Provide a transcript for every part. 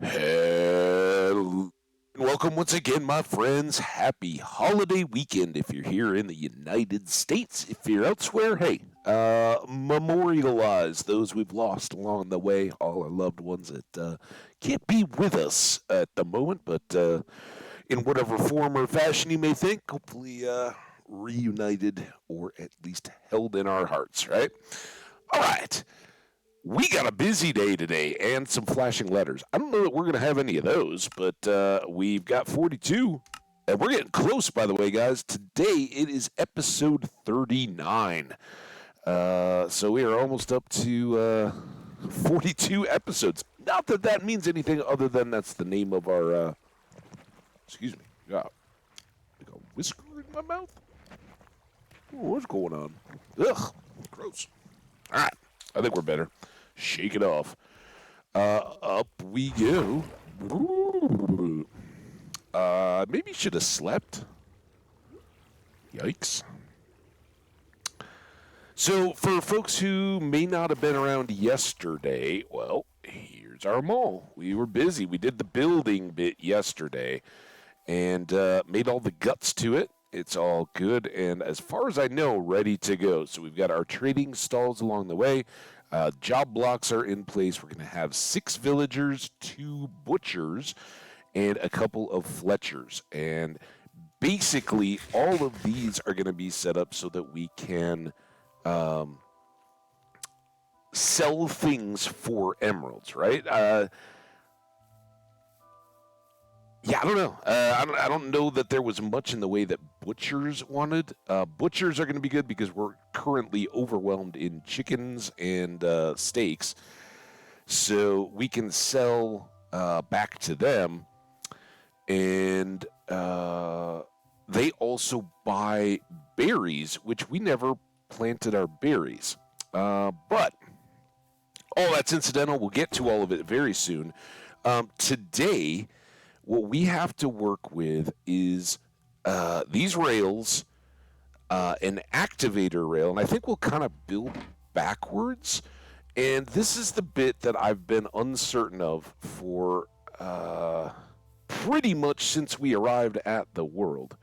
Hello. Welcome once again, my friends. Happy holiday weekend if you're here in the United States. If you're elsewhere, hey, memorialize those we've lost along the way, all our loved ones that can't be with us at the moment, but in whatever form or fashion you may think, hopefully reunited or at least held in our hearts, right? All right. We got a busy day today and some flashing letters. I don't know that we're going to have any of those, but we've got 42. And we're getting close, by the way, guys. Today it is episode 39. So we are almost up to 42 episodes. Not that that means anything other than that's the name of our. Excuse me. Got like a whisker in my mouth? What's going on? Ugh. Gross. All right. I think we're better. Shake it off. Up we go. Maybe should have slept. Yikes. So, for folks who may not have been around yesterday, well, here's our mall. We were busy. We did the building bit yesterday and made all the guts to it. It's all good, and as far as I know, ready to go. So we've got our trading stalls along the way. Job blocks are in place. We're going to have 6 villagers, 2 butchers, and a couple of fletchers. And basically, all of these are going to be set up so that we can sell things for emeralds, right? Yeah, I don't know. I don't know that there was much in the way that butchers wanted. Butchers are going to be good because we're currently overwhelmed in chickens and steaks, so we can sell back to them, and they also buy berries, which we never planted our berries. But all that's incidental. We'll get to all of it very soon. Today, what we have to work with is these rails, an activator rail, and I think we'll kind of build backwards. And this is the bit that I've been uncertain of for pretty much since we arrived at the world.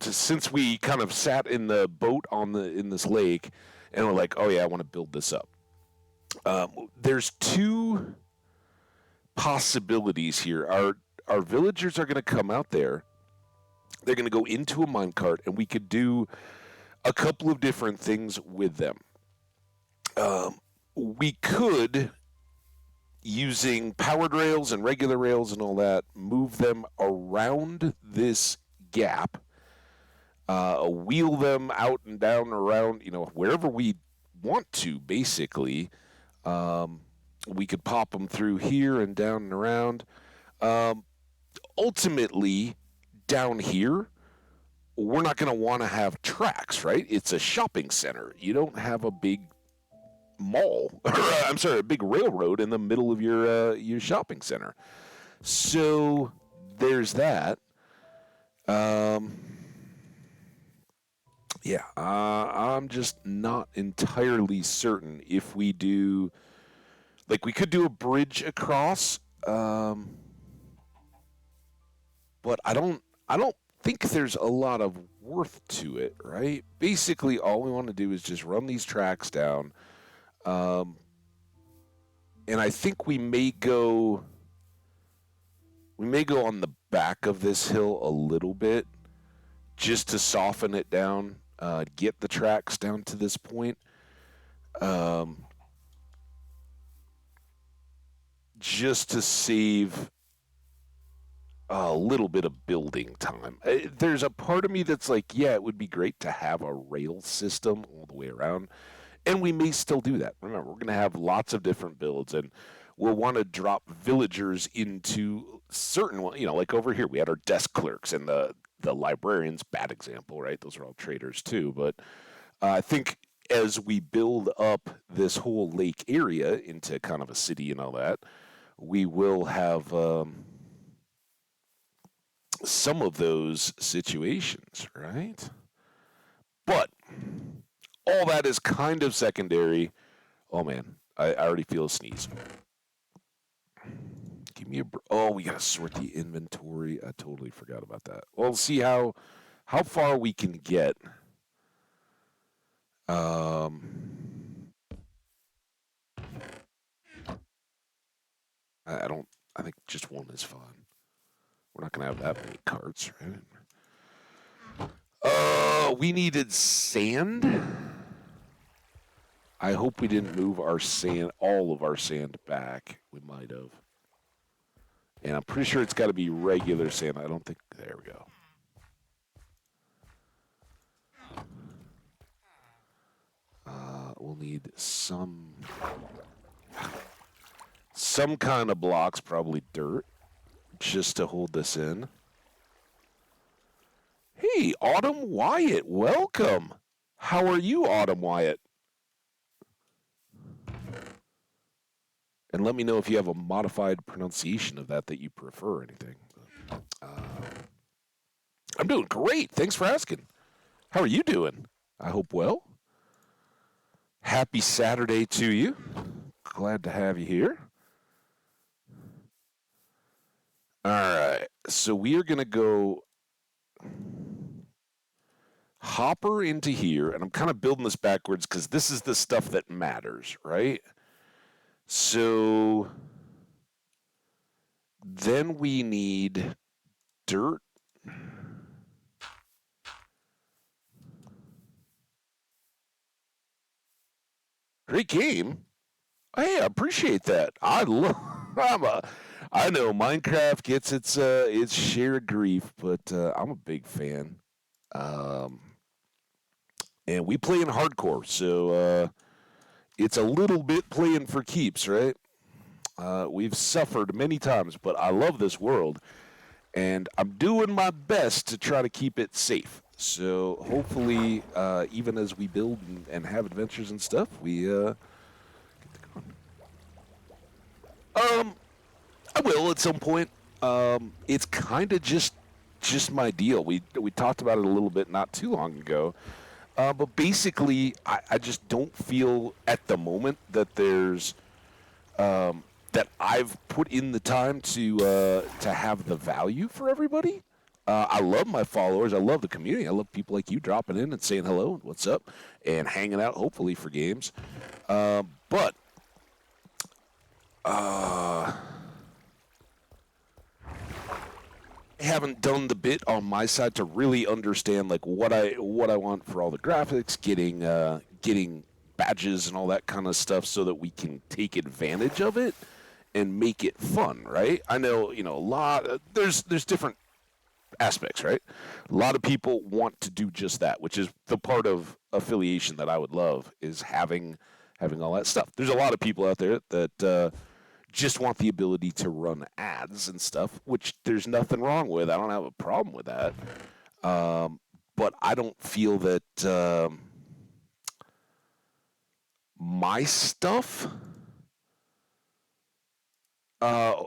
Since we kind of sat in the boat in this lake, and we're like, oh yeah, I want to build this up. There's 2 possibilities here. Our villagers are going to come out there. They're going to go into a minecart, and we could do a couple of different things with them. We could, using powered rails and regular rails and all that, move them around this gap, wheel them out and down around, wherever we want to, basically. We could pop them through here and down and around. Ultimately, down here, we're not going to want to have tracks, right? It's a shopping center. You don't have a big mall, a big railroad in the middle of your shopping center. So there's that. I'm just not entirely certain if we do. Like, we could do a bridge across, but I don't think there's a lot of worth to it, right? Basically, all we want to do is just run these tracks down, and I think we may go on the back of this hill a little bit, just to soften it down, get the tracks down to this point. Just to save a little bit of building time. There's a part of me that's like, yeah, it would be great to have a rail system all the way around, and we may still do that. Remember, we're going to have lots of different builds, and we'll want to drop villagers into certain, like over here, we had our desk clerks and the librarians, bad example, right? Those are all traders too, but I think as we build up this whole lake area into kind of a city and all that, we will have some of those situations, right? But all that is kind of secondary. Oh man, I already feel a sneeze. Give me a. Oh, we gotta sort the inventory. I totally forgot about that. Well, see how far we can get. Um, I don't. I think just one is fine. We're not gonna have that many carts, right? We needed sand. I hope we didn't move our sand, all of our sand back. We might have. And I'm pretty sure it's got to be regular sand. I don't think. There we go. We'll need some kind of blocks, probably dirt, just to hold this in. Hey, Autumn Wyatt, welcome. How are you, Autumn Wyatt? And let me know if you have a modified pronunciation of that you prefer or anything. Uh, I'm doing great. Thanks for asking. How are you doing? I hope well. Happy Saturday to you. Glad to have you here. All right. So we are going to go hopper into here, and I'm kind of building this backwards because this is the stuff that matters, right? So then we need dirt. Great game. Hey, I appreciate that. I love. I know Minecraft gets its share of grief, but I'm a big fan. Um, and we play in hardcore, so it's a little bit playing for keeps, right? We've suffered many times, but I love this world, and I'm doing my best to try to keep it safe. So hopefully, even as we build and have adventures and stuff, we I will at some point. It's kind of just my deal. We talked about it a little bit not too long ago, but basically, I just don't feel at the moment that there's that I've put in the time to have the value for everybody. I love my followers. I love the community. I love people like you dropping in and saying hello and what's up and hanging out, hopefully, for games. But I haven't done the bit on my side to really understand like what I want for all the graphics, getting badges and all that kind of stuff, so that we can take advantage of it and make it fun, right? I know a lot. There's different aspects, right? A lot of people want to do just that, which is the part of affiliation that I would love is having all that stuff. There's a lot of people out there that just want the ability to run ads and stuff, which there's nothing wrong with. I don't have a problem with that. But I don't feel that my stuff uh,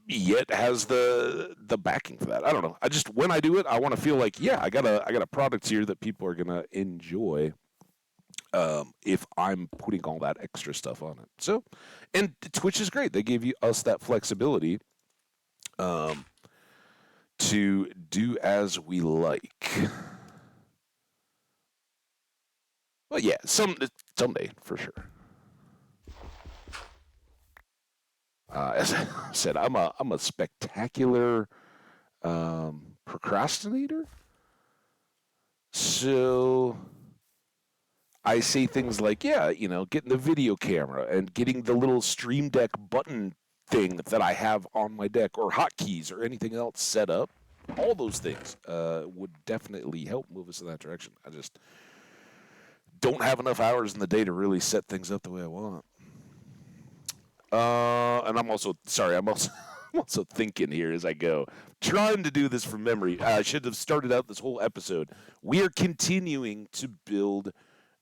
yet has the backing for that. I don't know. I just when I do it, I want to feel like yeah, I got a product here that people are gonna enjoy. If I'm putting all that extra stuff on it, so and Twitch is great. They give us that flexibility um, to do as we like. Well, yeah, someday for sure. As I said, I'm a spectacular procrastinator. So I say things like, yeah, getting the video camera and getting the little Stream Deck button thing that I have on my deck, or hotkeys, or anything else set up. All those things would definitely help move us in that direction. I just don't have enough hours in the day to really set things up the way I want. And I'm also sorry. I'm also I'm also thinking here as I go, trying to do this from memory. I should have started out this whole episode. We are continuing to build.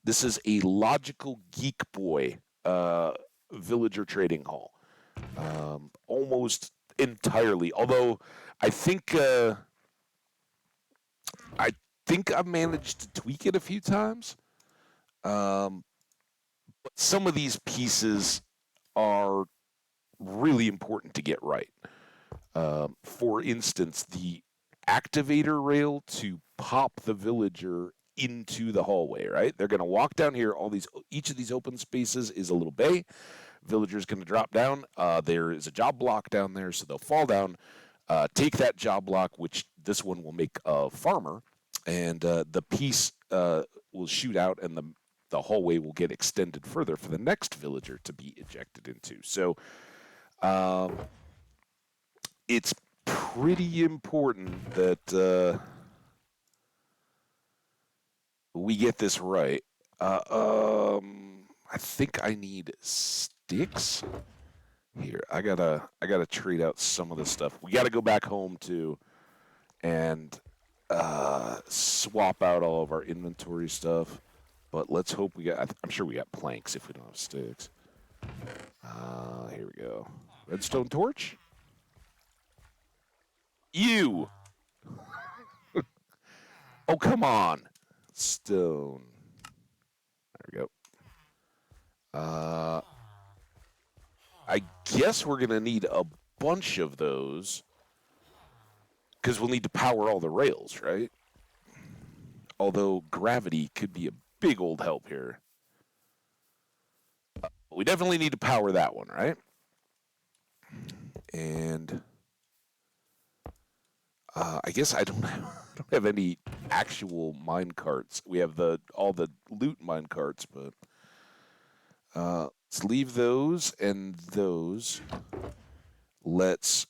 This is a logical geek boy villager trading hall, almost entirely. Although I think uh, I think I've managed to tweak it a few times. Um, but some of these pieces are really important to get right. For instance, the activator rail to pop the villager into the hallway, right? They're going to walk down here. Each of these open spaces is a little bay. Villager's going to drop down. There is a job block down there, so they'll fall down, take that job block, which this one will make a farmer, and the piece will shoot out, and the hallway will get extended further for the next villager to be ejected into. So um, it's pretty important that we get this right. I think I need sticks. Here, I gotta trade out some of this stuff. We gotta go back home too and swap out all of our inventory stuff. But let's hope we got. I'm sure we got planks if we don't have sticks. Here we go. Redstone torch. You. Oh, come on. Stone. There we go. I guess we're gonna need a bunch of those because we'll need to power all the rails, right? Although gravity could be a big old help here. We definitely need to power that one, right? And I guess I don't have any actual mine carts. We have all the loot mine carts, but let's leave those and those. Let's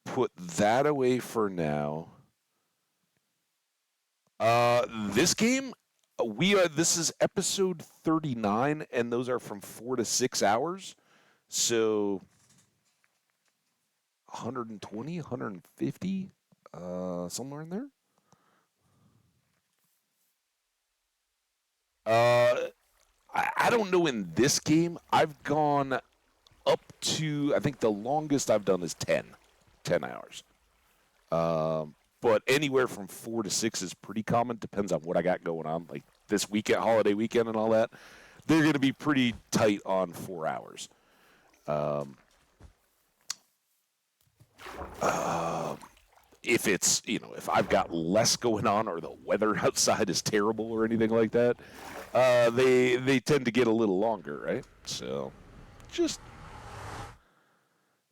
put that away for now. This game, this is episode 39, and those are from 4 to 6 hours. So 120, 150, somewhere in there. I don't know in this game. I've gone up to, I think the longest I've done is 10 hours. But anywhere from 4 to 6 is pretty common. Depends on what I got going on. Like this weekend, holiday weekend, and all that. They're going to be pretty tight on 4 hours. If it's, if I've got less going on or the weather outside is terrible or anything like that, they tend to get a little longer, right? So just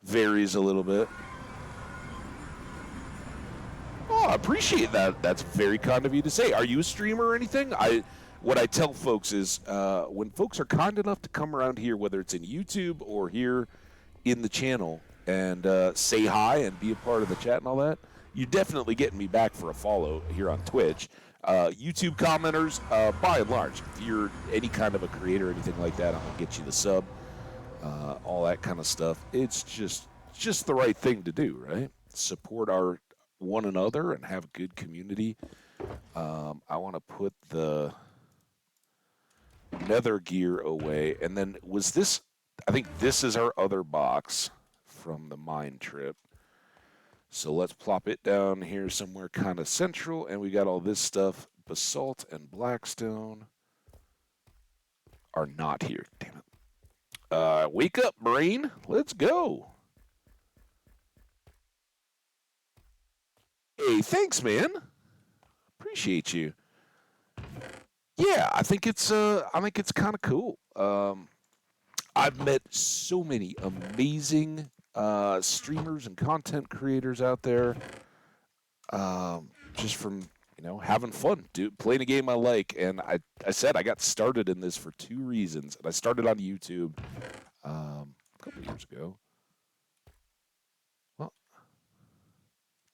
varies a little bit. Oh, I appreciate that. That's very kind of you to say. Are you a streamer or anything? What I tell folks is when folks are kind enough to come around here, whether it's in YouTube or here in the channel, and say hi and be a part of the chat and all that, you're definitely getting me back for a follow here on Twitch. YouTube commenters, by and large, if you're any kind of a creator or anything like that, I'm going to get you the sub, all that kind of stuff. It's just the right thing to do, right? Support our one another and have a good community. I want to put the nether gear away. And then I think this is our other box from the mine trip. So let's plop it down here somewhere kind of central. And we got all this stuff. Basalt and blackstone are not here. Damn it. Wake up, brain. Let's go. Hey, thanks, man. Appreciate you. Yeah, I think it's kind of cool. I've met so many amazing streamers and content creators out there, just from having fun, playing a game I like. And I said I got started in this for 2 reasons, and I started on YouTube a couple years ago. Well,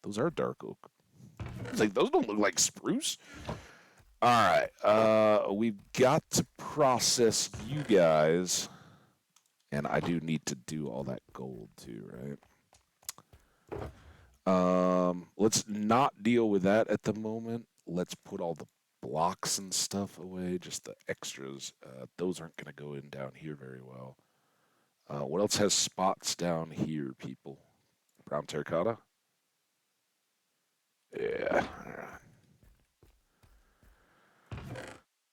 those are dark oak. It's like those don't look like spruce. All right, we've got to process you guys, and I do need to do all that gold too, right? Let's not deal with that at the moment. Let's put all the blocks and stuff away, just the extras. Those aren't going to go in down here very well. What else has spots down here, people? Brown terracotta? Yeah.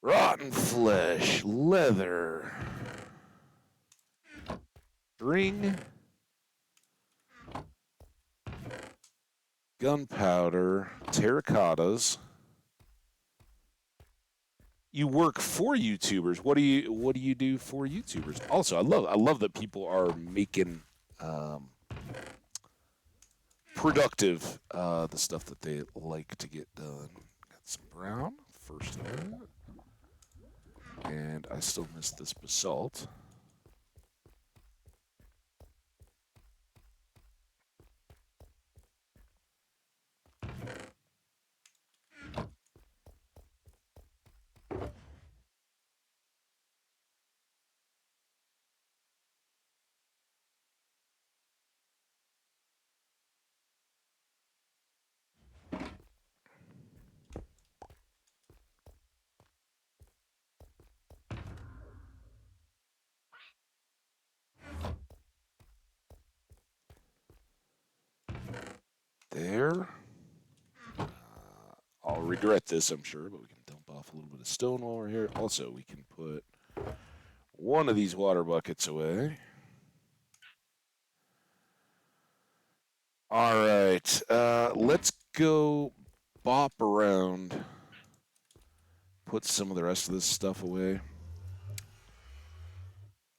Rotten flesh, leather, string, gunpowder, terracottas. You work for YouTubers. What do you do for YouTubers? Also, I love that people are making um, productive the stuff that they like to get done. Got some brown first of that, and I still miss this basalt. There. I'll regret this, I'm sure, but we can dump off a little bit of stone while we're here. Also, we can put one of these water buckets away. All right, let's go bop around, put some of the rest of this stuff away.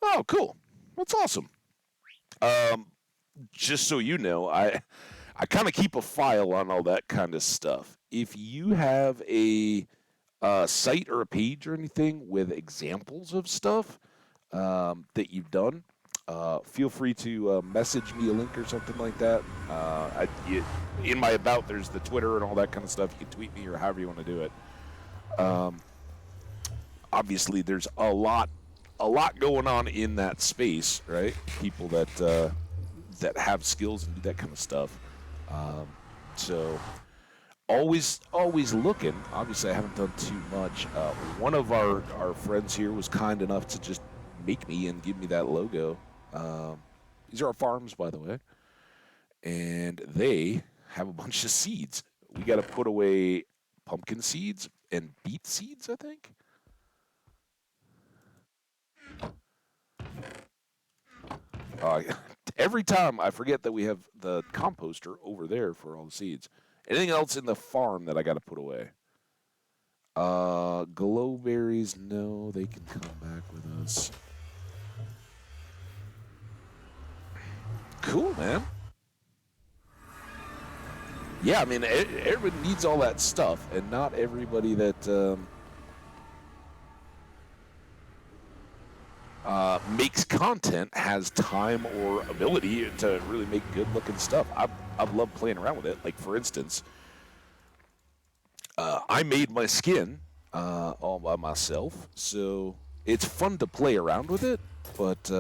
Oh, cool. That's awesome. Um, just so you know, I kind of keep a file on all that kind of stuff. If you have a site or a page or anything with examples of stuff that you've done, feel free to message me a link or something like that. In my about, there's the Twitter and all that kind of stuff. You can tweet me or however you want to do it. Um, Obviously, there's a lot going on in that space, right? People that have skills and do that kind of stuff. Um, so always looking. Obviously, I haven't done too much. One of our friends here was kind enough to just make me and give me that logo. Um, these are our farms, by the way, and they have a bunch of seeds. We got to put away pumpkin seeds and beet seeds, I think. Uh, every time I forget that we have the composter over there for all the seeds. Anything else in the farm that I got to put away? Glowberries, no, they can come back with us. Cool, man. Yeah, I mean, everybody needs all that stuff, and not everybody that makes content has time or ability to really make good-looking stuff. I've loved playing around with it. Like, for instance, I made my skin all by myself, so it's fun to play around with it. But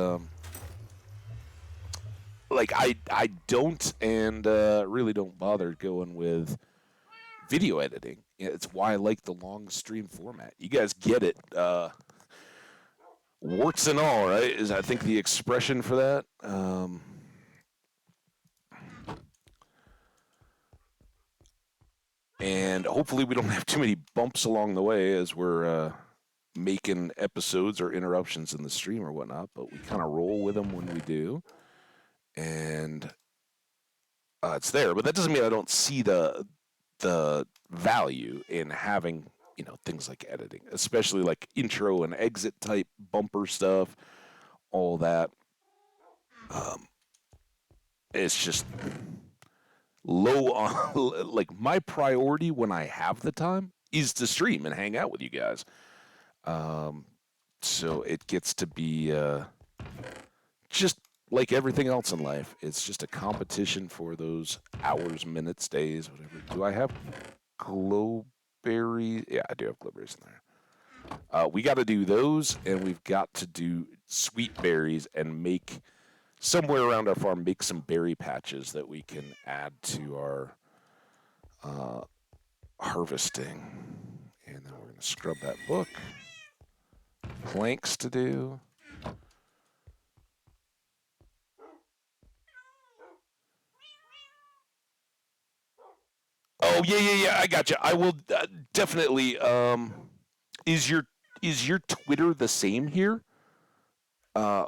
like I don't and really don't bother going with video editing. It's why I like the long stream format. You guys get it, warts and all, right? Is I think the expression for that. And hopefully we don't have too many bumps along the way as we're making episodes or interruptions in the stream or whatnot. But we kind of roll with them when we do, and it's there. But that doesn't mean I don't see the value in having things like editing, especially like intro and exit type bumper stuff, all that. Um, it's just low on like my priority when I have the time is to stream and hang out with you guys. Um, so it gets to be just like everything else in life. It's just a competition for those hours, minutes, days, whatever. Do I have glowberries? Yeah, I do have glowberries in there. We got to do those, and we've got to do sweet berries and make somewhere around our farm make some berry patches that we can add to our uh, harvesting. And then we're going to scrub that book. Planks to do. Oh yeah. I got you. I will definitely. Is your is your Twitter the same here? Uh,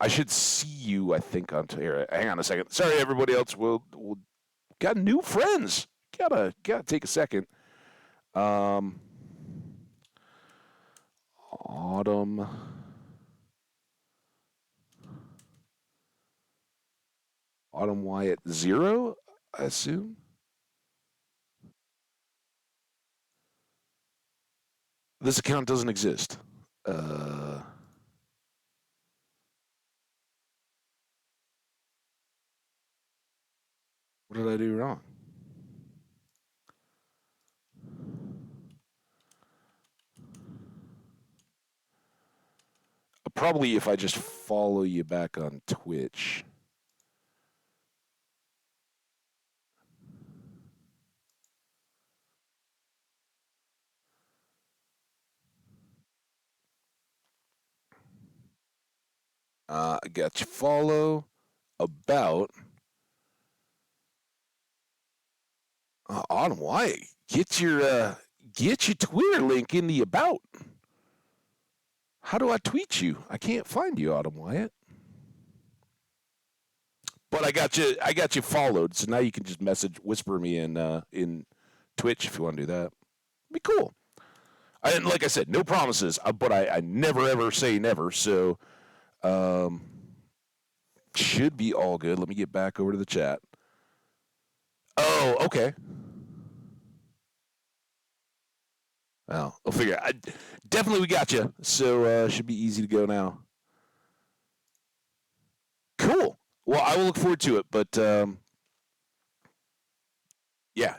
I should see you, I think, on here. Hang on a second. Sorry, everybody else. We'll got new friends. Gotta take a second. Um, Autumn, Autumn Wyatt 0, I assume. This account doesn't exist. Uh, what did I do wrong? Probably if I just follow you back on Twitch. I got you follow about Autumn Wyatt. Get your Twitter link in the about. How do I tweet you? I can't find you, Autumn Wyatt. But I got you followed, so now you can just whisper me in Twitch if you want to do that. Be cool. Like I said, no promises, but I never ever say never. So um, should be all good. Let me get back over to the chat. Oh, okay. Well, I'll figure. Definitely we got you. So should be easy to go now. Cool. Well, I will look forward to it. But yeah,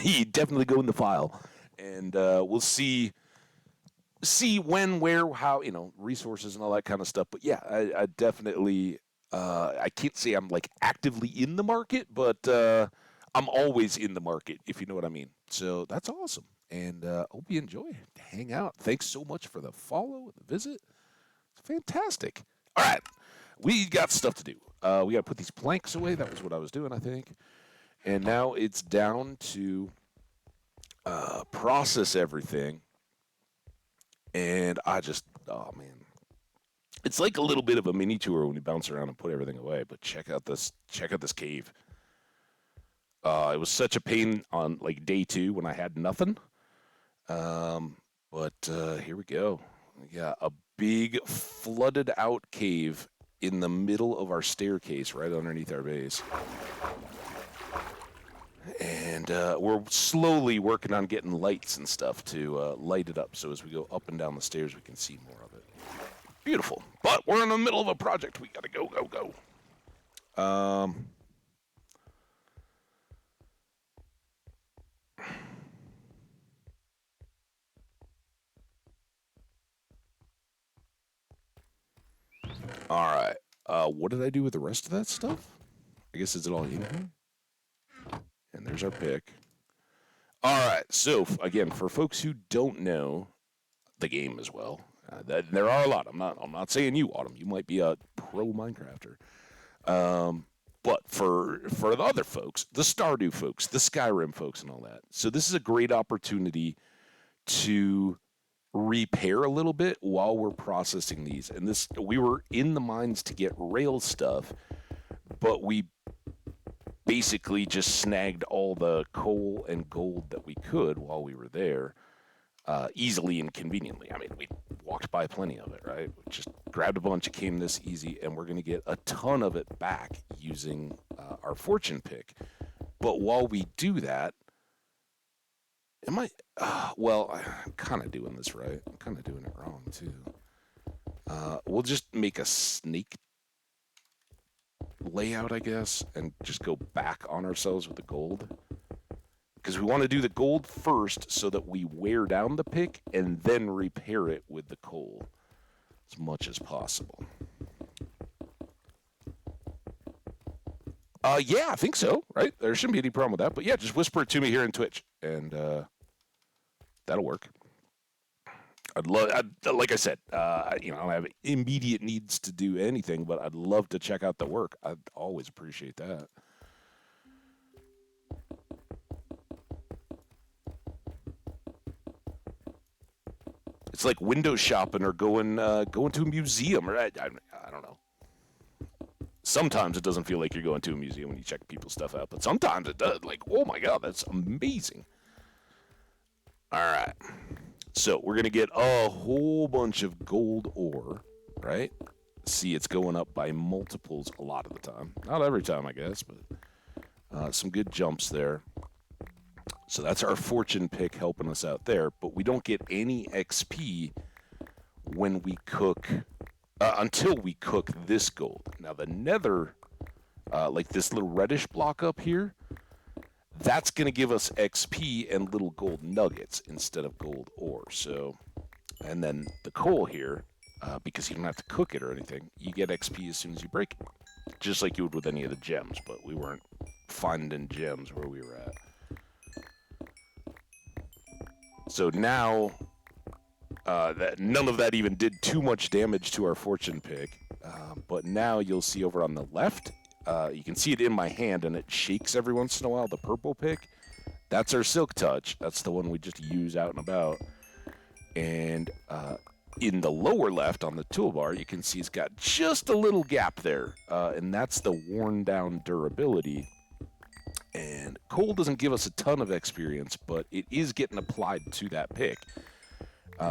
you definitely go in the file, and we'll see when, where, how, resources and all that kind of stuff. But yeah, I definitely, I can't say I'm like actively in the market, but I'm always in the market, if you know what I mean. So that's awesome. And hope you enjoy. Hang out. Thanks so much for the follow and the visit. It's fantastic. All right. We got stuff to do. We got to put these planks away. That was what I was doing, I think. And now it's down to process everything. And oh man, it's like a little bit of a mini tour when you bounce around and put everything away. But check out this cave. It was such a pain on like day 2 when I had nothing. But here we go. We got a big flooded out cave in the middle of our staircase, right underneath our base. And we're slowly working on getting lights and stuff to light it up. So as we go up and down the stairs, we can see more of it. Beautiful. But we're in the middle of a project. We gotta go. Um, all right. What did I do with the rest of that stuff? I guess is it all in here? And there's our pick. All right. So again, for folks who don't know the game as well, there are a lot. I'm not saying you, Autumn. You might be a pro Minecrafter. Um, but for the other folks, the Stardew folks, the Skyrim folks, and all that. So this is a great opportunity to repair a little bit while we're processing these. And this, we were in the mines to get rail stuff, but we basically just snagged all the coal and gold that we could while we were there, easily and conveniently. I mean, we walked by plenty of it, right? We just grabbed a bunch, it came this easy, and we're going to get a ton of it back using our fortune pick. But while we do that, am I? Well, I'm kind of doing this right. I'm kind of doing it wrong too. We'll just make a snake layout, I guess, and just go back on ourselves with the gold. Because we want to do the gold first so that we wear down the pick and then repair it with the coal as much as possible. Yeah, I think so, right? There shouldn't be any problem with that. But yeah, just whisper it to me here in Twitch, and that'll work. Like I said, I don't have immediate needs to do anything, but I'd love to check out the work. I'd always appreciate that. It's like window shopping or going to a museum, or I don't know. Sometimes it doesn't feel like you're going to a museum when you check people's stuff out, but sometimes it does. Like, oh my god, that's amazing. All right. So we're going to get a whole bunch of gold ore, right? See, it's going up by multiples a lot of the time. Not every time, I guess, but some good jumps there. So that's our fortune pick helping us out there, but we don't get any XP when we cook, until we cook this gold. Now the nether, like this little reddish block up here, that's going to give us XP and little gold nuggets instead of gold ore. So, and then the coal here, because you don't have to cook it or anything, you get XP as soon as you break it. Just like you would with any of the gems, but we weren't finding gems where we were at. So now, none of that even did too much damage to our fortune pick. But now you'll see over on the left, you can see it in my hand and it shakes every once in a while, the purple pick. That's our silk touch. That's the one we just use out and about. And in the lower left on the toolbar, you can see it's got just a little gap there. And that's the worn down durability. And coal doesn't give us a ton of experience, but it is getting applied to that pick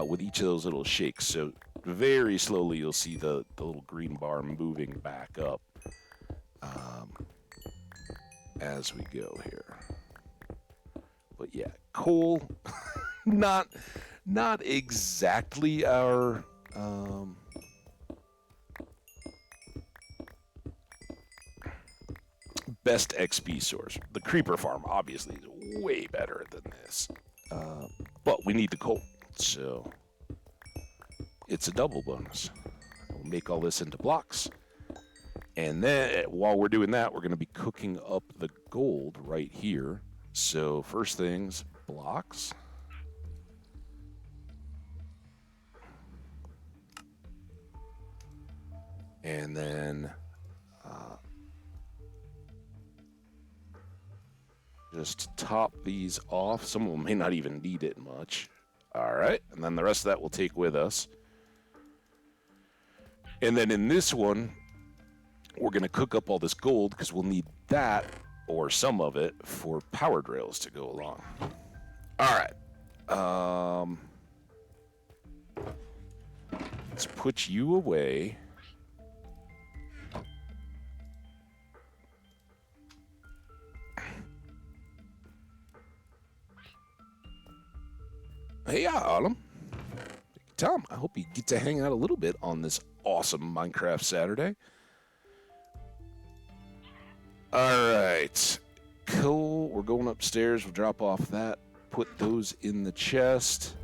with each of those little shakes. So very slowly you'll see the little green bar moving back up as we go here. But yeah, coal, not exactly our best XP source. The creeper farm obviously is way better than this, but we need the coal, so it's a double bonus. We'll make all this into blocks, and then while we're doing that, we're going to be cooking up the gold right here. So first things, blocks. And then just top these off. Some of them may not even need it much. All right, and then the rest of that we'll take with us. And then in this one, we're going to cook up all this gold because we'll need that, or some of it, for powered rails to go along. All right. Let's put you away. Hey, Autumn. Tom, I hope you get to hang out a little bit on this awesome Minecraft Saturday. All right. Cool. We're going upstairs. We'll drop off that. Put those in the chest.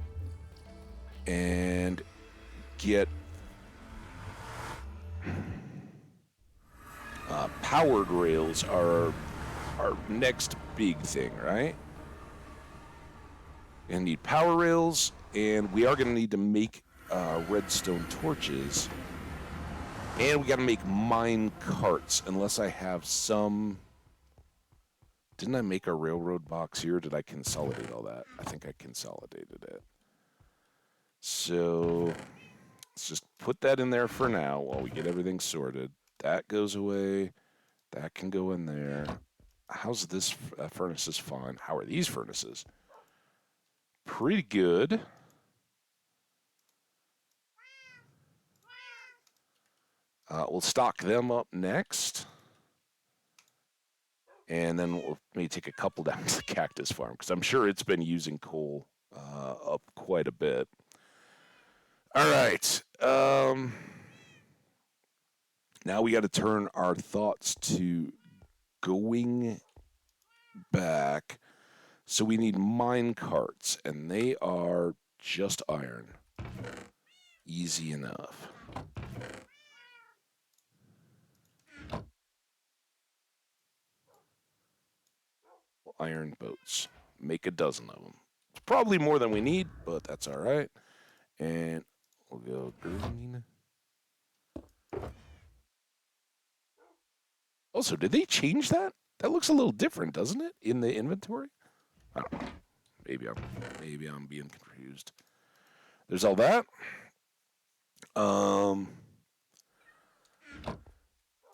And get powered rails are our next big thing, right? Gonna need power rails, and we are gonna need to make redstone torches, and we gotta make mine carts. Unless I have some. Didn't I make a railroad box here? Or did I consolidate all that? I think I consolidated it. So let's just put that in there for now while we get everything sorted. That goes away. That can go in there. How's this furnace is fine? How are these furnaces? Pretty good. We'll stock them up next. And then we'll maybe take a couple down to the cactus farm, because I'm sure it's been using coal up quite a bit. All right. Now we got to turn our thoughts to going back. So we need mine carts, and they are just iron. Easy enough. Iron boats. Make a dozen of them. It's probably more than we need, but that's all right. And we'll go green. Also, did they change that? That looks a little different, doesn't it, in the inventory? I don't know. Maybe I'm being confused. There's all that.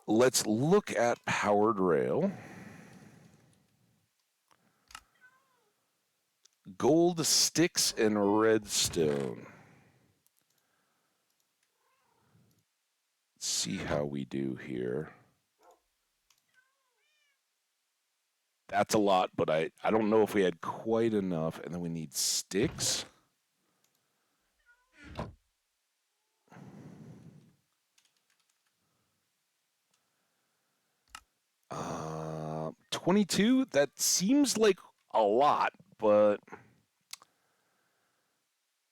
let's look at powered rail. Gold sticks and redstone. Let's see how we do here. That's a lot, but I don't know if we had quite enough. And then we need sticks. 22? That seems like a lot, but...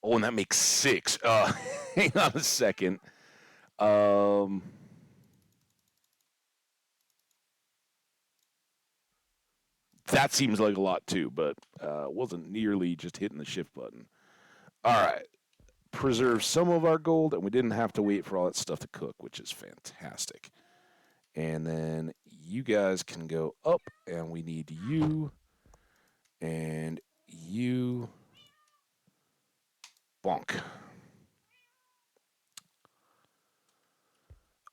Oh, and that makes 6. Hang on a second. Um... That seems like a lot too, but wasn't nearly just hitting the shift button. All right. Preserve some of our gold, and we didn't have to wait for all that stuff to cook, which is fantastic. And then you guys can go up, and we need you and you. Bonk.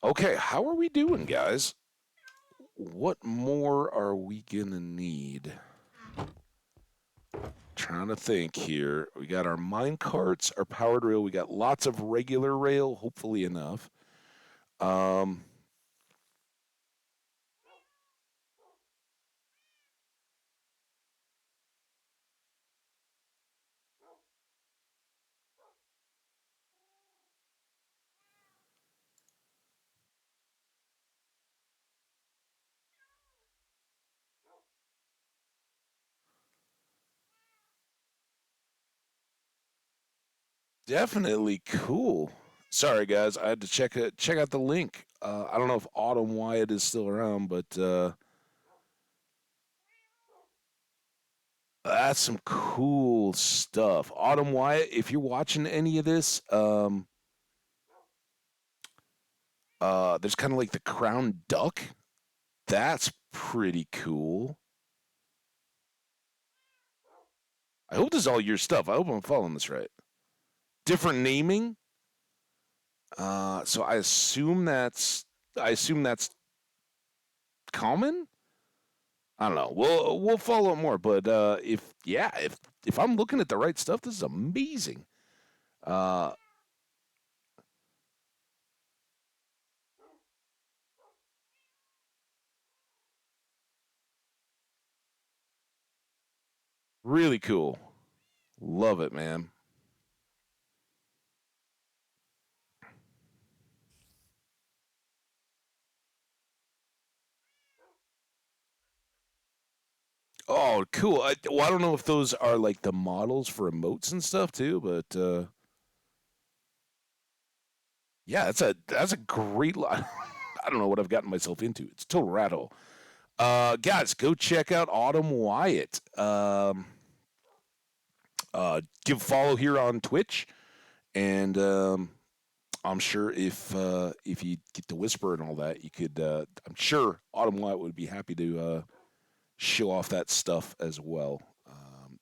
Okay, how are we doing, guys? What more are we gonna need? Trying to think here. We got our mine carts, our powered rail. We got lots of regular rail, hopefully enough. Um, Definitely cool. Sorry, guys, I had to check out the link. I don't know if Autumn Wyatt is still around, but that's some cool stuff. Autumn Wyatt, if you're watching any of this, there's kind of like the crown duck. That's pretty cool. I hope this is all your stuff. I hope I'm following this right. Different naming. So I assume that's common. I don't know. We'll follow it more, but if I'm looking at the right stuff, this is amazing. Uh, really cool. Love it, man. Oh, cool. Well, I don't know if those are like the models for emotes and stuff too, but yeah, that's a great. I don't know what I've gotten myself into. It's a total rat hole. Guys, go check out Autumn Wyatt. Give a follow here on Twitch, and I'm sure if you get the whisper and all that, you could. I'm sure Autumn Wyatt would be happy to show off that stuff as well.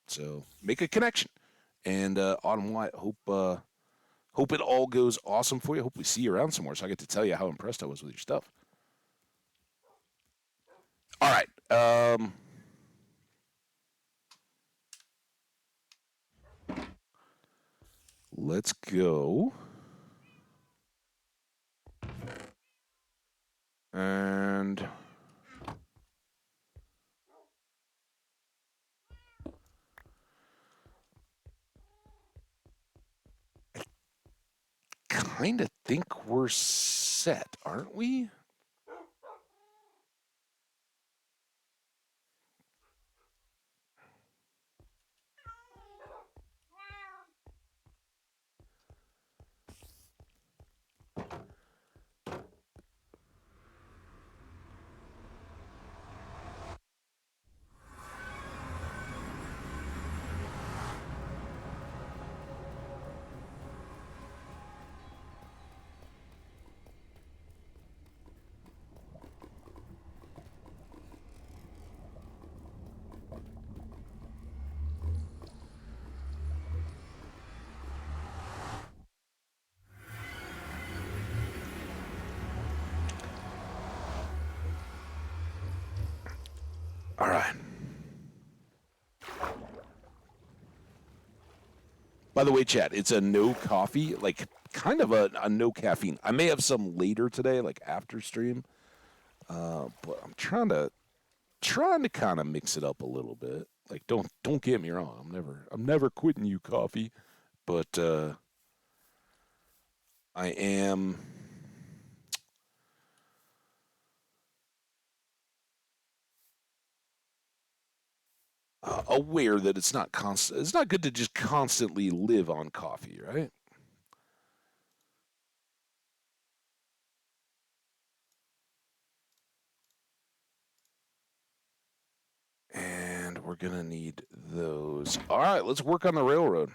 So make a connection, and Autumn Wyatt, hope it all goes awesome for you. Hope we see you around somewhere, so I get to tell you how impressed I was with your stuff. All right. Let's go. And kind of think we're set, aren't we? All right. By the way, chat, it's a no coffee, like kind of a no caffeine. I may have some later today, like after stream, but I'm trying to kind of mix it up a little bit. Like don't get me wrong, I'm never quitting you coffee, but I am aware that it's not constant. It's not good to just constantly live on coffee, right? And we're gonna need those. All right, let's work on the railroad.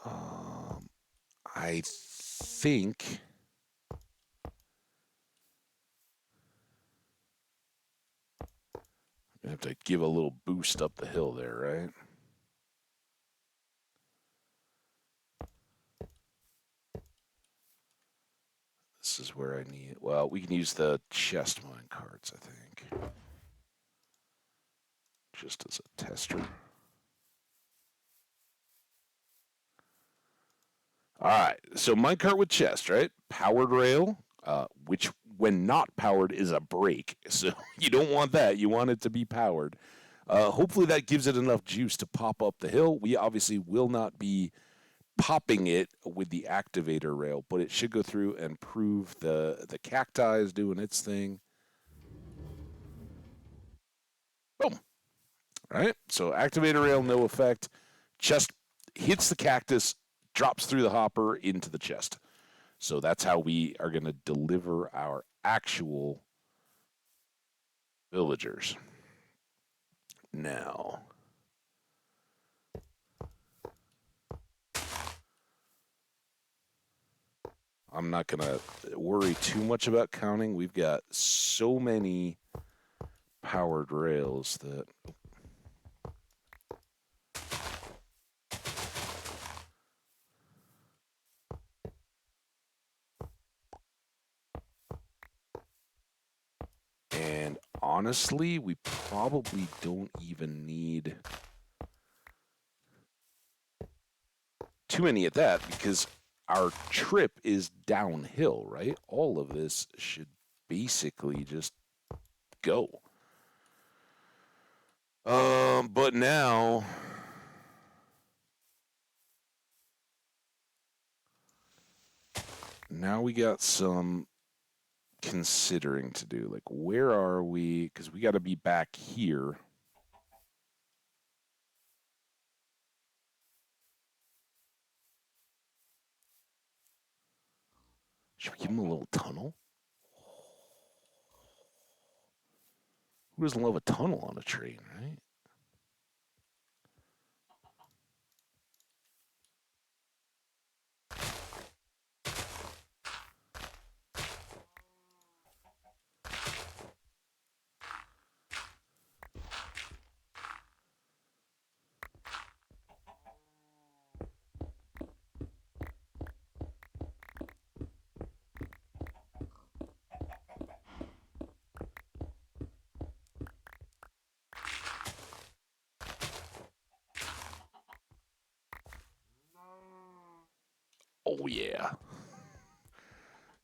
Um, I think I have to give a little boost up the hill there, right? This is where I need. Well, we can use the chest mine cards, I think, just as a tester. All right, so minecart with chest, right? Powered rail, which when not powered is a break. So you don't want that. You want it to be powered. Hopefully that gives it enough juice to pop up the hill. We obviously will not be popping it with the activator rail, but it should go through and prove the cacti is doing its thing. Boom. All right. So activator rail, no effect. Chest hits the cactus, drops through the hopper into the chest. So that's how we are going to deliver our actual villagers. Now, I'm not going to worry too much about counting. We've got so many powered rails that. And honestly, we probably don't even need too many at that because our trip is downhill, right? All of this should basically just go. But now we got some considering to do. Like, where are we? Because we got to be back here. Should we give him a little tunnel? Who doesn't love a tunnel on a train, right? Oh, yeah.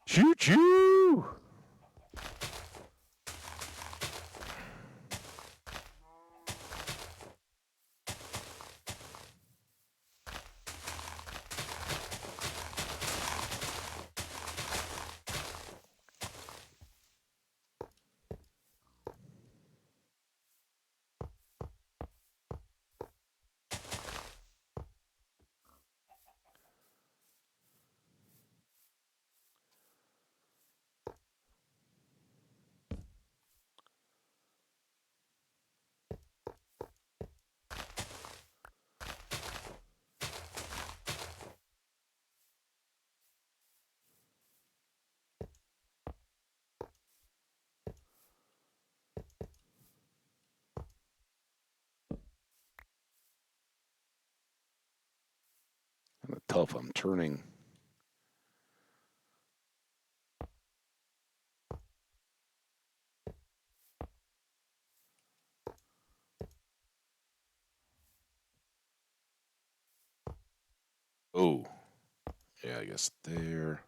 Choo choo! tough. I'm turning. Oh, yeah, I guess there.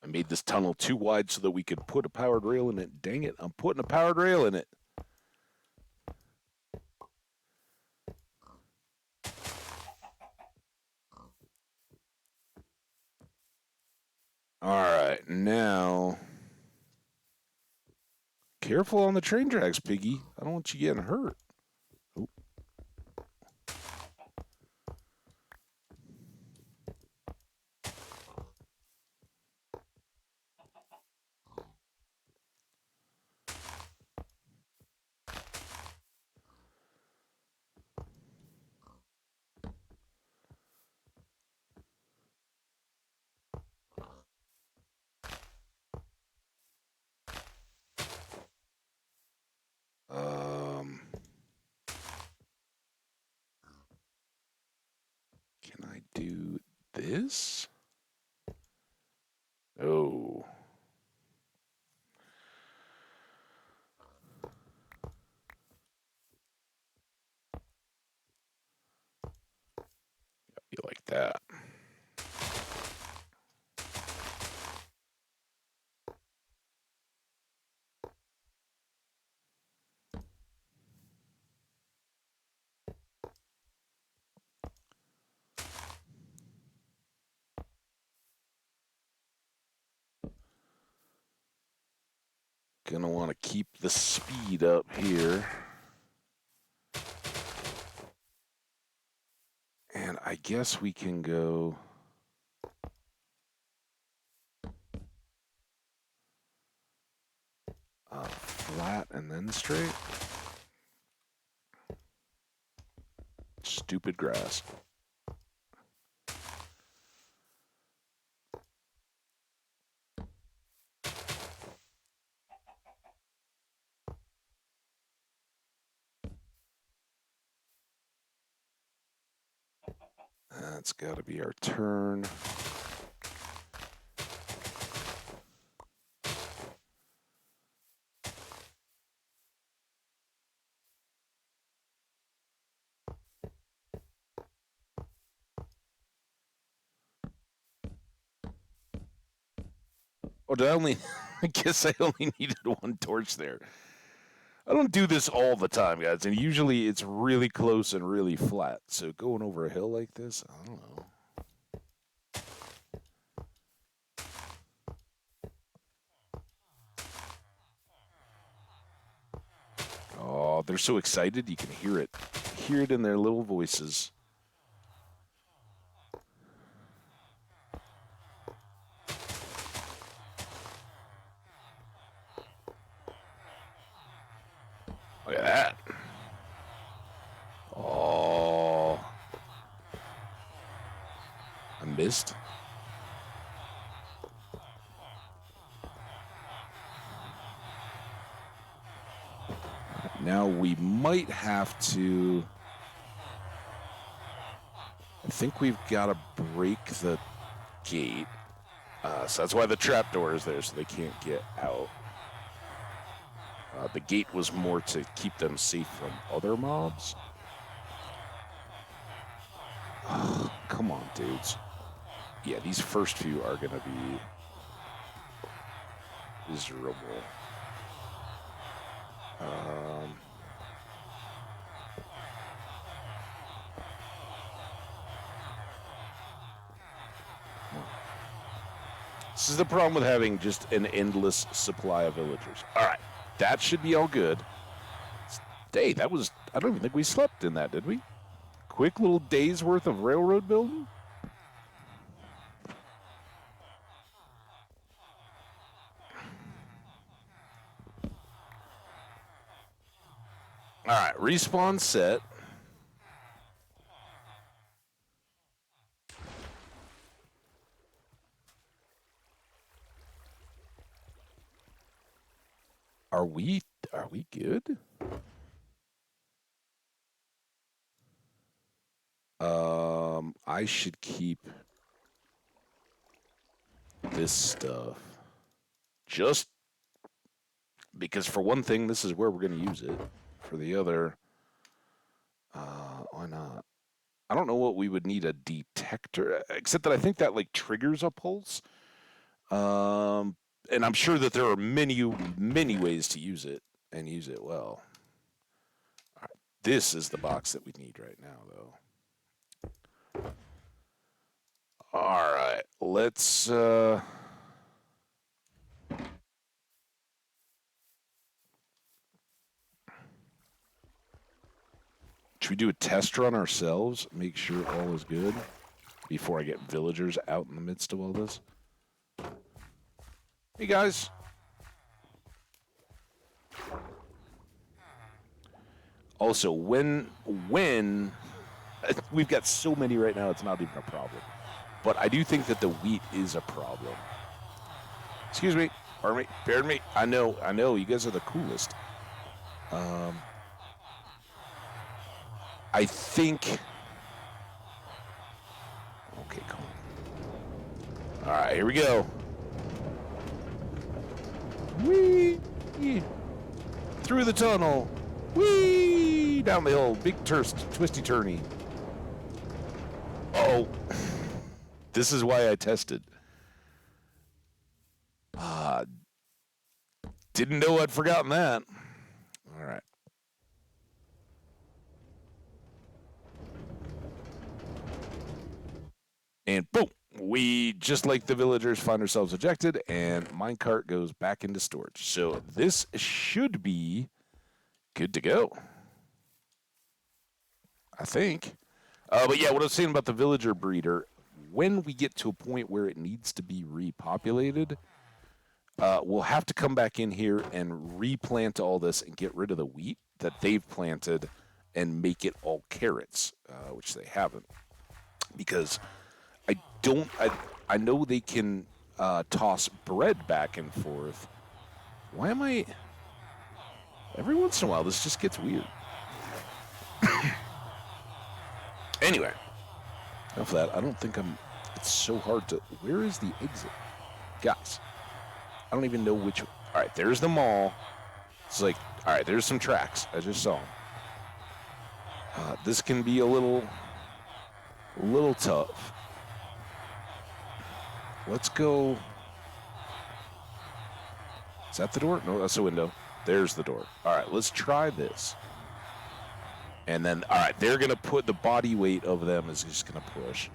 I made this tunnel too wide so that we could put a powered rail in it. Dang it, I'm putting a powered rail in it. All right, now. Careful on the train tracks, Piggy. I don't want you getting hurt. Oh. Can I do this? Oh. You like that. Gonna want to keep the speed up here. And I guess we can go flat and then straight. Stupid grass. That's got to be our turn. Oh, did I only? I guess I only needed one torch there. I don't do this all the time, guys, and usually it's really close and really flat. So going over a hill like this, I don't know. Oh, they're so excited. You can hear it. Hear it in their little voices. Look at that. Oh. I missed. Now we might have to. I think we've got to break the gate. So that's why the trapdoor is there, so they can't get out. The gate was more to keep them safe from other mobs. Oh, come on, dudes. Yeah, these first few are going to be miserable. This is the problem with having just an endless supply of villagers. All right, that should be all good. Hey, that was, I don't even think we slept in that, did we? Quick little day's worth of railroad building? All right, respawn set. Are we good? I should keep this stuff just because for one thing, this is where we're going to use it. For the other, why not? I don't know what we would need a detector, except that I think that like triggers a pulse. And I'm sure that there are many ways to use it and use it well. All right, this is the box that we need right now, though. All right, let's. Should we do a test run ourselves? Make sure all is good before I get villagers out in the midst of all this. Hey guys. Also, when we've got so many right now, it's not even a problem. But I do think that the wheat is a problem. Excuse me, pardon me. I know, you guys are the coolest. I think. Okay, cool. All right, here we go. Whee! Through the tunnel. Whee! Down the hill. Big twisty turny. Oh, this is why I tested. Didn't know I'd forgotten that. All right. And boom, we, just like the villagers, find ourselves ejected, and minecart goes back into storage. So this should be good to go, I think. But yeah, what I was saying about the villager breeder, when we get to a point where it needs to be repopulated, we'll have to come back in here and replant all this and get rid of the wheat that they've planted and make it all carrots, which they haven't. Because I know they can toss bread back and forth. Why am I... Every once in a while, this just gets weird. Anyway, enough of that. I don't think I'm... It's so hard to... Where is the exit? Guys, I don't even know which... All right, there's the mall. It's like, all right, there's some tracks. I just saw them. This can be a little tough. Let's go... Is that the door? No, that's the window. There's the door. All right, let's try this. And then, all right, they're going to put the body weight of them is just going to push.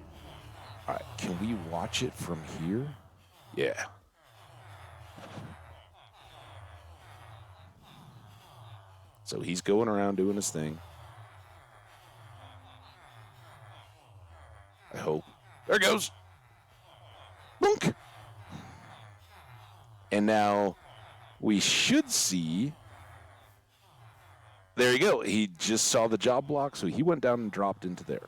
All right, can we watch it from here? Yeah. So he's going around doing his thing. I hope. There it goes. Boink. And now we should see... There you go. He just saw the job block, so he went down and dropped into there.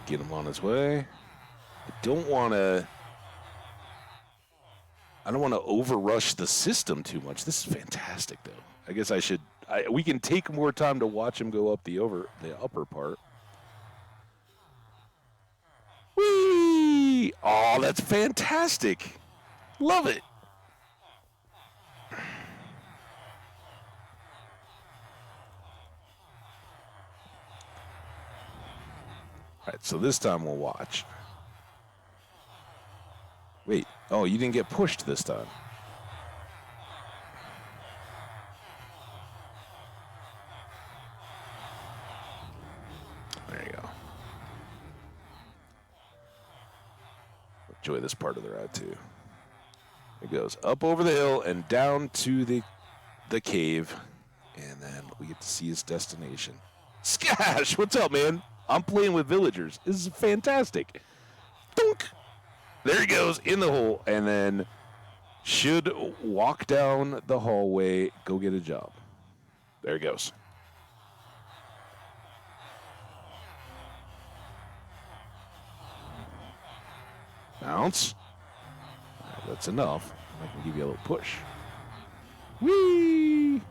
Get him on his way. I don't want to overrush the system too much. This is fantastic, though. I guess I should... we can take more time to watch him go up the upper part. Whee! Oh, that's fantastic. Love it. All right, so this time we'll watch. Wait. Oh, you didn't get pushed this time. There you go. Enjoy this part of the ride, too. It goes up over the hill and down to the cave, and then we get to see his destination. Skash, what's up, man? I'm playing with villagers. This is fantastic. Dunk. There he goes in the hole, and then should walk down the hallway, go get a job. There he goes. Bounce. All right, that's enough. I can give you a little push. Whee!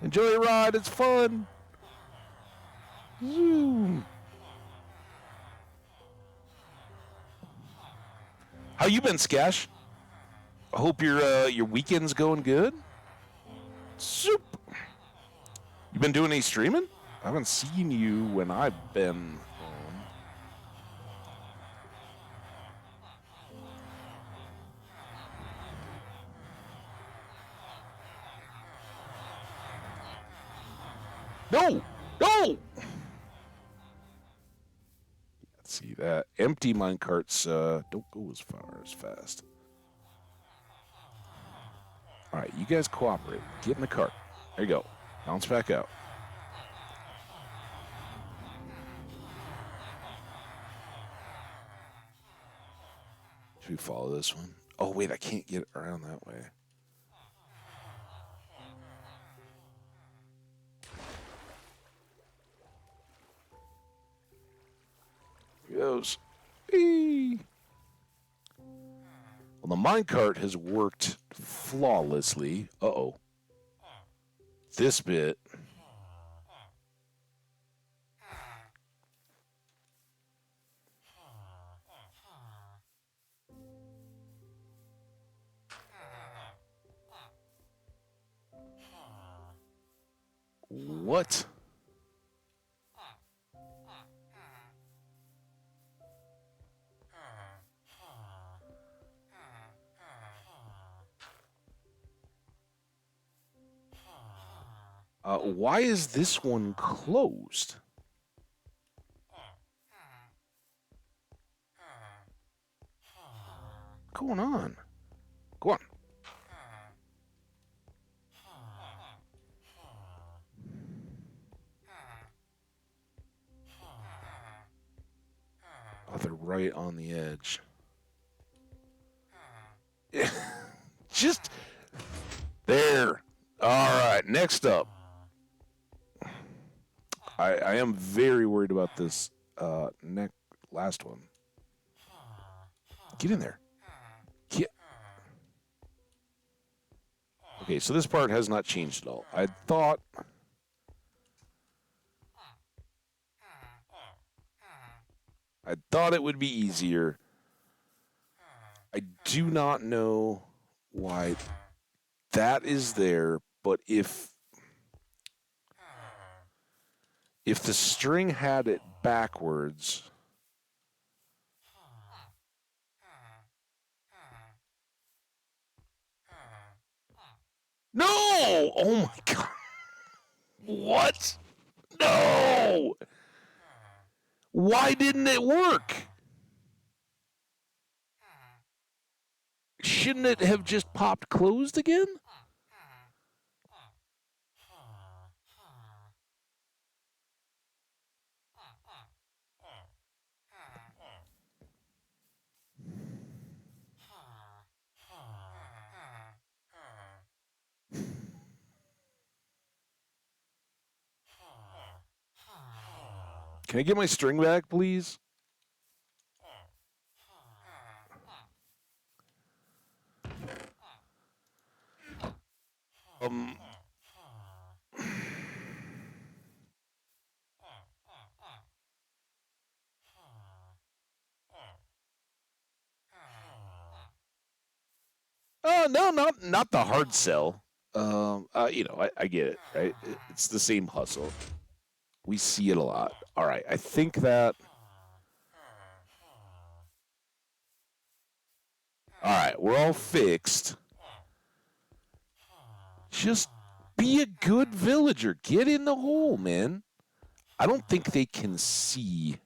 Enjoy your ride. It's fun. Zoom. How you been, Skash? I hope your weekend's going good. Soup. You been doing any streaming? I haven't seen you when I've been home. No! No! Let's see that. Empty minecarts don't go as far as fast. All right, you guys cooperate. Get in the cart. There you go. Bounce back out. Should we follow this one? Oh, wait, I can't get around that way. Here goes. Eee. Well, the minecart has worked flawlessly. Uh-oh. This bit. What? Why is this one closed? What's going on? Go on. Oh, they're right on the edge. Just there. All right, next up. I am very worried about this last one. Get in there. Get. Okay, so this part has not changed at all. I thought it would be easier. I do not know why that is there, but if the string had it backwards, no! Oh my god. What? No! Why didn't it work? Shouldn't it have just popped closed again? Can I get my string back, please? No, not the hard sell. I get it, right? It's the same hustle. We see it a lot. All right, I think that. All right, we're all fixed. Just be a good villager. Get in the hole, man. I don't think they can see.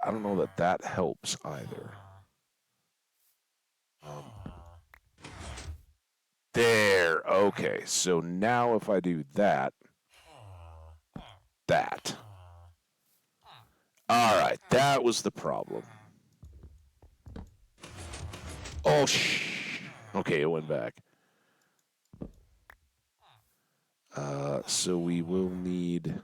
I don't know that helps either. There. Okay, so now if I do that. All right, that was the problem. Oh, okay, it went back. So we will need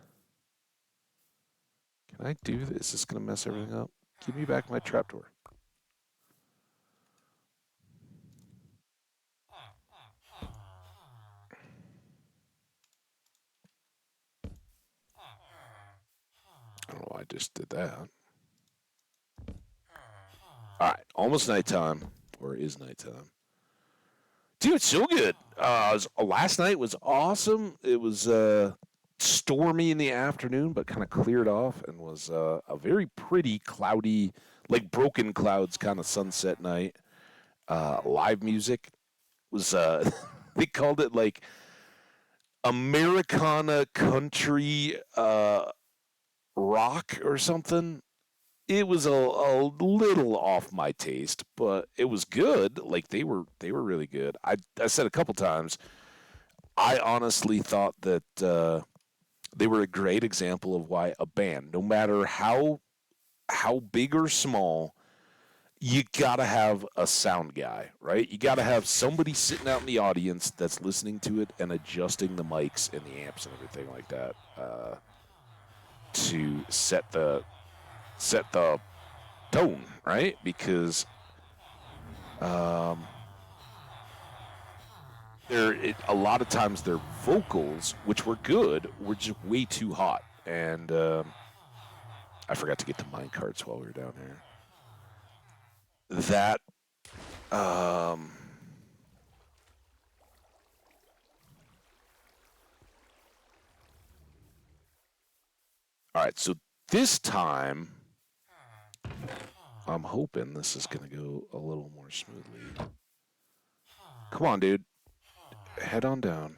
Can I do this? Is this going to mess everything up? Give me back my trapdoor. I don't know why I just did that. All right, almost nighttime, or is nighttime. Dude, it's so good. Last night was awesome. It was stormy in the afternoon, but kind of cleared off and was a very pretty, cloudy, like broken clouds kind of sunset night. Live music was, they called it like Americana country rock or something. It was a little off my taste, but it was good. Like they were really good. I said a couple times. I honestly thought that they were a great example of why a band, no matter how big or small, you gotta have a sound guy, right? You gotta have somebody sitting out in the audience that's listening to it and adjusting the mics and the amps and everything like that to set the tone, right? Because um, a lot of times their vocals, which were good, were just way too hot. And I forgot to get the mine carts while we were down there. That all right, so this time I'm hoping this is going to go a little more smoothly. Come on, dude. Head on down.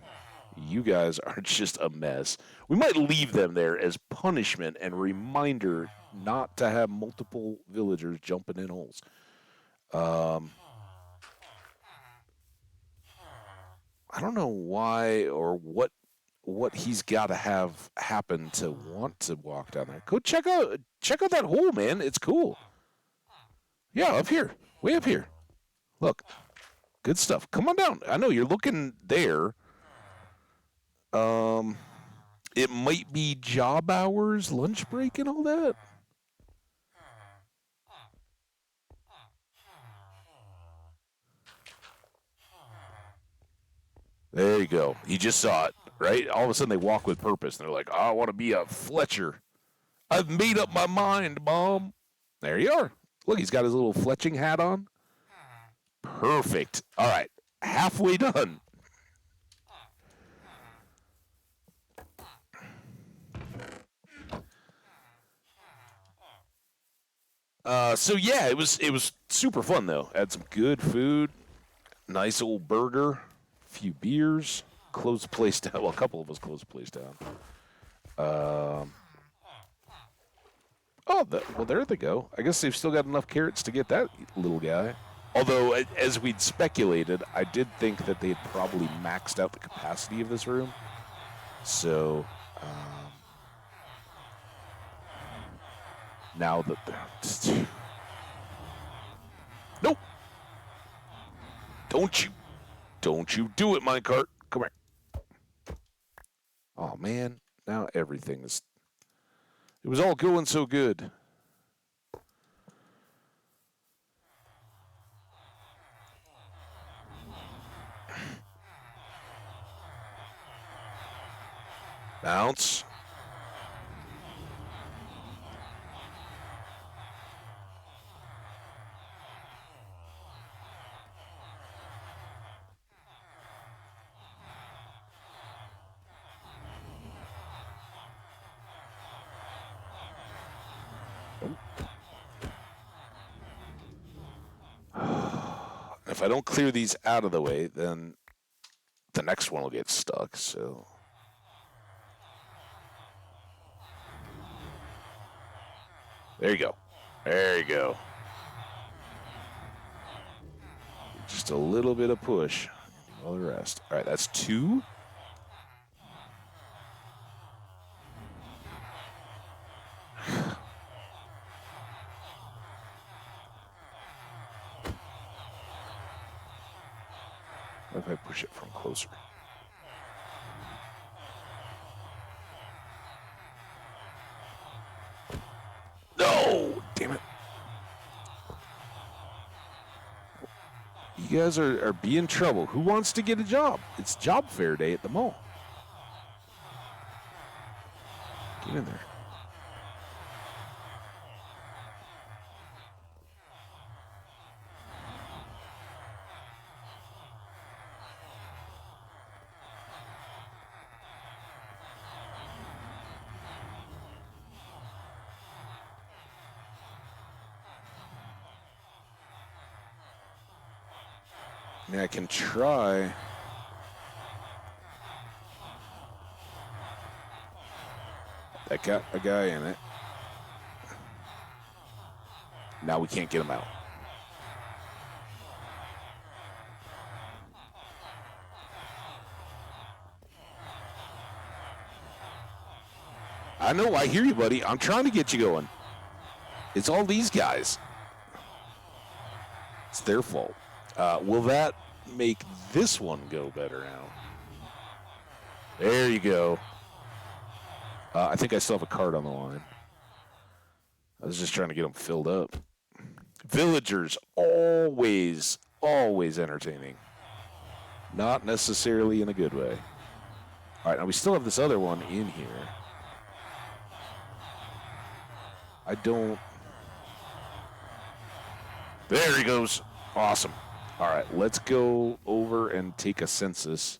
You guys are just a mess. We might leave them there as punishment and reminder not to have multiple villagers jumping in holes. Um, I don't know why or what he's got to have happen to want to walk down there. Go check out that hole, man. It's cool. Yeah, up here, way up here. Look, good stuff. Come on down. I know you're looking there. Um, it might be job hours, lunch break, and all that. There you go. You just saw it, right? All of a sudden they walk with purpose. And they're like, I want to be a Fletcher. I've made up my mind, Mom. There you are. Look, he's got his little fletching hat on. Perfect. All right. Halfway done. So yeah, it was super fun though. Had some good food, nice old burger, few beers. Closed the place down. Well, a couple of us closed the place down. Um, well, there they go. I guess they've still got enough carrots to get that little guy. Although, as we'd speculated, I did think that they had probably maxed out the capacity of this room. So, now that they're... Nope! Don't you do it, minecart. Come here. Oh, man. Now everything is... It was all going so good. Bounce. If I don't clear these out of the way, then the next one will get stuck, so... There you go. There you go. Just a little bit of push. All the rest. All right, that's 2. What if I push it from closer? You guys are being trouble. Who wants to get a job? It's job fair day at the mall. Get in there. I mean, I can try. That got a guy in it. Now we can't get him out. I know, I hear you, buddy. I'm trying to get you going. It's all these guys. It's their fault. Will that make this one go better now? There you go. I think I still have a card on the line. I was just trying to get them filled up. Villagers, always entertaining. Not necessarily in a good way. All right, now we still have this other one in here. I don't... There he goes. Awesome. All right, let's go over and take a census.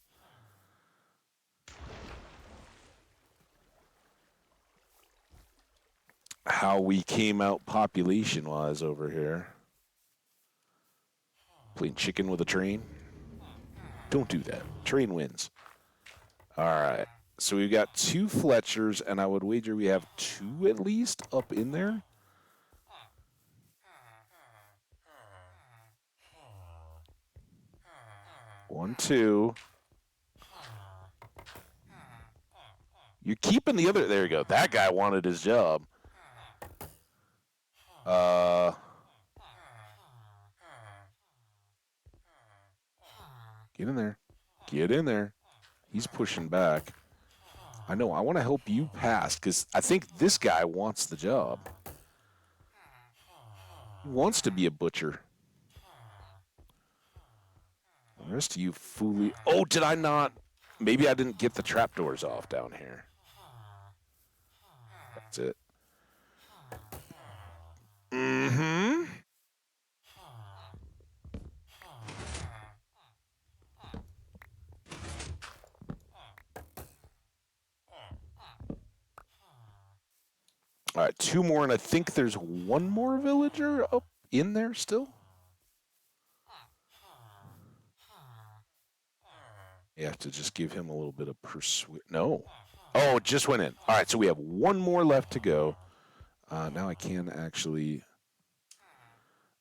How we came out population-wise over here. Playing chicken with a train. Don't do that. Train wins. All right. So we've got 2 Fletchers, and I would wager we have 2 at least up in there. One, 2. You're keeping the other... There you go. That guy wanted his job. Get in there. Get in there. He's pushing back. I know. I want to help you pass because I think this guy wants the job. He wants to be a butcher. The rest of you fooly... Oh, did I not? Maybe I didn't get the trapdoors off down here. That's it. Mm-hmm. All right, 2 more, and I think there's 1 more villager up in there still. You have to just give him a little bit of persuade. No. Oh, it just went in. All right, so we have 1 more left to go. Now I can actually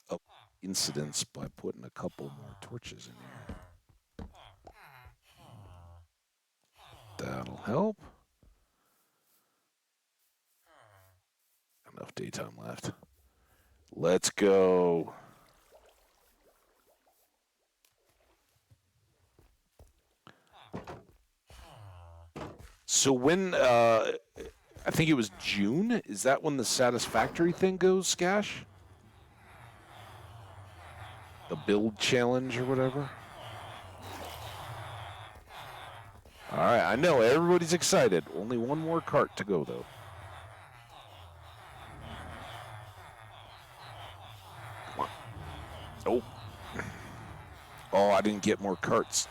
up incidents by putting a couple more torches in here. That'll help. Enough daytime left. Let's go. So when, I think it was June, is that when the satisfactory thing goes, Skash? The build challenge or whatever? All right, I know, everybody's excited. Only 1 more cart to go, though. Come on. Oh. Oh, I didn't get more carts.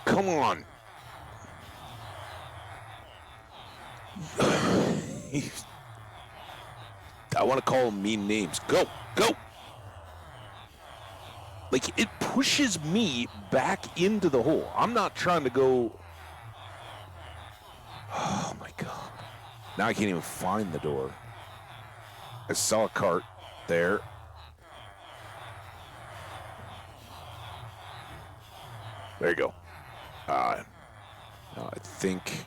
Come on. I want to call them mean names. Go, go. Like, it pushes me back into the hole. I'm not trying to go. Oh, my God. Now I can't even find the door. I saw a cart there. There you go. I think...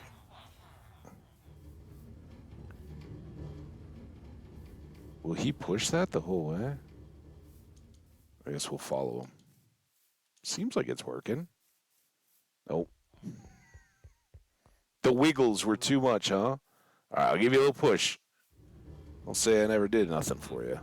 Will he push that the whole way? I guess we'll follow him. Seems like it's working. Nope. The wiggles were too much, huh? All right, I'll give you a little push. Don't say I never did nothing for you.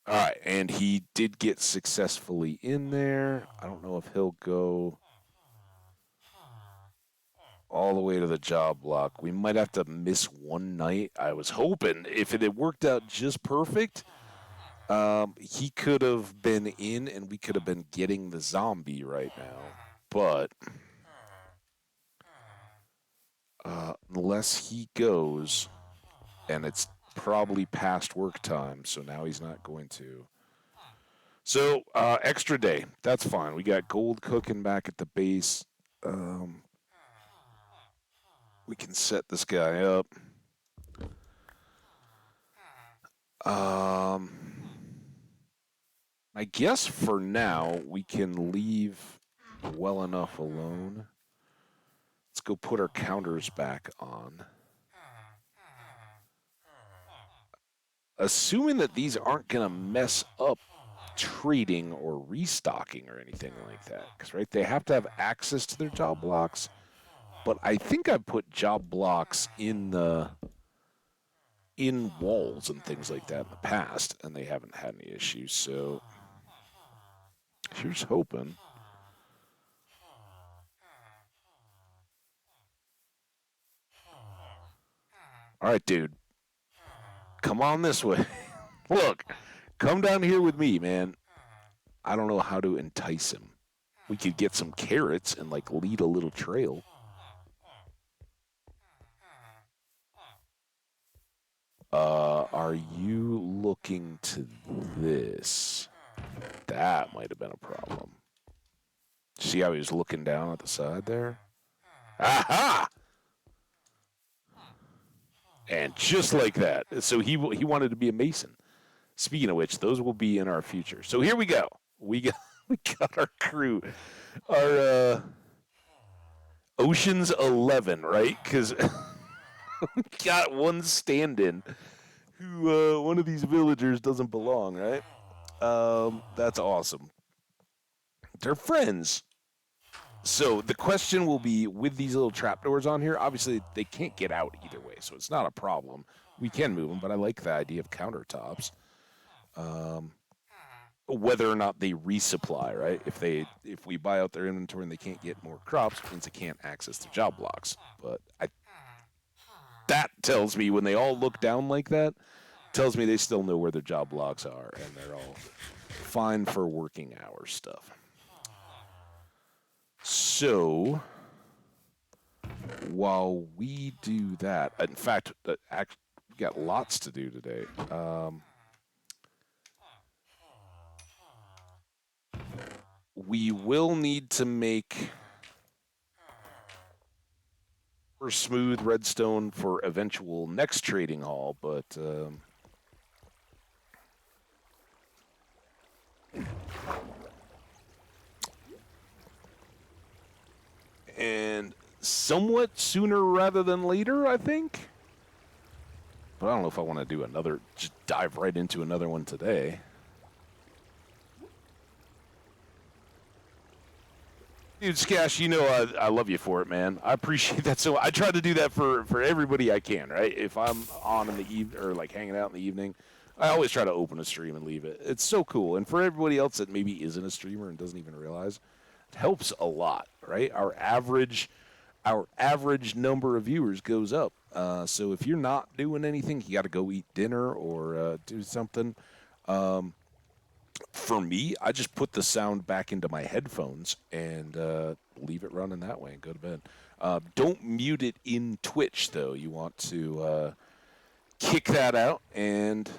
All right, and he did get successfully in there. I don't know if he'll go all the way to the job block. We might have to miss one night. I was hoping if it had worked out just perfect, he could have been in and we could have been getting the zombie right now. But unless he goes, and it's probably past work time, so now he's not going to. So, extra day. That's fine. We got gold cooking back at the base. Um, we can set this guy up. Um, I guess for now we can leave well enough alone. Let's go put our counters back on. Assuming that these aren't going to mess up trading or restocking or anything like that. Because, right, they have to have access to their job blocks. But I think I put job blocks in walls and things like that in the past, and they haven't had any issues. So here's hoping. All right, dude. Come on this way. Look, come down here with me, man. I don't know how to entice him. We could get some carrots and like lead a little trail. Are you looking to this? That might have been a problem. See how he was looking down at the side there? Aha! And just like that. So he wanted to be a mason. Speaking of which, those will be in our future. So here we go. We got our crew. Our Ocean's 11, right? Because we got one stand-in who one of these villagers doesn't belong, right? That's awesome. They're friends. So the question will be with these little trapdoors on here. Obviously, they can't get out either way, so it's not a problem. We can move them, but I like the idea of countertops. Whether or not they resupply, right? If we buy out their inventory and they can't get more crops, it means they can't access their job blocks. But that tells me when they all look down like that, tells me they still know where their job blocks are and they're all fine for working hour stuff. So while we do that, in fact, we got lots to do today. We will need to make for smooth redstone for eventual next trading hall, but and somewhat sooner rather than later, I think. But I don't know if I want to do another, just dive right into another one today. Dude, Skash, you know I love you for it, man. I appreciate that. So I try to do that for everybody I can, right? If I'm on in the evening or like hanging out in the evening, I always try to open a stream and leave it. It's so cool. And for everybody else that maybe isn't a streamer and doesn't even realize, it helps a lot, right? Our average number of viewers goes up. So if you're not doing anything, you got to go eat dinner or do something. For me, I just put the sound back into my headphones and leave it running that way and go to bed. Don't mute it in Twitch, though. You want to kick that out and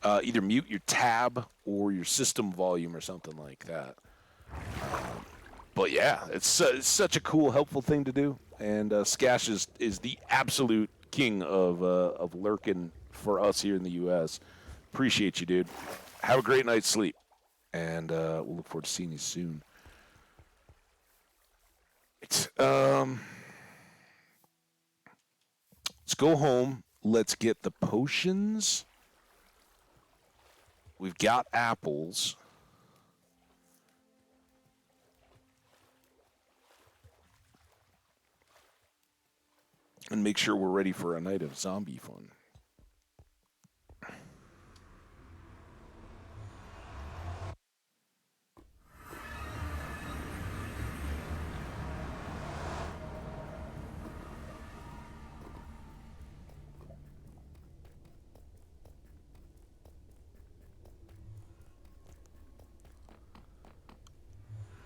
either mute your tab or your system volume or something like that. But yeah, it's such a cool, helpful thing to do. And Skash is the absolute king of lurking for us here in the U.S. Appreciate you, dude. Have a great night's sleep. And we'll look forward to seeing you soon. Let's go home. Let's get the potions. We've got apples. And make sure we're ready for a night of zombie fun.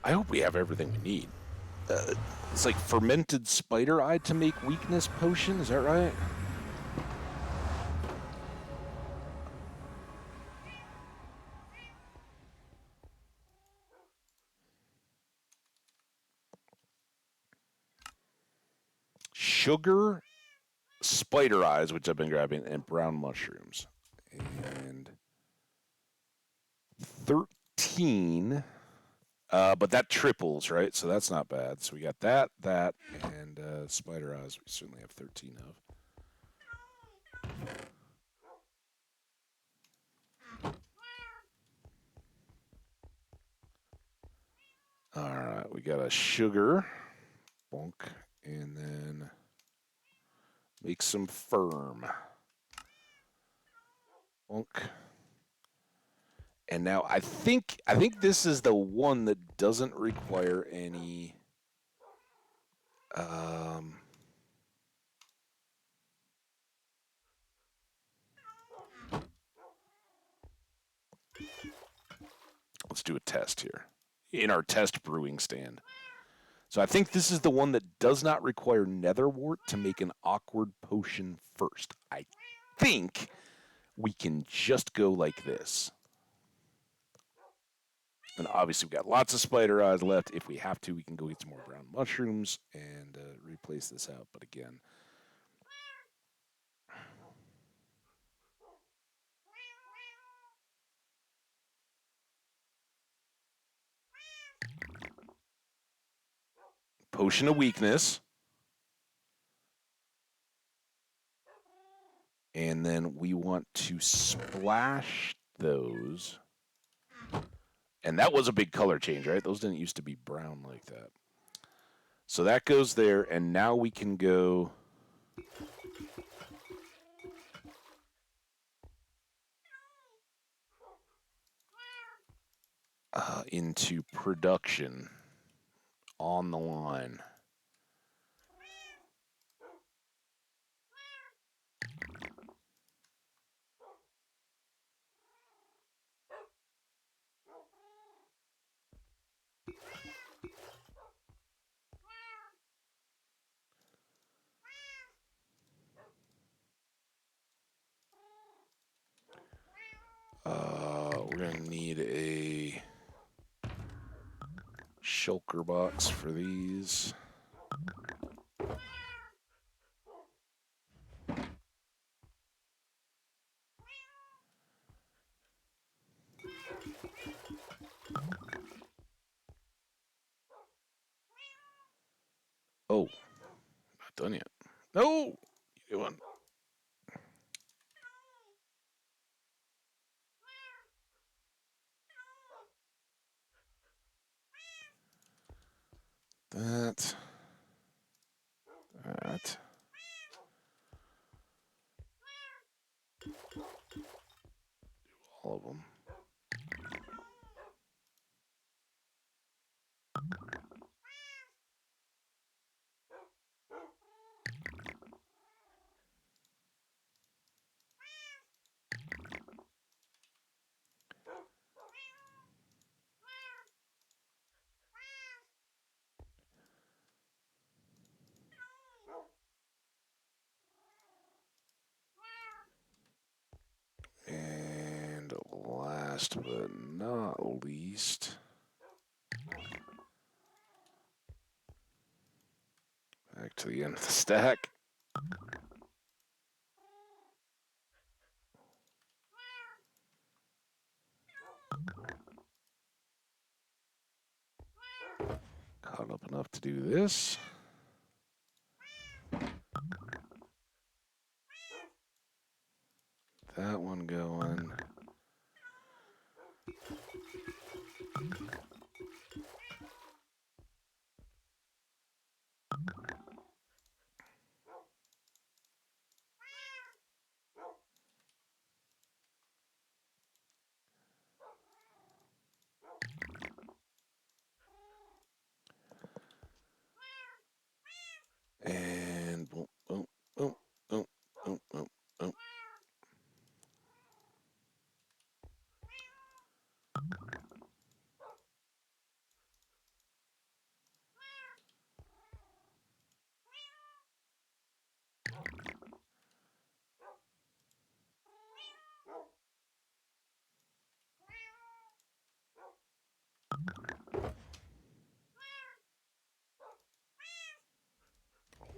I hope we have everything we need. It's like fermented spider eye to make weakness potion. Is that right? Sugar, spider eyes, which I've been grabbing, and brown mushrooms. And 13. But that triples, right? So that's not bad. So we got that, and spider eyes. We certainly have 13 of. All right, we got a sugar, bonk, and then make some firm, bonk. And now I think this is the one that doesn't require any. Let's do a test here in our test brewing stand. So I think this is the one that does not require netherwort to make an awkward potion first. I think we can just go like this. And obviously, we've got lots of spider eyes left. If we have to, we can go get some more brown mushrooms and replace this out. But again, potion of weakness. And then we want to splash those. And that was a big color change, right? Those didn't used to be brown like that. So that goes there, and now we can go into production on the line. We're going to need a shulker box for these. Oh, not done yet. No! You want... That. All of them. And last but not least, back to the end of the stack. Caught up enough to do this. That one going. And boom, boom, boom, boom, boom, boom, boom.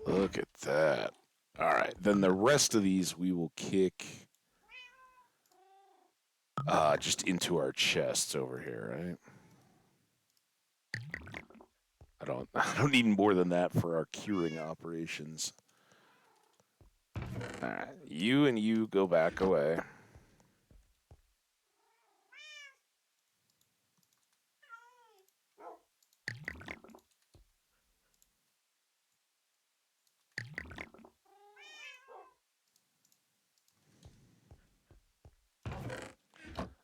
Look at that. All right, then the rest of these we will kick just into our chests over here, right? I don't need more than that for our curing operations. All right, you and you go back away.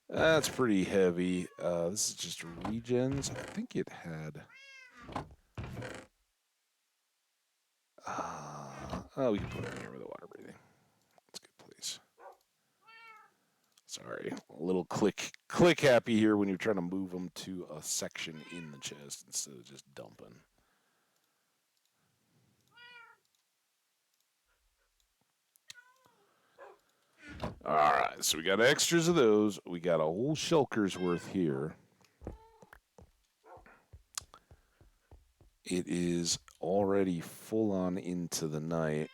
That's pretty heavy. This is just regens. I think it had. Oh, we can put it in here with the water breathing. That's good, please. Sorry, a little click happy here when you're trying to move them to a section in the chest instead of just dumping. All right, so we got extras of those. We got a whole shulker's worth here. It is already full on into the night.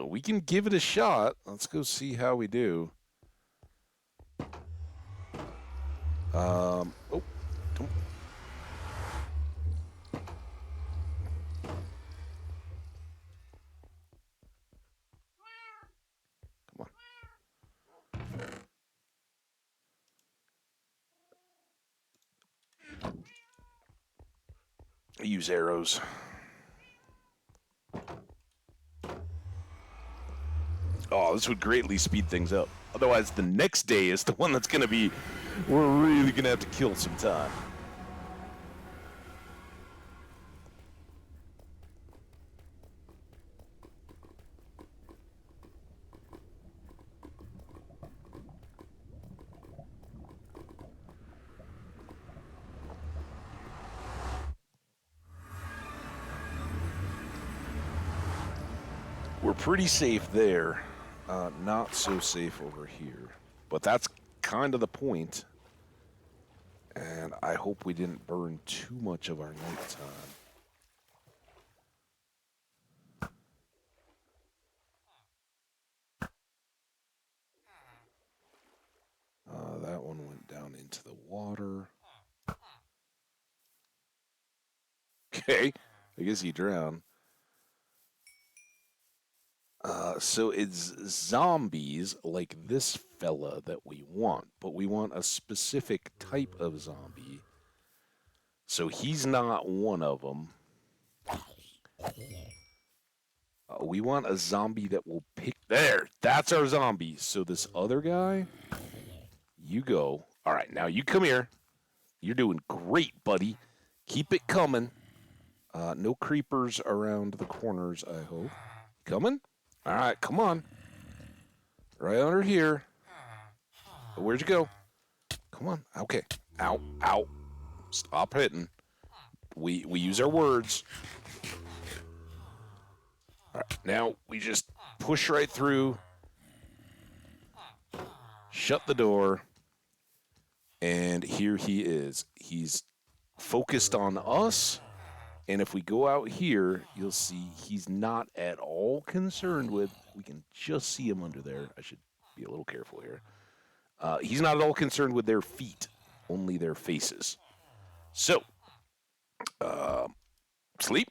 We can give it a shot. Let's go see how we do. Oh, don't. Come on. Use arrows. Oh, this would greatly speed things up. Otherwise, the next day is the one that's going to be. We're really going to have to kill some time. We're pretty safe there. Not so safe over here. But that's kind of the point. And I hope we didn't burn too much of our nighttime. That one went down into the water. Okay, I guess he drowned. So it's zombies like this fella that we want, but we want a specific type of zombie. So he's not one of them. We want a zombie that will pick. There, that's our zombie. So this other guy, you go. All right, now you come here. You're doing great, buddy. Keep it coming. No creepers around the corners, I hope. Coming? All right, come on. Right under here. Where'd you go? Come on. Okay. Ow. Ow. Stop hitting. We use our words. All right, now we just push right through. Shut the door. And here he is. He's focused on us. And if we go out here, you'll see he's not at all concerned with. We can just see him under there. I should be a little careful here. He's not at all concerned with their feet, only their faces. So, sleep.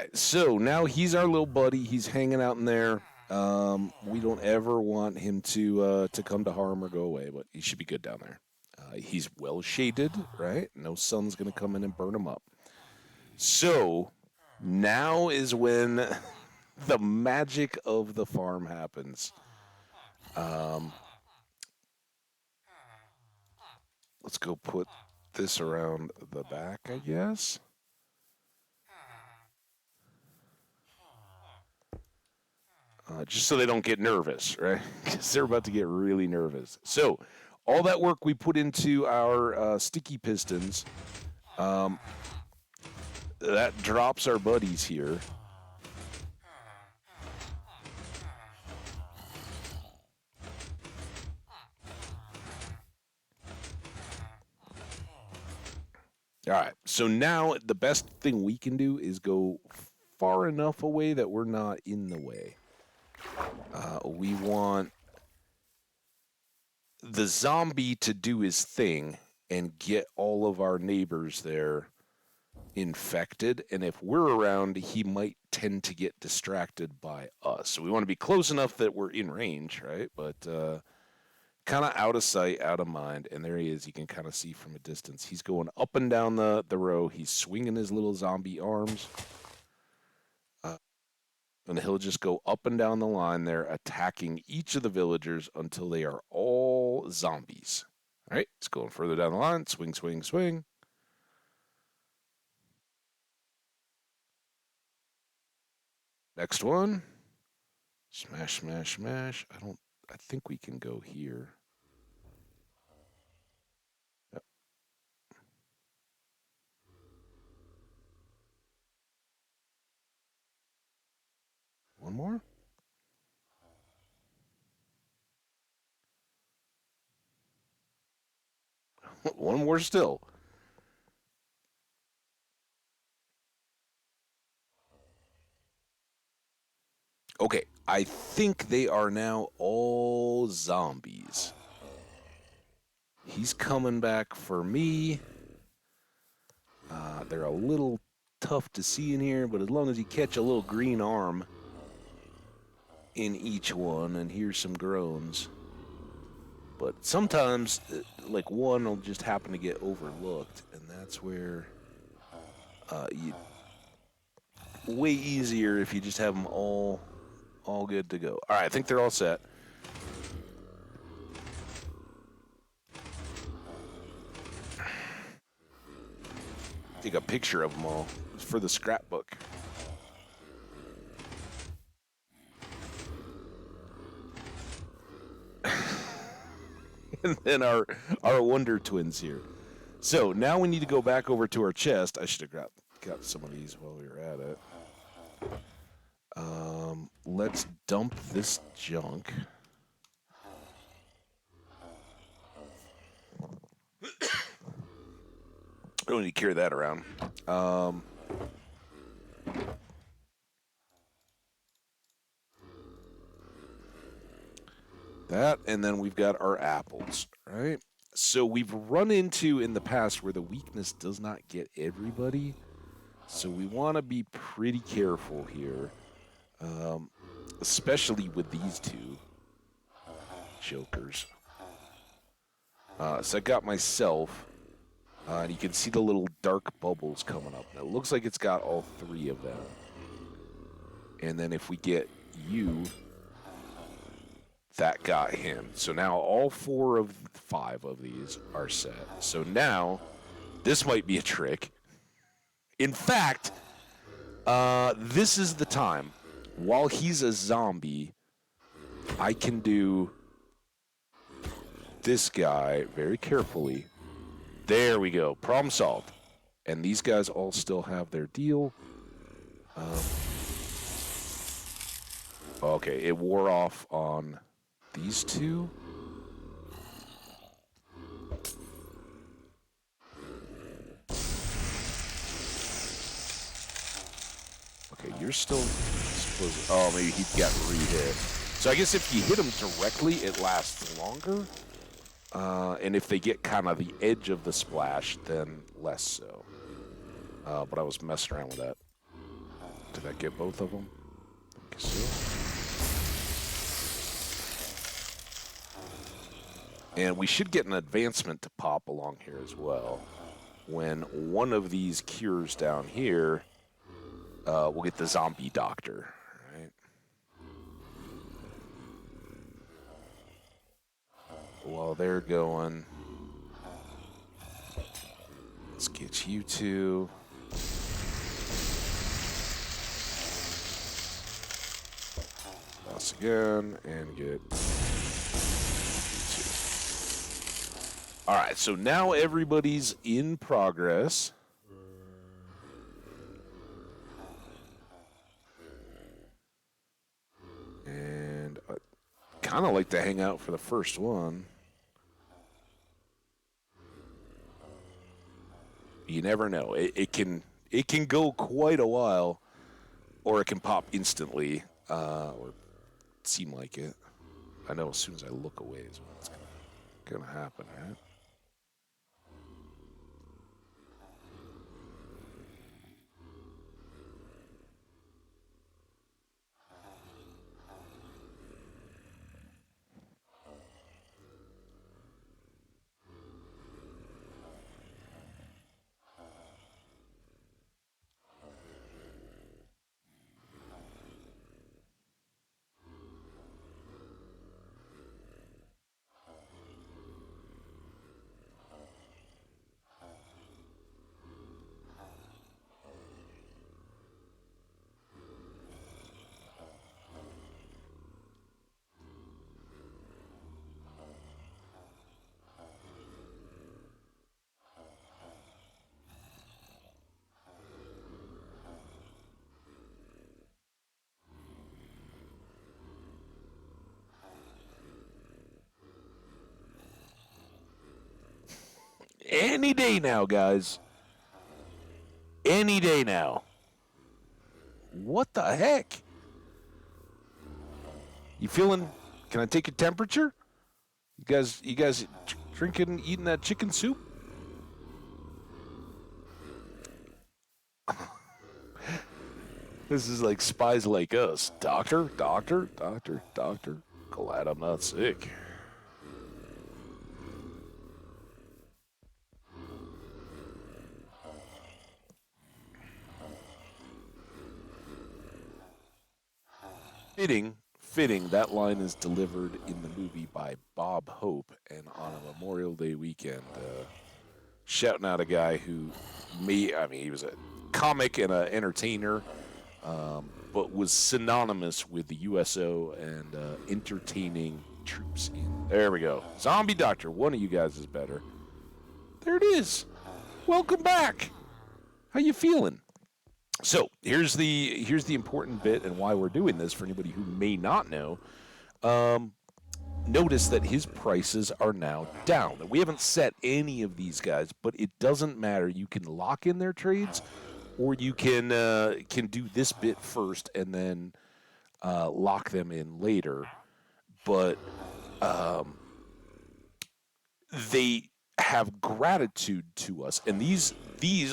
right, so now he's our little buddy. He's hanging out in there. We don't ever want him to come to harm or go away, but he should be good down there. He's well shaded, right? No sun's gonna come in and burn him up. So now is when the magic of the farm happens. Um, let's go put this around the back, I guess. Just so they don't get nervous, right? Because they're about to get really nervous. So, all that work we put into our sticky pistons, um, that drops our buddies here. All right. So now the best thing we can do is go far enough away that we're not in the way. We want the zombie to do his thing and get all of our neighbors there infected. And if we're around, he might tend to get distracted by us. So we want to be close enough that we're in range, right? But kind of out of sight, out of mind. And there he is. You can kind of see from a distance. He's going up and down the row. He's swinging his little zombie arms. And he'll just go up and down the line there, attacking each of the villagers until they are all zombies. All right, it's going further down the line. Swing, swing, swing. Next one. Smash, smash, smash. I think we can go here. Yep. One more. One more still. Okay, I think they are now all zombies. He's coming back for me. They're a little tough to see in here, but as long as you catch a little green arm in each one and hear some groans. But sometimes, like one will just happen to get overlooked, and that's where you way easier if you just have them all good to go. All right, I think they're all set. Take a picture of them all for the scrapbook. And then our Wonder Twins here. So now we need to go back over to our chest. I should have got some of these while we were at it. Let's dump this junk. I don't need to carry that around. That, and then we've got our apples, right? So we've run into in the past where the weakness does not get everybody. So we want to be pretty careful here, especially with these two jokers. So I got myself, and you can see the little dark bubbles coming up. Now, it looks like it's got all three of them. And then if we get you, that got him. So now all 4 of 5 of these are set. So now, this might be a trick. In fact, this is the time. While he's a zombie, I can do this guy very carefully. There we go. Problem solved. And these guys all still have their deal. Okay, it wore off on these two. Okay, you're still supposed. Oh, maybe he got re-hit. So I guess if you hit him directly, it lasts longer. And if they get kind of the edge of the splash, then less so. But I was messing around with that Did that get both of them? I guess so. And we should get an advancement to pop along here as well. When one of these cures down here, we'll get the zombie doctor, right? While they're going, let's get you two. Toss again and get you two. All right, so now everybody's in progress. And I kind of like to hang out for the first one. You never know. It can go quite a while, or it can pop instantly, or seem like it. I know as soon as I look away is when it's gonna happen, right? Any day now, guys. Any day now. What the heck? You feeling? Can I take your temperature? You guys drinking, eating that chicken soup? This is like Spies Like Us. Doctor, doctor, doctor, doctor. Glad I'm not sick. Fitting, that line is delivered in the movie by Bob Hope, and on a Memorial Day weekend, shouting out a guy who, he was a comic and an entertainer, but was synonymous with the USO and entertaining troops. There we go. Zombie Doctor, one of you guys is better. There it is. Welcome back. How you feeling? So here's the important bit and why we're doing this for anybody who may not know. Notice that his prices are now down. We haven't set any of these guys, but it doesn't matter. You can lock in their trades, or you can do this bit first and then lock them in later. But they have gratitude to us, and these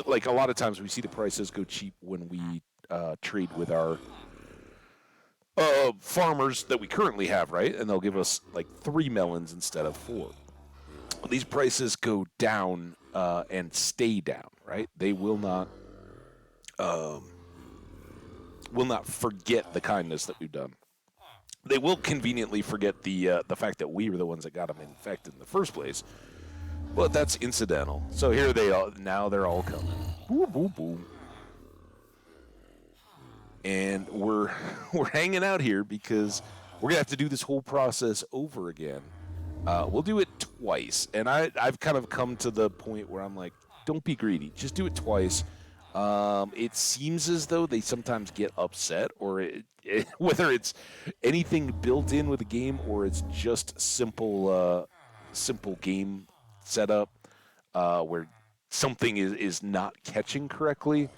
like a lot of times we see the prices go cheap when we trade with our farmers that we currently have, right? And they'll give us like 3 melons instead of 4. These prices go down and stay down, right? They will not forget the kindness that we've done. They will conveniently forget the fact that we were the ones that got them infected in the first place. But that's incidental. So here they are. Now they're all coming. Boom, boom, boom. And we're hanging out here because we're gonna have to do this whole process over again. We'll do it twice, and I've kind of come to the point where I'm like, don't be greedy. Just do it twice. It seems as though they sometimes get upset, or whether it's anything built in with the game or it's just simple game setup where something is not catching correctly.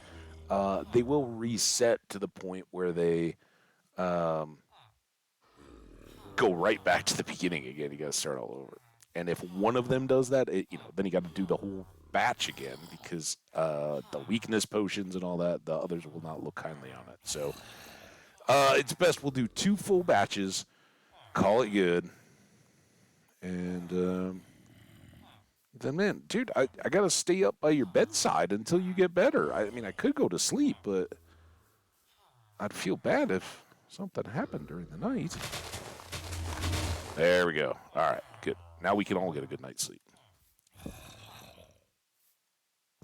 They will reset to the point where they go right back to the beginning again. You got to start all over. And if one of them does that, then you got to do the whole batch again because the weakness potions and all that, the others will not look kindly on it. So it's best we'll do 2 full batches, call it good, and then, man, dude, I got to stay up by your bedside until you get better. I mean, I could go to sleep, but I'd feel bad if something happened during the night. There we go. All right, good. Now we can all get a good night's sleep.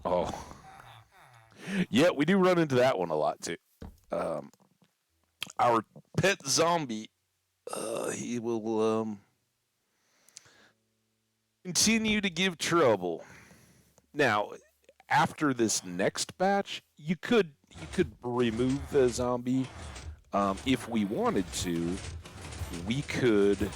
Oh, yeah, we do run into that one a lot too. Our pet zombie, he will continue to give trouble. Now, after this next batch, you could remove the zombie if we wanted to. We could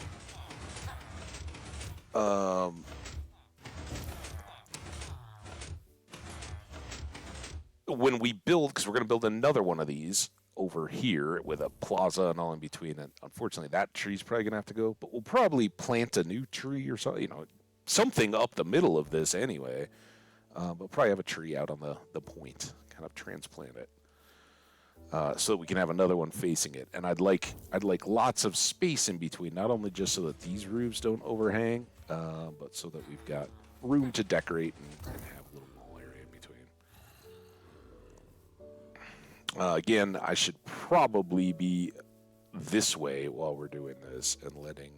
when we build, because we're going to build another one of these over here with a plaza and all in between. And unfortunately, that tree's probably going to have to go. But we'll probably plant a new tree or something, something up the middle of this anyway. We'll probably have a tree out on the point, kind of transplant it. So that we can have another one facing it, and I'd like lots of space in between, not only just so that these roofs don't overhang, but so that we've got room to decorate and have a little mall area in between. Again, I should probably be this way while we're doing this and letting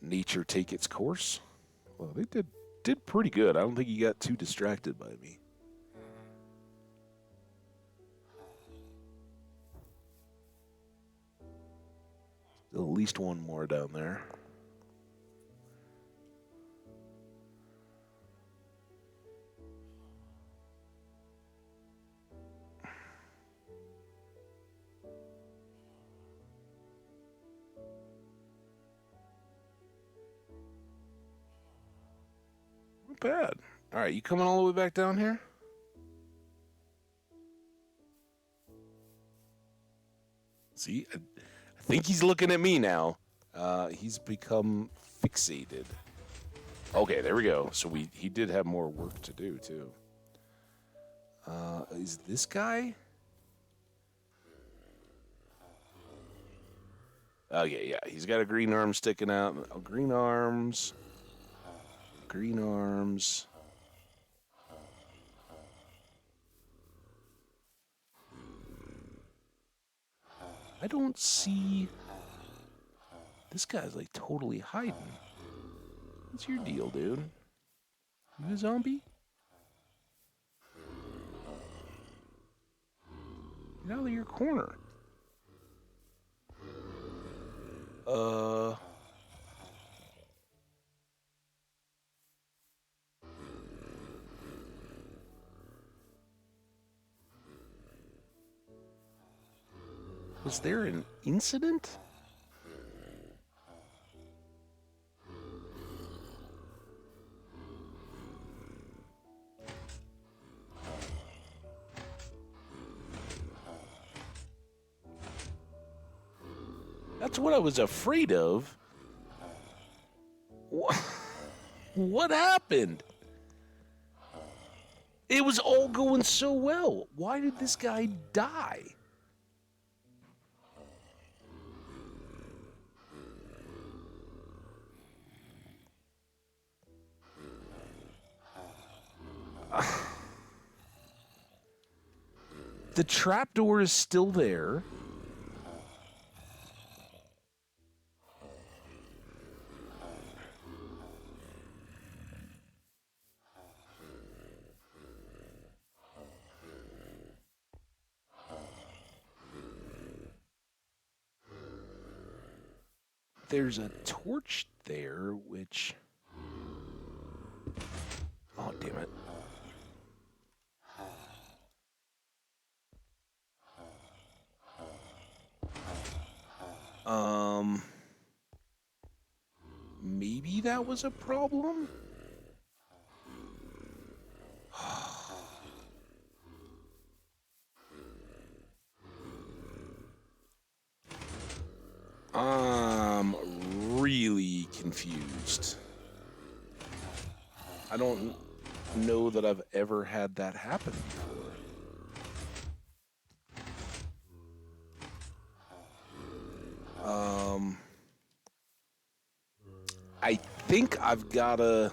nature take its course. Well, they did pretty good. I don't think you got too distracted by me. Still at least one more down there. Not bad. All right, you coming all the way back down here? See, I think he's looking at me now. He's become fixated. Okay, there we go. So he did have more work to do too. Is this guy? Oh yeah. He's got a green arm sticking out. Oh, green arms. Green arms. I don't see. This guy's like totally hiding. What's your deal, dude? You a zombie? Get out of your corner. Was there an incident? That's what I was afraid of. What happened? It was all going so well. Why did this guy die? The trapdoor is still there. There's a torch there, which... Oh, damn it. Maybe that was a problem? I'm really confused. I don't know that I've ever had that happen before. I think I've gotta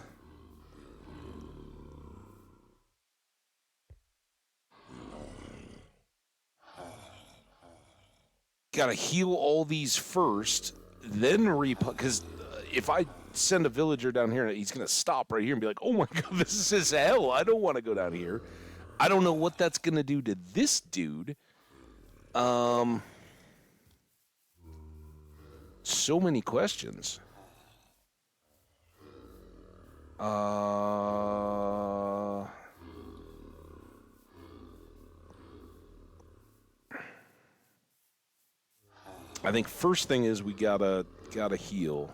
heal all these first, then because if I send a villager down here, he's gonna stop right here and be like, "Oh my god, this is hell! I don't want to go down here." I don't know what that's gonna do to this dude. Um, so many questions. I think first thing is we gotta heal.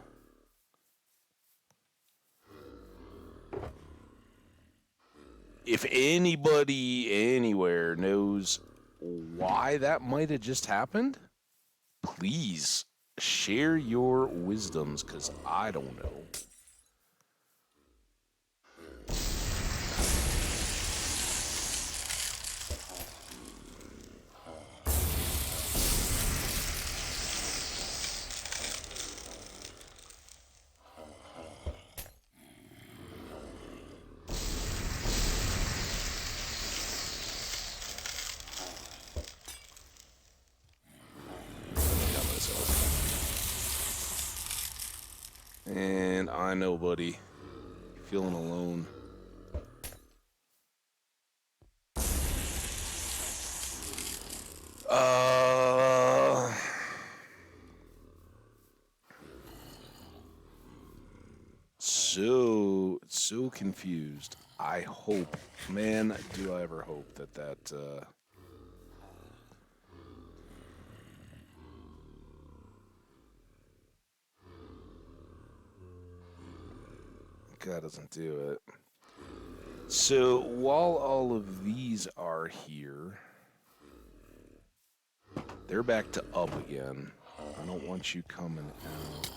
If anybody anywhere knows why that might have just happened, please share your wisdoms, because I don't know. And I know, buddy, feeling alone. So confused. I hope, man, do I ever hope that God doesn't do it. So while all of these are here, they're back to up again. I don't want you coming out.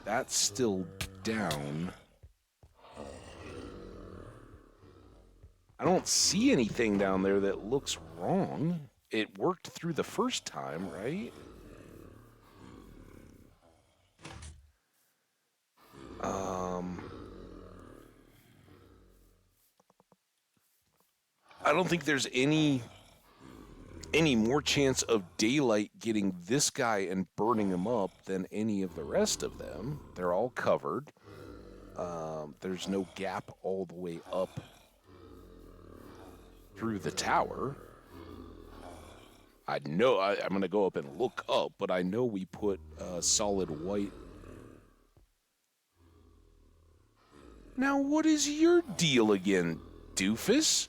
That's still down. I don't see anything down there that looks wrong. It worked through the first time, right? I don't think there's any more chance of daylight getting this guy and burning him up than any of the rest of them. They're all covered. There's no gap all the way up through the tower. I'm going to go up and look up, but I know we put solid white. Now, what is your deal again, doofus?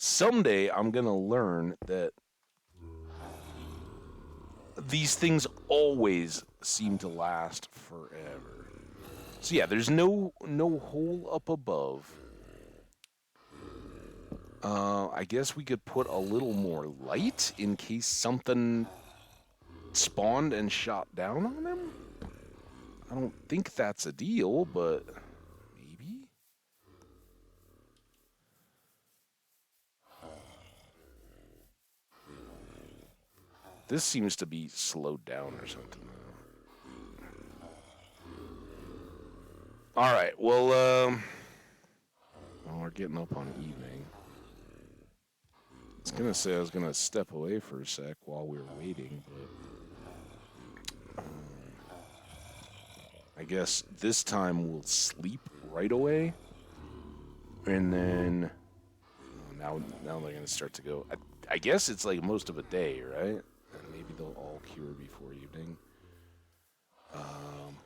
Someday I'm going to learn that these things always seem to last forever. So yeah, there's no hole up above. I guess we could put a little more light in case something spawned and shot down on him. I don't think that's a deal, but maybe. This seems to be slowed down or something. All right. Well, we're getting up on evening. I was gonna say I was gonna step away for a sec while we were waiting, but I guess this time we'll sleep right away, and then now they're gonna start to go. I guess it's like most of a day, right? And maybe they'll all cure before evening. Um,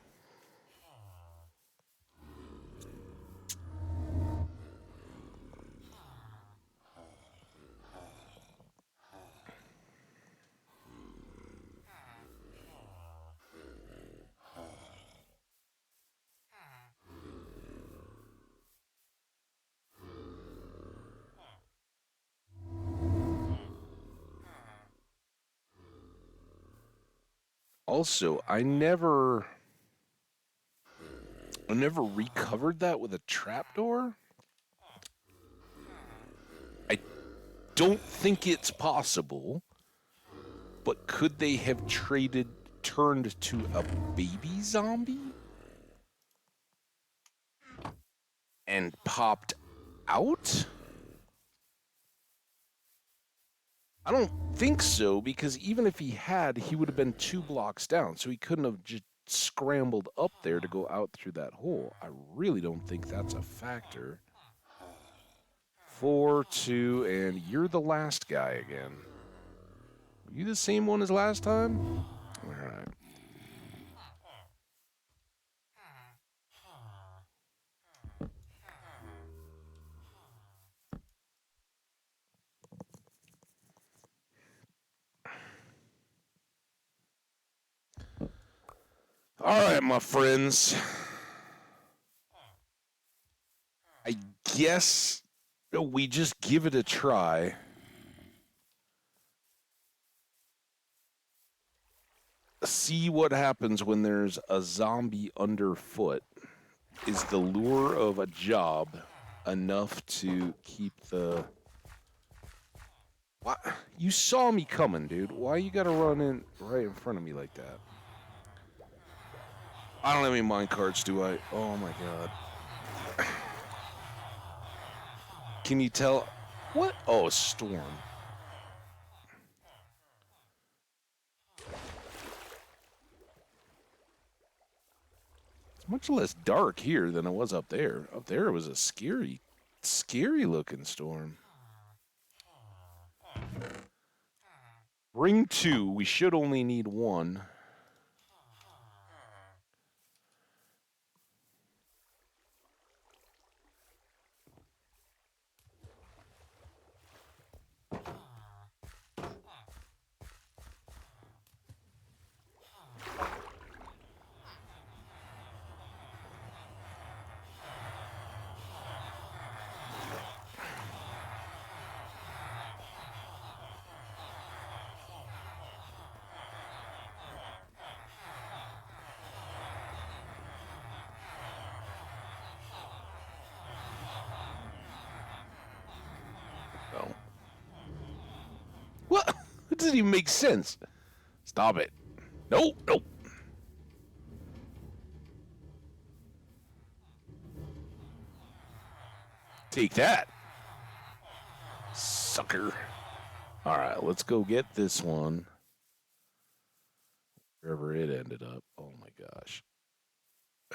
Also, I never recovered that with a trapdoor. I don't think it's possible, but could they have turned to a baby zombie and popped out? I don't think so, because even if he had, he would have been 2 blocks down, so he couldn't have just scrambled up there to go out through that hole. I really don't think that's a factor. 4, 2, and you're the last guy again. Are you the same one as last time? All right. All right, my friends. I guess we just give it a try. See what happens when there's a zombie underfoot. Is the lure of a job enough to keep the... What? You saw me coming, dude. Why you gotta run in right in front of me like that? I don't have any mine carts, do I? Oh my god. Can you tell? What? Oh, a storm. It's much less dark here than it was up there. Up there it was a scary, scary looking storm. Ring 2, we should only need 1. Oh. What? It doesn't even make sense. Stop it. Nope, nope. Take that, sucker. All right, let's go get this one. Wherever it ended up. Oh my gosh.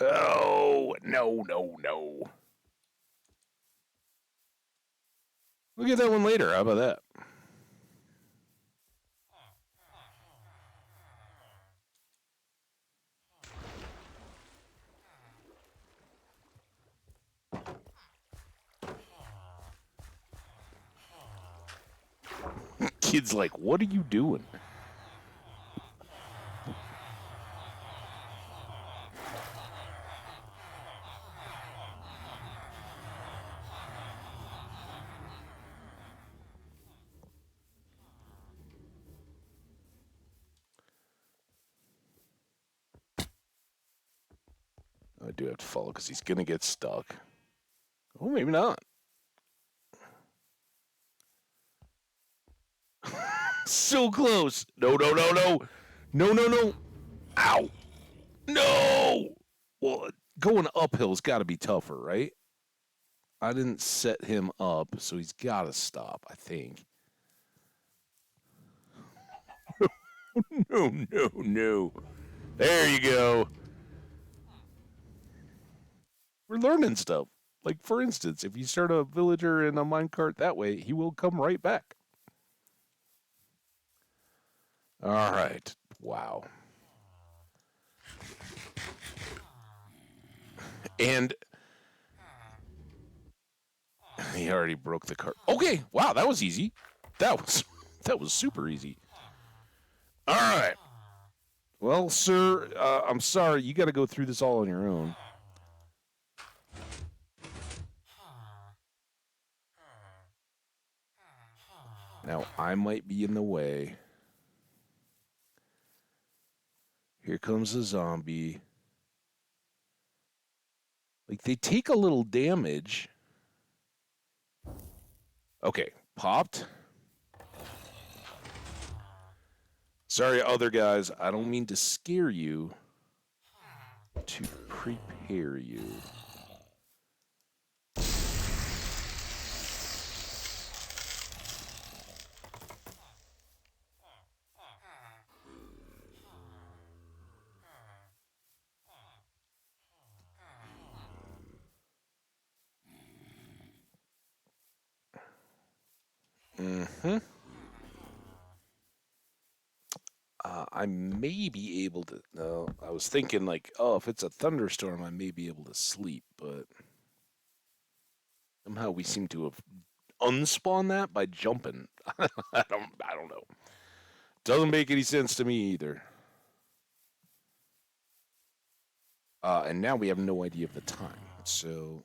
Oh, no, no, no. We'll get that one later. How about that? Kid's like, what are you doing? I do have to follow because he's going to get stuck. Oh, maybe not. So close. No, no, no, no. No, no, no. Ow. No. Well, going uphill's got to be tougher, right? I didn't set him up, so he's got to stop, I think. No, no, no. There you go. We're learning stuff. Like, for instance, if you start a villager in a minecart that way, he will come right back. All right. Wow. And he already broke the cart. Okay. Wow, that was easy. That was super easy. All right. Well, sir, I'm sorry. You got to go through this all on your own. Now, I might be in the way. Here comes a zombie. Like, they take a little damage. Okay, popped. Sorry, other guys. I don't mean to scare you. To prepare you. Mm-hmm. I may be able to. No, I was thinking like, oh, if it's a thunderstorm, I may be able to sleep, but somehow we seem to have unspawned that by jumping. I don't know. Doesn't make any sense to me either. And now we have no idea of the time. So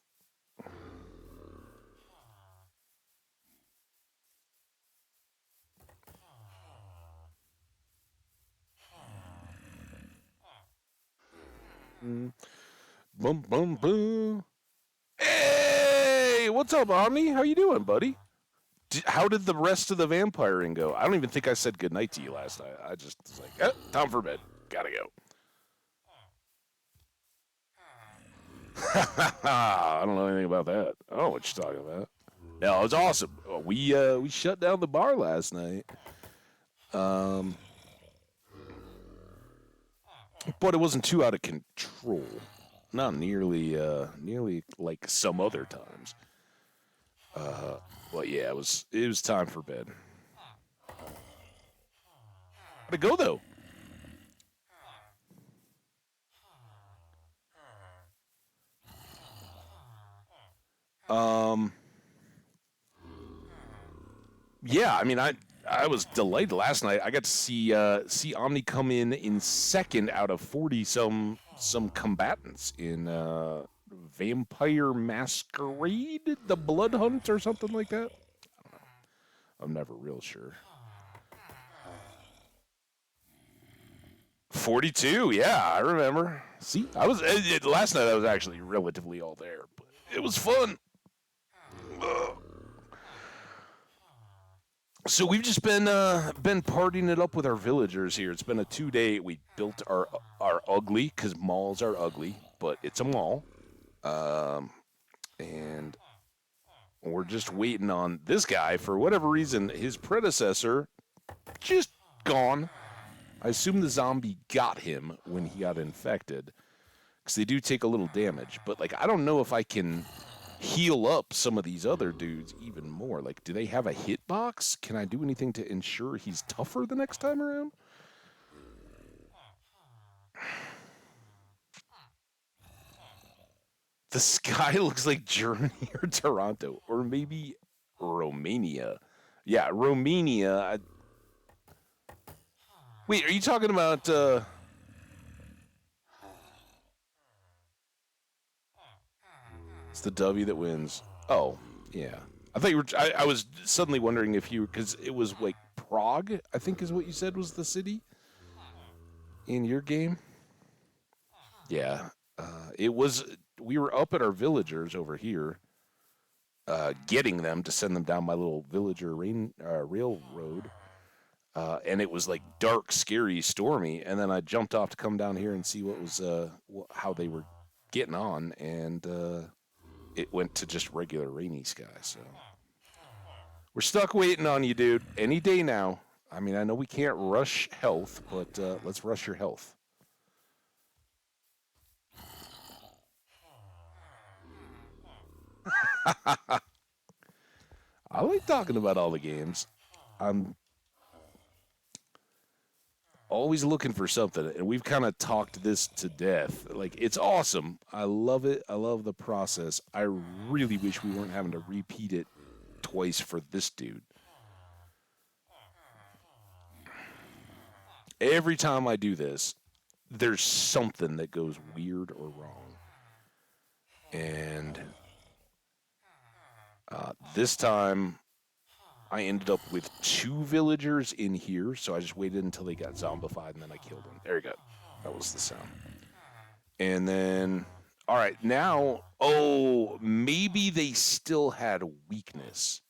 boom, boom, boom. Hey, what's up, Omni? How you doing, buddy? How did the rest of the vampiring go? I don't even think I said goodnight to you last night. I just was like, time for bed. Gotta go. I don't know anything about that. I don't know what you're talking about. No, it was awesome. We shut down the bar last night. Um, but it wasn't too out of control. Not nearly like some other times. But yeah, it was time for bed. How'd it go though? Um, yeah, I mean, I was delighted last night. I got to see Omni come in second out of 40 some combatants in Vampire Masquerade, the Blood Hunt or something like that. I'm never real sure. 42, yeah, I remember. See, I was last night. I was actually relatively all there, but it was fun. Ugh. So we've just been partying it up with our villagers here. It's been a 2-day. We built our ugly because malls are ugly, but it's a mall, and we're just waiting on this guy for whatever reason. His predecessor just gone. I assume the zombie got him when he got infected because they do take a little damage. But like, I don't know if I can heal up some of these other dudes even more. Like, do they have a hitbox? Can I do anything to ensure he's tougher the next time around? The sky looks like Germany or Toronto, or maybe Romania. Yeah, Romania. Wait, are you talking about? It's the W that wins. Oh, yeah. I thought you were. I was suddenly wondering if you, because it was like Prague, I think is what you said was the city in your game. Yeah. It was. We were up at our villagers over here, getting them to send them down my little villager railroad. And it was like dark, scary, stormy. And then I jumped off to come down here and see what was how they were getting on, and it went to just regular rainy sky. So we're stuck waiting on you, dude. Any day now. I mean, I know we can't rush health, but let's rush your health. I like talking about all the games. I'm always looking for something, and we've kind of talked this to death. Like, it's awesome. I love it. I love the process. I really wish we weren't having to repeat it twice for this dude. Every time I do this, there's something that goes weird or wrong. And this time, I ended up with 2 villagers in here, so I just waited until they got zombified, and then I killed them. There you go. That was the sound. And then, all right, now, oh, maybe they still had a weakness,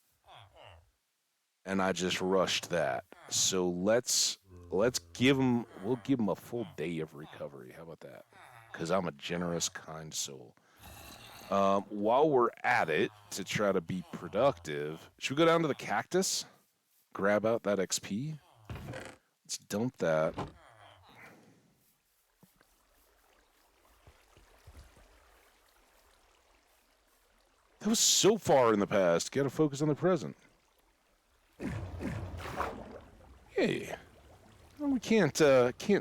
and I just rushed that. So let's give them. We'll give them a full day of recovery. How about that? Because I'm a generous, kind soul. While we're at it, to try to be productive, should we go down to the cactus? Grab out that XP. Let's dump that. That was so far in the past. Got to focus on the present. Hey, we can't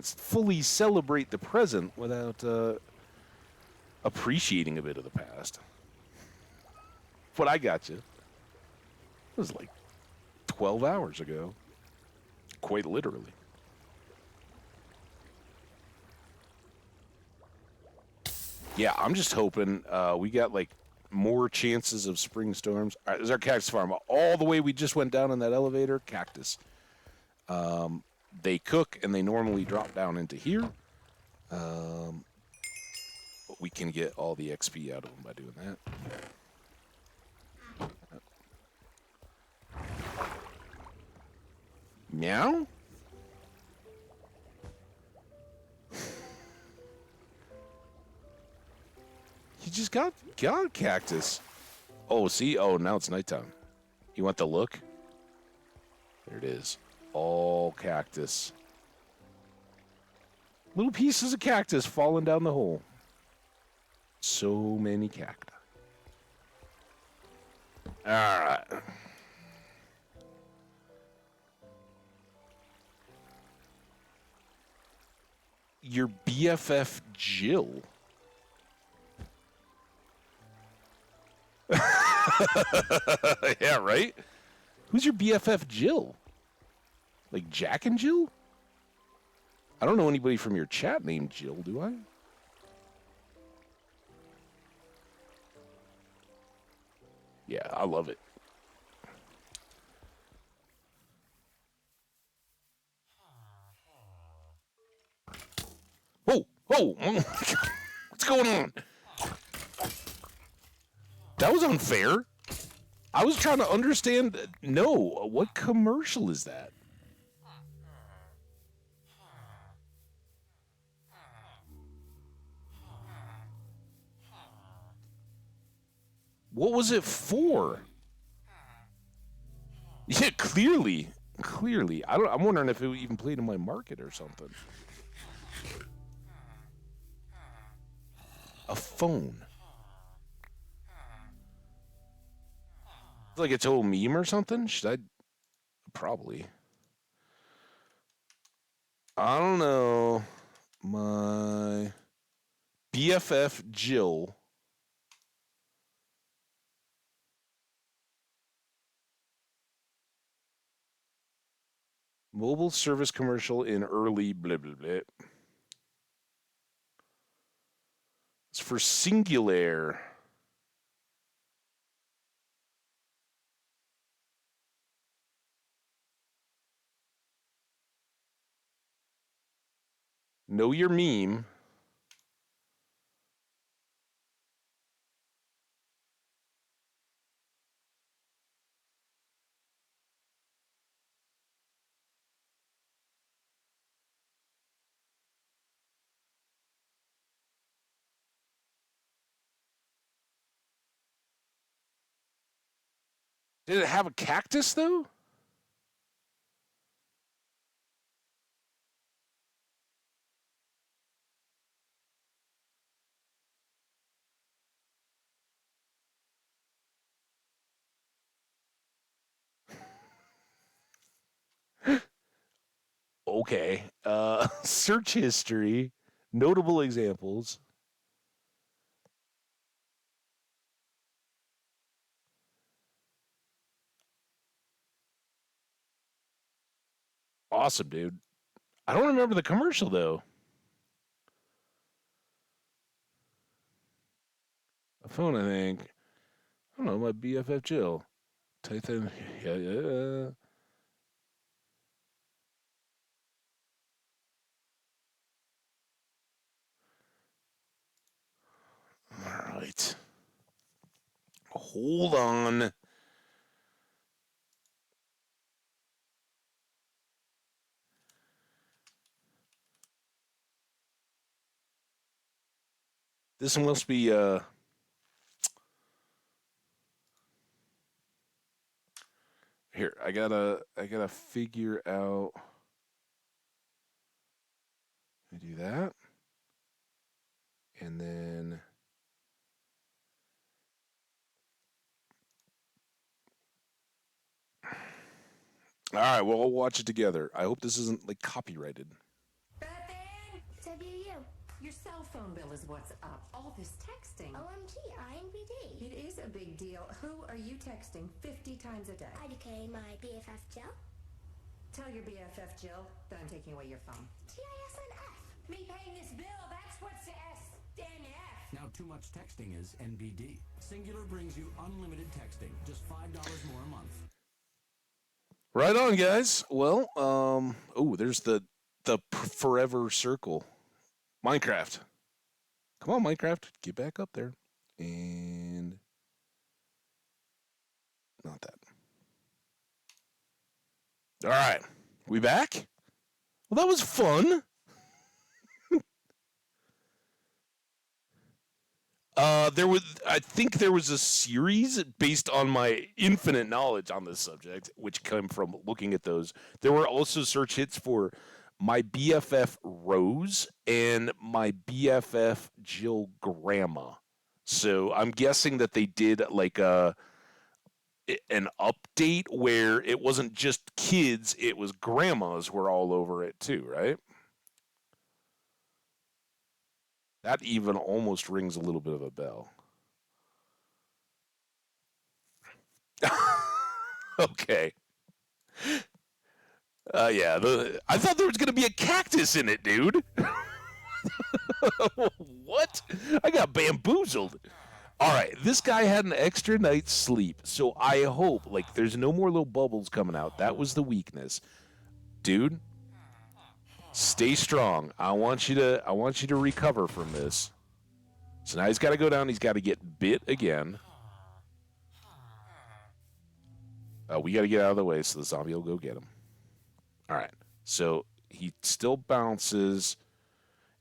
fully celebrate the present without appreciating a bit of the past. But I got you. It was like 12 hours ago, quite literally. Yeah, I'm just hoping we got like more chances of spring storms. All right, there's our cactus farm. All the way we just went down in that elevator, cactus. They cook and they normally drop down into here. But we can get all the XP out of them by doing that. Meow? You just got cactus. Oh, see? Oh, now it's nighttime. You want the look? There it is. All cactus. Little pieces of cactus falling down the hole. So many cacti. All right. Your BFF Jill. Yeah, right? Who's your BFF Jill? Like Jack and Jill? I don't know anybody from your chat named Jill, do I? Yeah, I love it. Whoa! Whoa! What's going on? That was unfair. I was trying to understand. No, what commercial is that? What was it for? Yeah, clearly. Clearly. I'm wondering if it even played in my market or something. A phone. It's like its old meme or something? Should I? Probably. I don't know. My BFF Jill. Mobile service commercial in early blah blah blah. It's for Singular. Know your meme. Did it have a cactus though? Okay. Search history. Notable examples. Awesome, dude. I don't remember the commercial though. A phone, I think. I don't know, my BFF Jill. Type in, yeah, yeah. All right. Hold on. This must be here. I gotta figure out. I do that, and then all right. Well, we'll watch it together. I hope this isn't like copyrighted. Bethan! WU. Your cell phone bill is what's up. All this texting. OMG, INBD. It is a big deal. Who are you texting 50 times a day? IDK, my BFF Jill. Tell your BFF Jill that I'm taking away your phone. TISNF. Me paying this bill, that's what's the SNF. Now too much texting is NBD. Singular brings you unlimited texting, just $5 more a month. Right on, guys. Well, oh, there's the forever circle. Minecraft. Come on, Minecraft. Get back up there. And not that. All right. We back? Well, that was fun. I think there was a series based on my infinite knowledge on this subject, which came from looking at those. There were also search hits for my BFF Rose and my BFF Jill Grandma. So I'm guessing that they did like an update where it wasn't just kids, it was grandmas were all over it too, right? That even almost rings a little bit of a bell. Okay. Yeah, I thought there was going to be a cactus in it, dude. What? I got bamboozled. All right, this guy had an extra night's sleep, so I hope like there's no more little bubbles coming out. That was the weakness, dude. Stay strong. I want you to recover from this. So now he's got to go down. He's got to get bit again. We got to get out of the way so the zombie will go get him. All right. So he still bounces.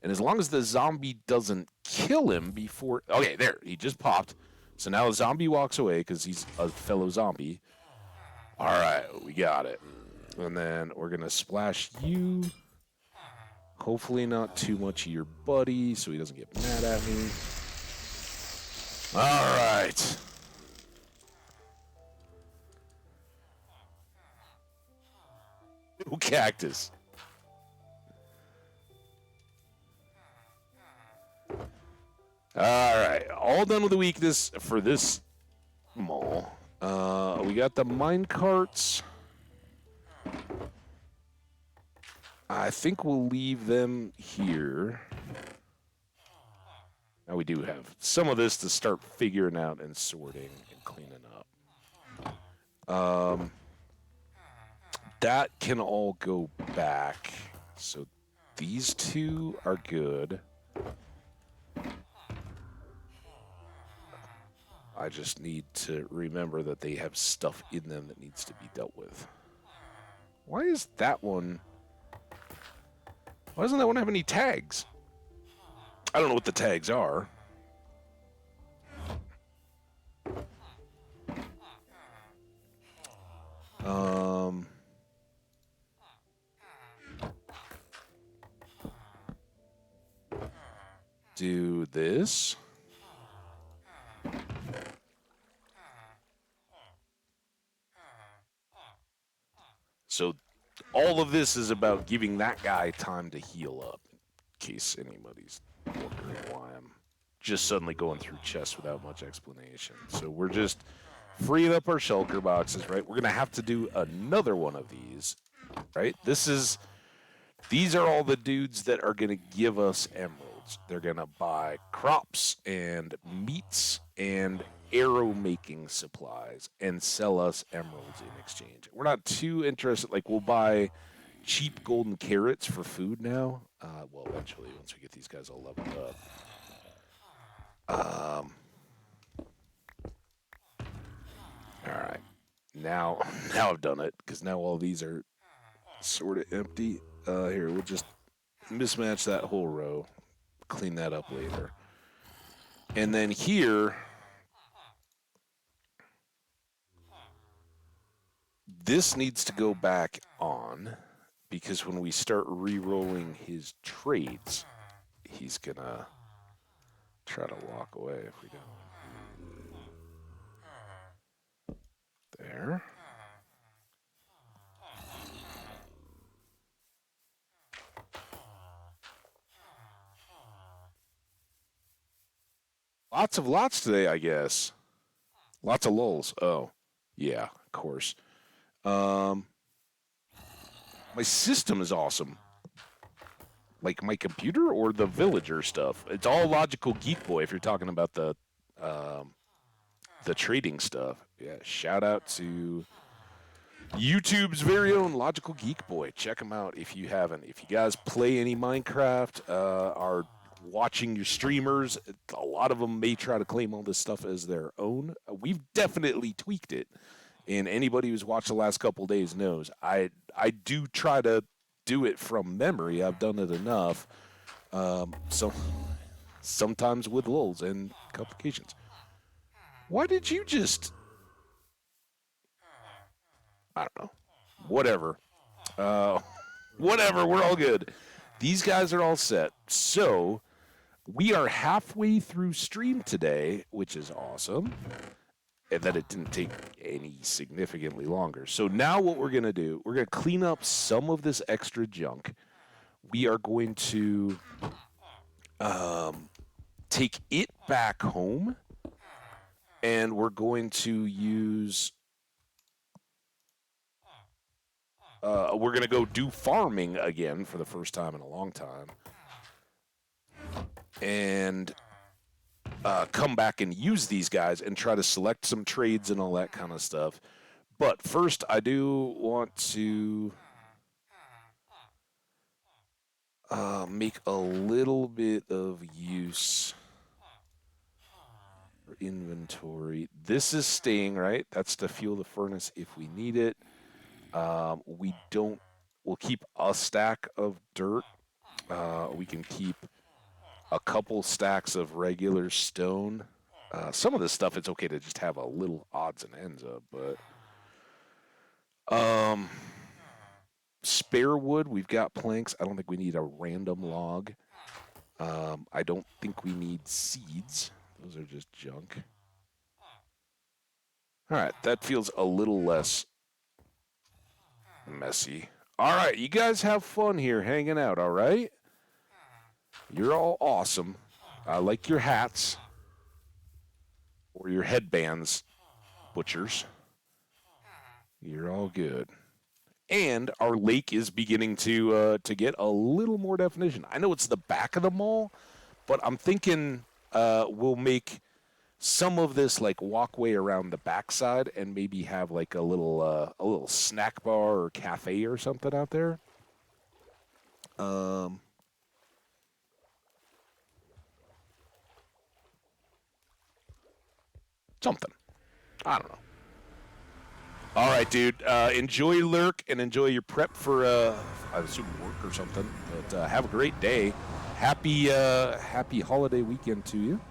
And as long as the zombie doesn't kill him before... Okay, there. He just popped. So now the zombie walks away because he's a fellow zombie. All right. We got it. And then we're going to splash you. Hopefully not too much of your buddy so he doesn't get mad at me. All right. Ooh, cactus. All right, all done with the weakness for this mall. We got the mine carts. I think we'll leave them here. Now we do have some of this to start figuring out and sorting and cleaning up. That can all go back. So these two are good. I just need to remember that they have stuff in them that needs to be dealt with. Why is that one... Why doesn't that one have any tags? I don't know what the tags are. Do this. So all of this is about giving that guy time to heal up, in case anybody's wondering why I'm just suddenly going through chests without much explanation. So we're just freeing up our shulker boxes, right? We're going to have to do another one of these, right? These are all the dudes that are going to give us emeralds. They're going to buy crops and meats and arrow-making supplies and sell us emeralds in exchange. We're not too interested. Like, we'll buy cheap golden carrots for food now. Well, eventually, once we get these guys all leveled up. Um, all right. Now, now I've done it because now all these are sort of empty. Here, we'll just mismatch that whole row, clean that up later. And then here, this needs to go back on because when we start re-rolling his trades, he's gonna try to walk away if we don't. There. Lots of lots today, I guess. Lots of lulls. Oh, yeah, of course. Um, my system is awesome. Like my computer or the villager stuff. It's all logical geek boy if you're talking about um, the trading stuff. Yeah, shout out to YouTube's very own Logical Geek Boy. Check him out if you haven't. If you guys play any Minecraft, are watching your streamers, a lot of them may try to claim all this stuff as their own. We've definitely tweaked it, and anybody who's watched the last couple days knows I do try to do it from memory. I've done it enough. So sometimes with lulls and complications. Why did you just? I don't know. Whatever. Uh, whatever. We're all good. These guys are all set. So we are halfway through stream today, which is awesome. And that it didn't take any significantly longer. So now what we're going to do, we're going to clean up some of this extra junk. We are going to take it back home. And we're going to use we're going to go do farming again for the first time in a long time. And come back and use these guys and try to select some trades and all that kind of stuff. But first, I do want to make a little bit of use for inventory. This is staying, right? That's to fuel the furnace if we need it. We don't. We'll keep a stack of dirt. We can keep a couple stacks of regular stone. Some of this stuff, it's okay to just have a little odds and ends of, but spare wood, we've got planks. I don't think we need a random log. I don't think we need seeds. Those are just junk. All right, that feels a little less messy. All right, you guys have fun here hanging out, all right? You're all awesome. I like your hats or your headbands, butchers. You're all good. And our lake is beginning to get a little more definition. I know it's the back of the mall, but I'm thinking we'll make some of this like walkway around the backside and maybe have like a little snack bar or cafe or something out there. Something. I don't know. All right, dude. Enjoy Lurk and enjoy your prep for, I assume, work or something. But have a great day. Happy holiday weekend to you.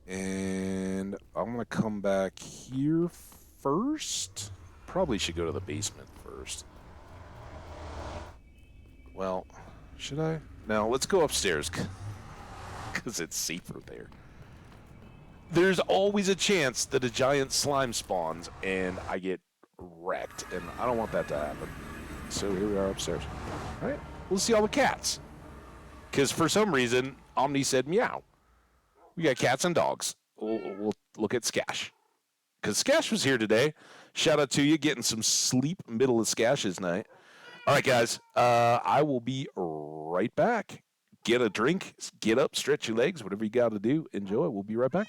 And I'm going to come back here first. Probably should go to the basement first. Well, should I? No, let's go upstairs because it's safer there. There's always a chance that a giant slime spawns and I get wrecked, and I don't want that to happen. So here we are upstairs. All right, we'll see all the cats. Because for some reason, Omni said meow. We got cats and dogs. We'll look at Skash. Because Skash was here today. Shout out to you, getting some sleep middle of Skash's night. All right, guys, I will be right back. Get a drink, get up, stretch your legs, whatever you got to do. Enjoy. We'll be right back.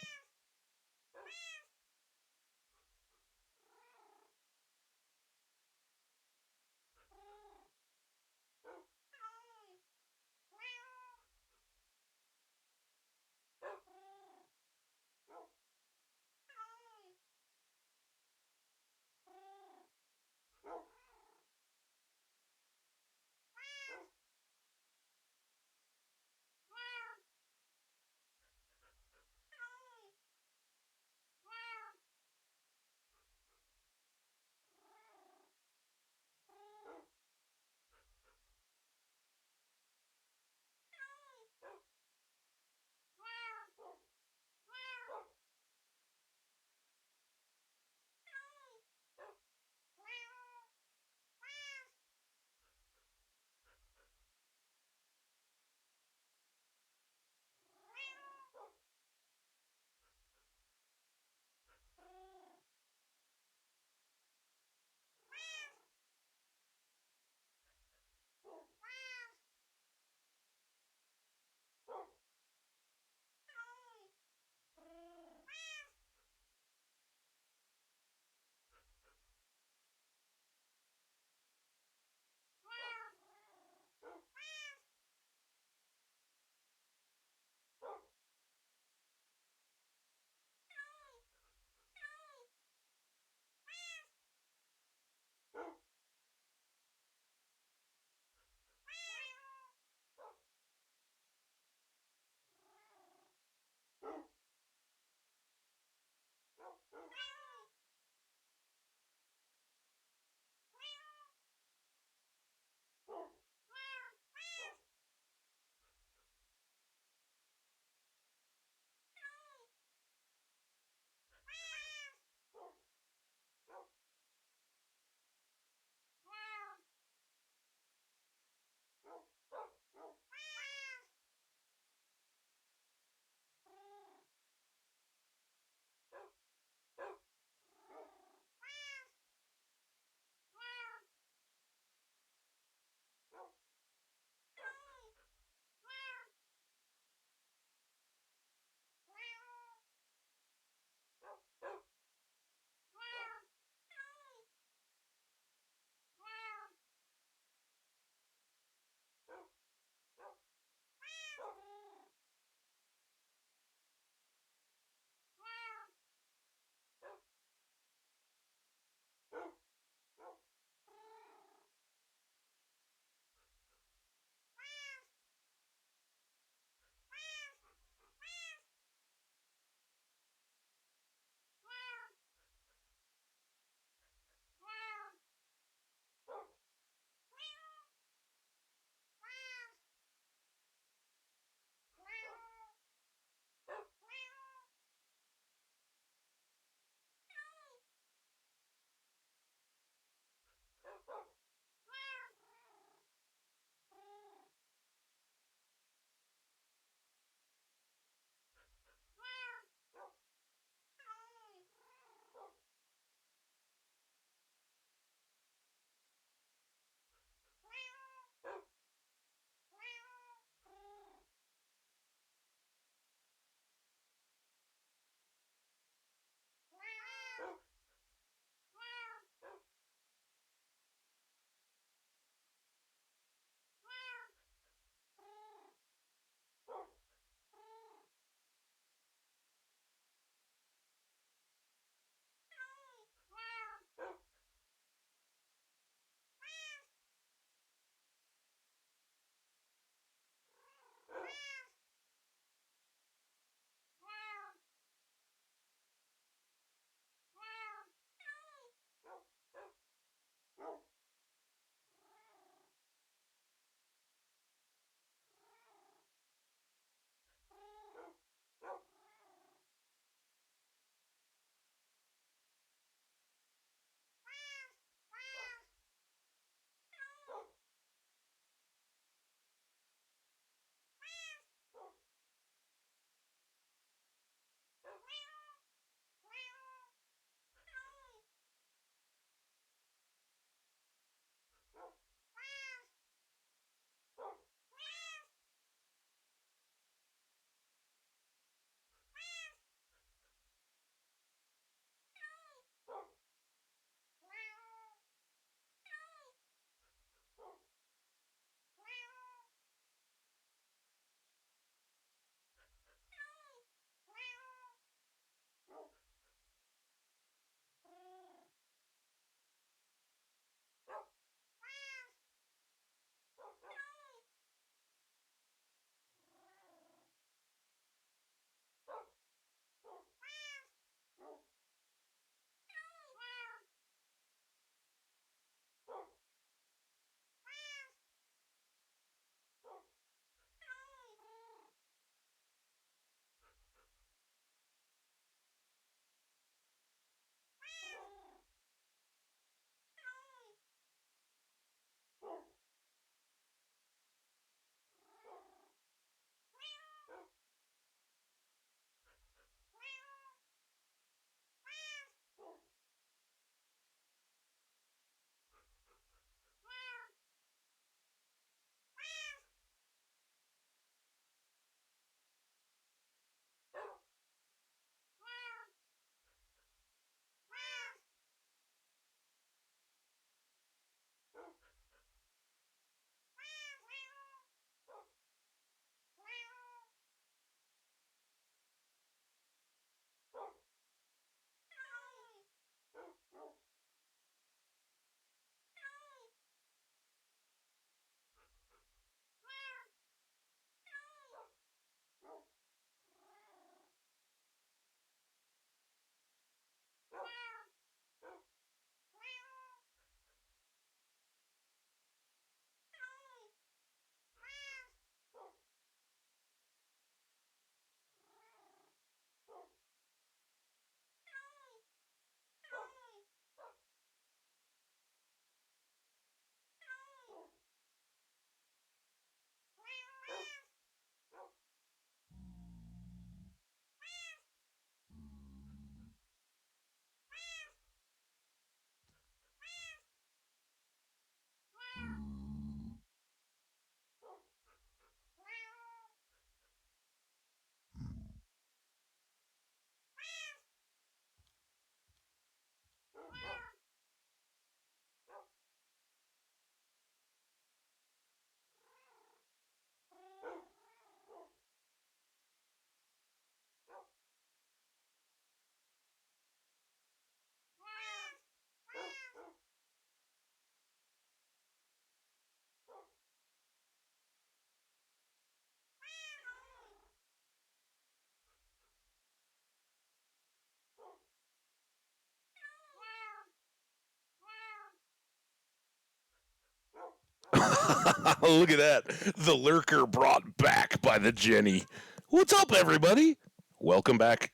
Look at that. The lurker brought back by the Jenny. What's up, everybody? Welcome back,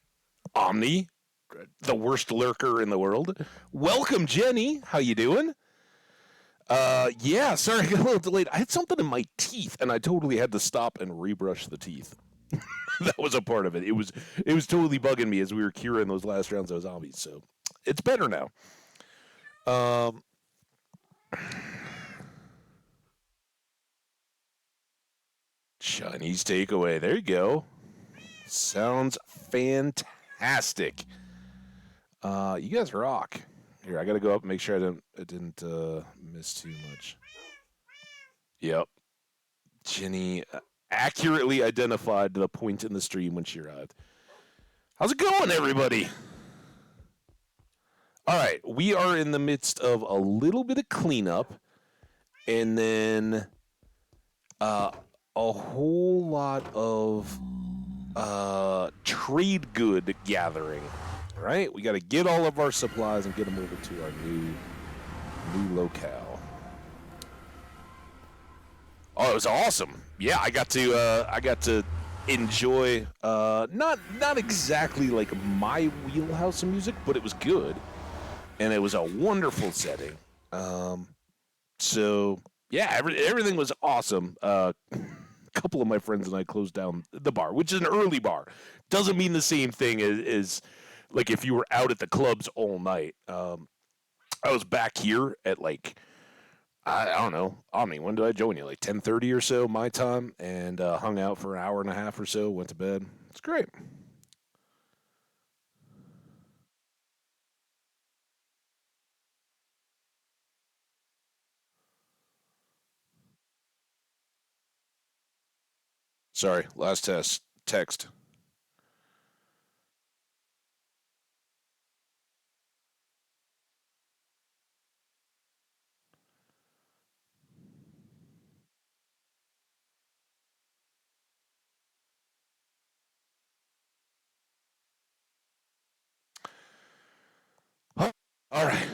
Omni, the worst lurker in the world. Welcome, Jenny. How you doing? Yeah, sorry, I got a little delayed. I had something in my teeth, and I totally had to stop and rebrush the teeth. That was a part of it. It was totally bugging me as we were curing those last rounds of zombies. So it's better now. Um, Chinese takeaway. There you go. Sounds fantastic. You guys rock. Here, I gotta go up and make sure I didn't miss too much. Yep. Jenny accurately identified the point in the stream when she arrived. How's it going, everybody? All right, we are in the midst of a little bit of cleanup, and then a whole lot of trade good gathering. Right? We got to get all of our supplies and get them over to our new locale. Oh, it was awesome. Yeah, I got to enjoy not exactly like my wheelhouse of music, but it was good, and it was a wonderful setting. So yeah, everything was awesome. A couple of my friends and I closed down the bar, which is an early bar. Doesn't mean the same thing as like if you were out at the clubs all night. I was back here at like I don't know. Omni, when did I join you? Like 10:30 or so my time, and hung out for an hour and a half or so. Went to bed. It's great. Sorry, last text. Huh. All right.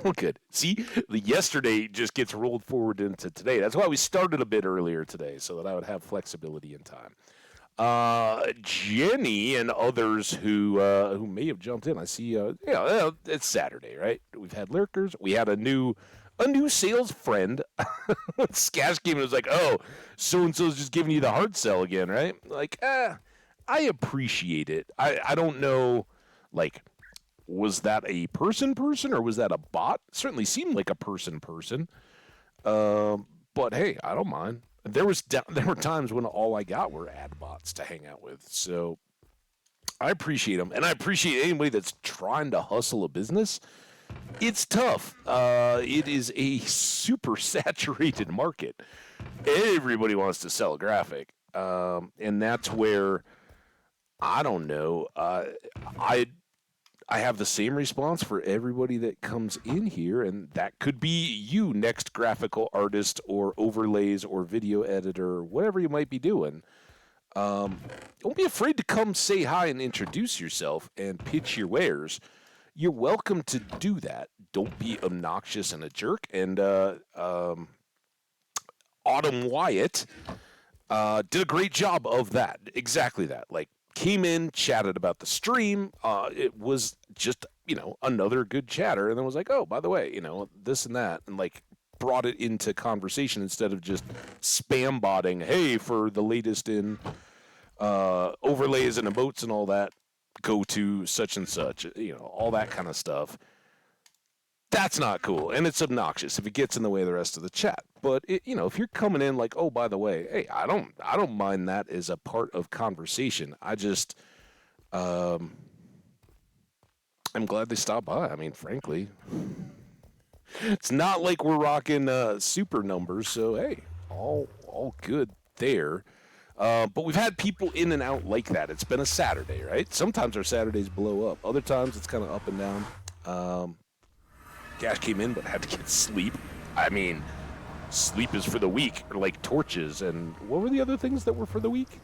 Well, good. See, the yesterday just gets rolled forward into today. That's why we started a bit earlier today, so that I would have flexibility in time. Jenny and others who may have jumped in. I see. It's Saturday, right? We've had lurkers. We had a new sales friend. Scash came and was like, "Oh, so and so's just giving you the hard sell again, right?" Like, I appreciate it. I don't know, like, was that a person or was that a bot? Certainly seemed like a person. But hey, I don't mind. There were times when all I got were ad bots to hang out with. So I appreciate them, and I appreciate anybody that's trying to hustle a business. It's tough. It is a super saturated market. Everybody wants to sell a graphic, and that's where I don't know. I have the same response for everybody that comes in here, and that could be you, next graphical artist or overlays or video editor, or whatever you might be doing. Don't be afraid to come say hi and introduce yourself and pitch your wares. You're welcome to do that. Don't be obnoxious and a jerk. And Autumn Wyatt did a great job of that. Exactly that. Like, came in, chatted about the stream. It was just, another good chatter. And then was like, oh, by the way, this and that. And like brought it into conversation instead of just spam botting, hey, for the latest in overlays and emotes and all that, go to such and such, all that kind of stuff. That's not cool, and it's obnoxious if it gets in the way of the rest of the chat. But if you're coming in like, oh, by the way, hey, I don't mind that as a part of conversation. I just, I'm glad they stopped by. I mean, frankly, it's not like we're rocking super numbers, so hey, all good there. But we've had people in and out like that. It's been a Saturday, right? Sometimes our Saturdays blow up. Other times it's kind of up and down. Gash came in but had to get sleep. I mean, sleep is for the weak, or like torches. And what were the other things that were for the weak?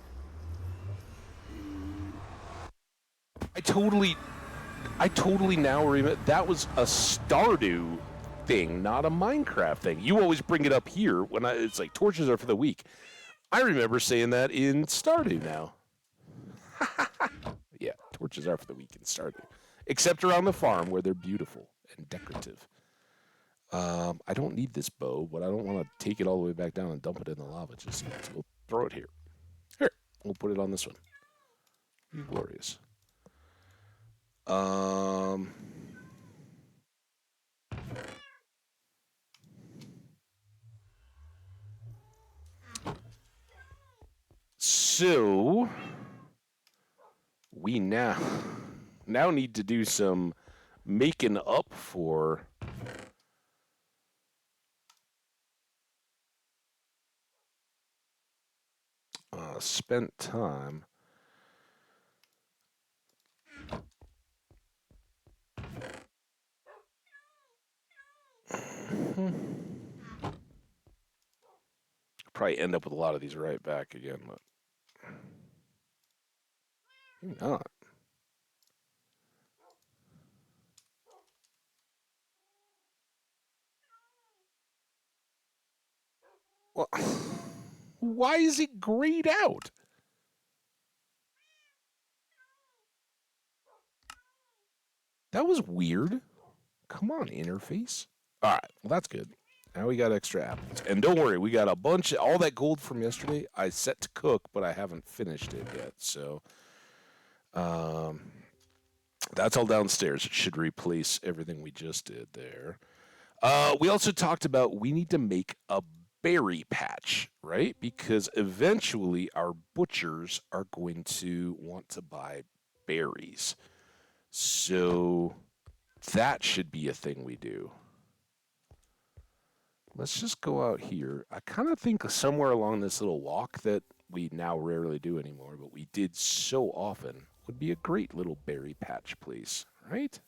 I totally now remember that was a Stardew thing, not a Minecraft thing. You always bring it up here when it's like torches are for the weak. I remember saying that in Stardew now. Yeah, torches are for the weak in Stardew. Except around the farm where they're beautiful and decorative. I don't need this bow, but I don't want to take it all the way back down and dump it in the lava. Just we'll throw it here. Here, we'll put it on this one. Glorious. So we now need to do some making up for spent time. Probably end up with a lot of these right back again, but maybe not. Well, why is it grayed out? That was weird. Come on, interface. All right, well, that's good. Now we got extra apples. And don't worry, we got a bunch of all that gold from yesterday. I set to cook, but I haven't finished it yet. So that's all downstairs. It should replace everything we just did there. We also talked about we need to make a berry patch, right? Because eventually our butchers are going to want to buy berries. So that should be a thing we do. Let's just go out here. I kind of think somewhere along this little walk that we now rarely do anymore, but we did so often, would be a great little berry patch place, right?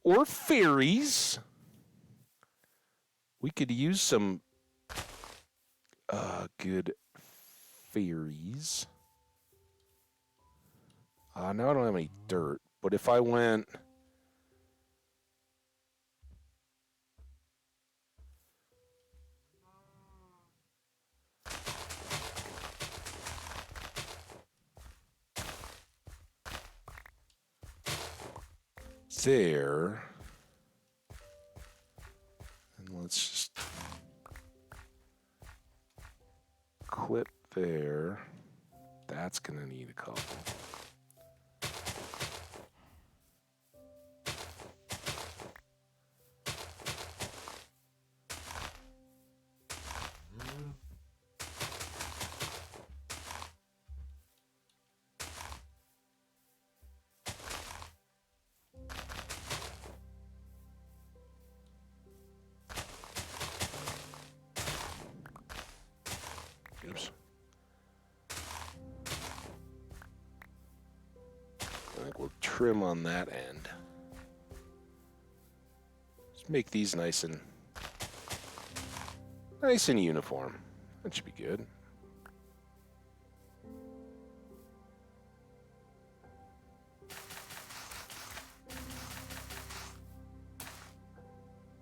Or fairies. We could use some good fairies. Now I don't have any dirt, but if I went... there... And let's just... clip there. That's going to need a couple. Oops. I think we'll trim on that end. Just make these nice and uniform. That should be good.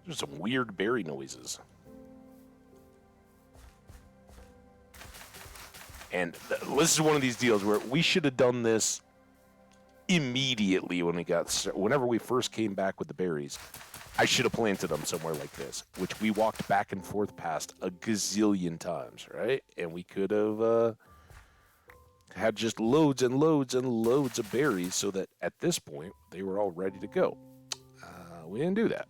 There's some weird berry noises. And this is one of these deals where we should have done this immediately when whenever we first came back with the berries. I should have planted them somewhere like this, which we walked back and forth past a gazillion times, right? And we could have had just loads and loads and loads of berries so that at this point they were all ready to go. We didn't do that.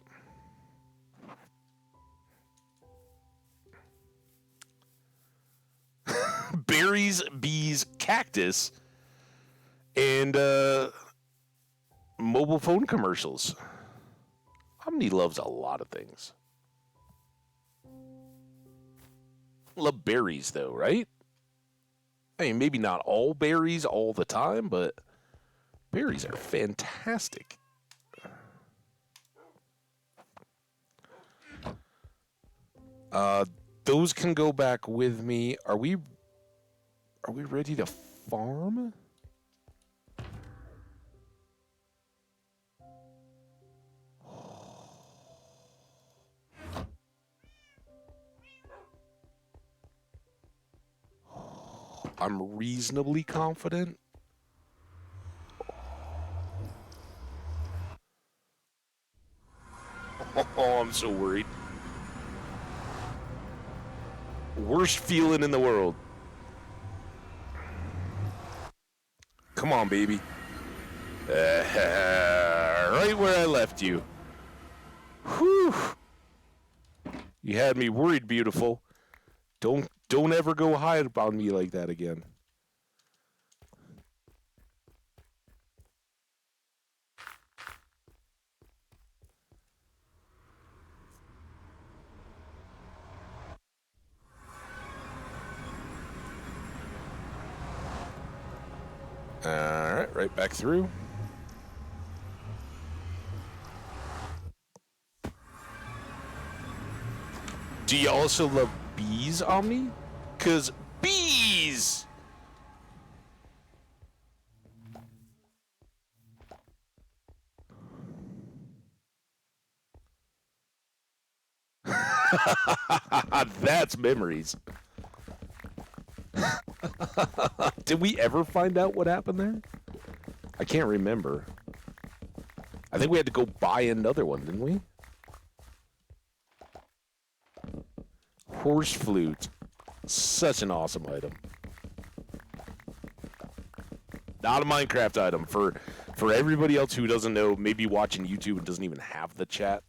Berries, bees, cactus, and mobile phone commercials. Omni loves a lot of things. Love berries, though, right? I mean, maybe not all berries all the time, but berries are fantastic. Those can go back with me. Are we ready to farm? I'm reasonably confident. Oh, I'm so worried. Worst feeling in the world. Come on, baby. Right where I left you. Whew. You had me worried, beautiful. Don't ever go hide on me like that again. Alright, right back through. Do you also love bees, Omni? 'Cause bees! That's memories. Did we ever find out what happened there? I can't remember. I think we had to go buy another one, didn't we? Horse flute. Such an awesome item. Not a Minecraft item. For everybody else who doesn't know, maybe watching YouTube and doesn't even have the chat,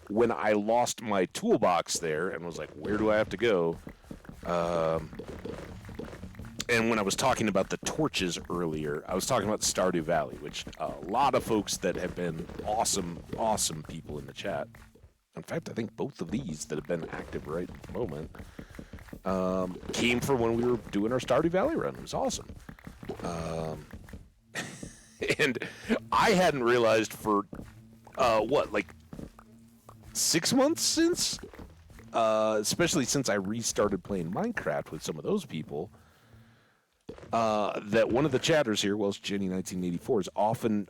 when I lost my toolbox there and was like, where do I have to go? And when I was talking about the torches earlier, I was talking about Stardew Valley, which a lot of folks that have been awesome, awesome people in the chat. In fact, I think both of these that have been active right at the moment came from when we were doing our Stardew Valley run. It was awesome. And I hadn't realized for, like 6 months since? Especially since I restarted playing Minecraft with some of those people, that one of the chatters here, Welsh Jenny 1984, has often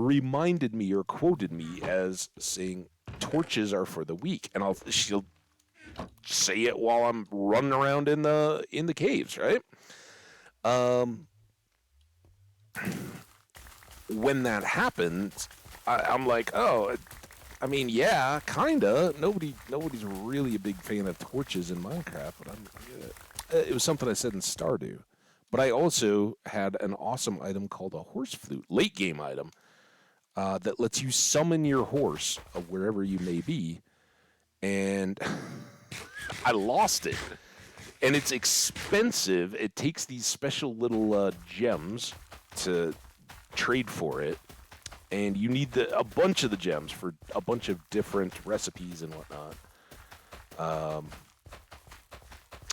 reminded me or quoted me as saying, torches are for the weak. And she'll say it while I'm running around in the caves, right? When that happens, I'm like, oh, I mean, yeah, kinda. Nobody's really a big fan of torches in Minecraft, but it was something I said in Stardew. But I also had an awesome item called a horse flute, late game item, that lets you summon your horse wherever you may be, and I lost it. And it's expensive. It takes these special little gems to trade for it. And you need a bunch of the gems for a bunch of different recipes and whatnot.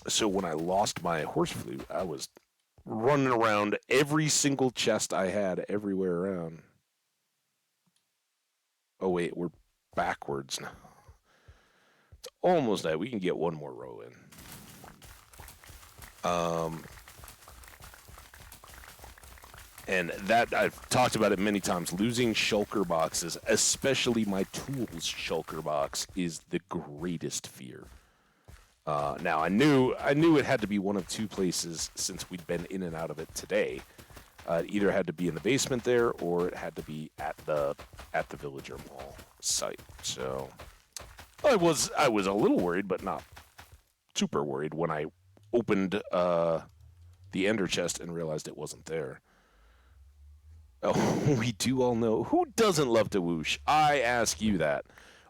So when I lost my horse flute, I was running around every single chest I had everywhere around. Oh, wait, we're backwards now. It's almost that. We can get one more row in. And that, I've talked about it many times, losing shulker boxes, especially my tools shulker box, is the greatest fear. Now, I knew it had to be one of two places since we'd been in and out of it today. It either had to be in the basement there, or it had to be at the Villager Mall site. So I was a little worried, but not super worried when I opened the Ender chest and realized it wasn't there. Oh, we do all know. Who doesn't love to whoosh? I ask you that.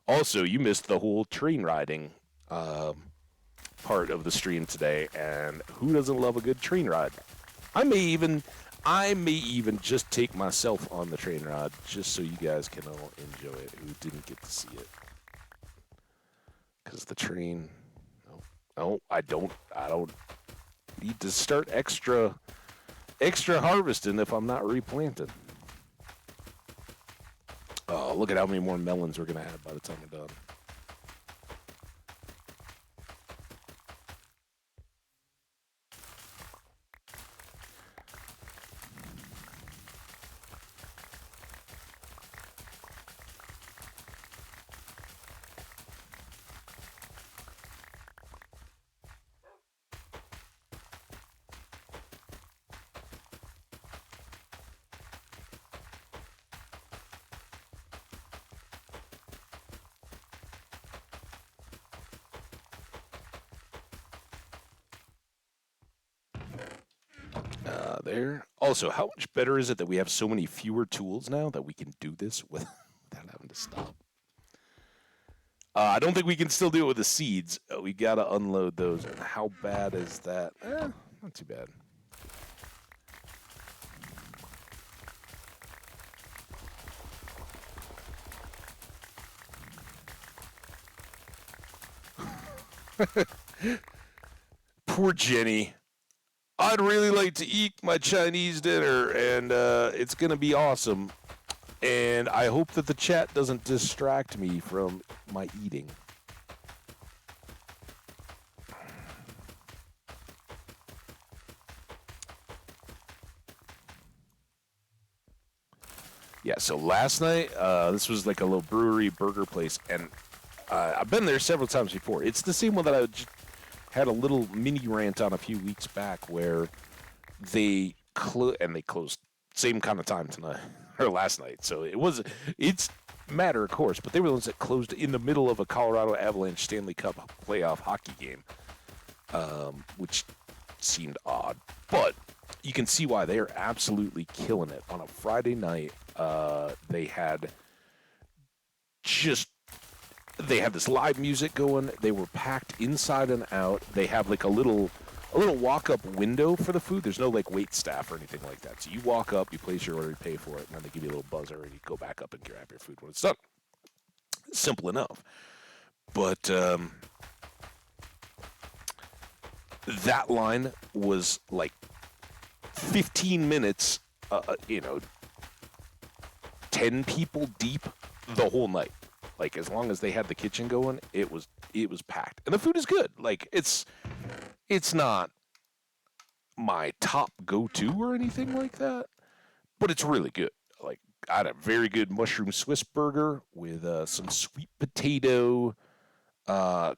Also, you missed the whole train riding part of the stream today, and who doesn't love a good train ride? I may even just take myself on the train ride just so you guys can all enjoy it who didn't get to see it. Because the train... No, I don't need to start extra harvesting if I'm not replanting. Oh, look at how many more melons we're going to have by the time we're done. There. Also, how much better is it that we have so many fewer tools now that we can do this without having to stop? I don't think we can still do it with the seeds. We gotta unload those. And how bad is that? Not too bad. Poor Jenny. I'd really like to eat my Chinese dinner, and it's gonna be awesome. And I hope that the chat doesn't distract me from my eating. Yeah, so last night, this was like a little brewery burger place, and I've been there several times before. It's the same one that I had a little mini rant on a few weeks back, where they closed same kind of time tonight or last night. So it's matter of course, but they were the ones that closed in the middle of a Colorado Avalanche Stanley Cup playoff hockey game, which seemed odd, but you can see why they are absolutely killing it on a Friday night. They had this live music going. They were packed inside and out. They have like a little walk-up window for the food. There's no like wait staff or anything like that. So you walk up, you place your order, you pay for it, and then they give you a little buzzer, and you go back up and grab your food when it's done. Simple enough. But that line was like 15 minutes, 10 people deep the whole night. Like, as long as they had the kitchen going, it was packed. And the food is good. Like, it's not my top go-to or anything like that, but it's really good. Like, I had a very good mushroom Swiss burger with some sweet potato, I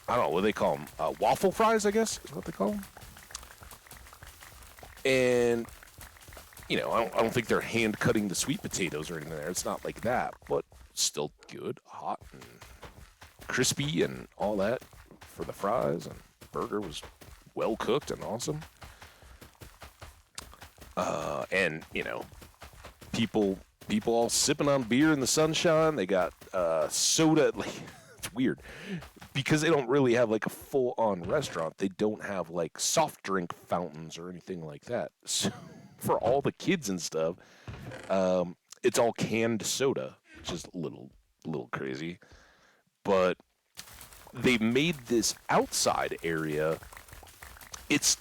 don't know, what do they call them? Waffle fries, I guess, is what they call them. And, I don't think they're hand-cutting the sweet potatoes or anything there. It's not like that, but still good, hot, and crispy, and all that for the fries. And burger was well cooked and awesome. And people all sipping on beer in the sunshine. They got soda. Like, it's weird because they don't really have like a full-on restaurant. They don't have like soft drink fountains or anything like that. So for all the kids and stuff, it's all canned soda, which is a little crazy. But they made this outside area. It's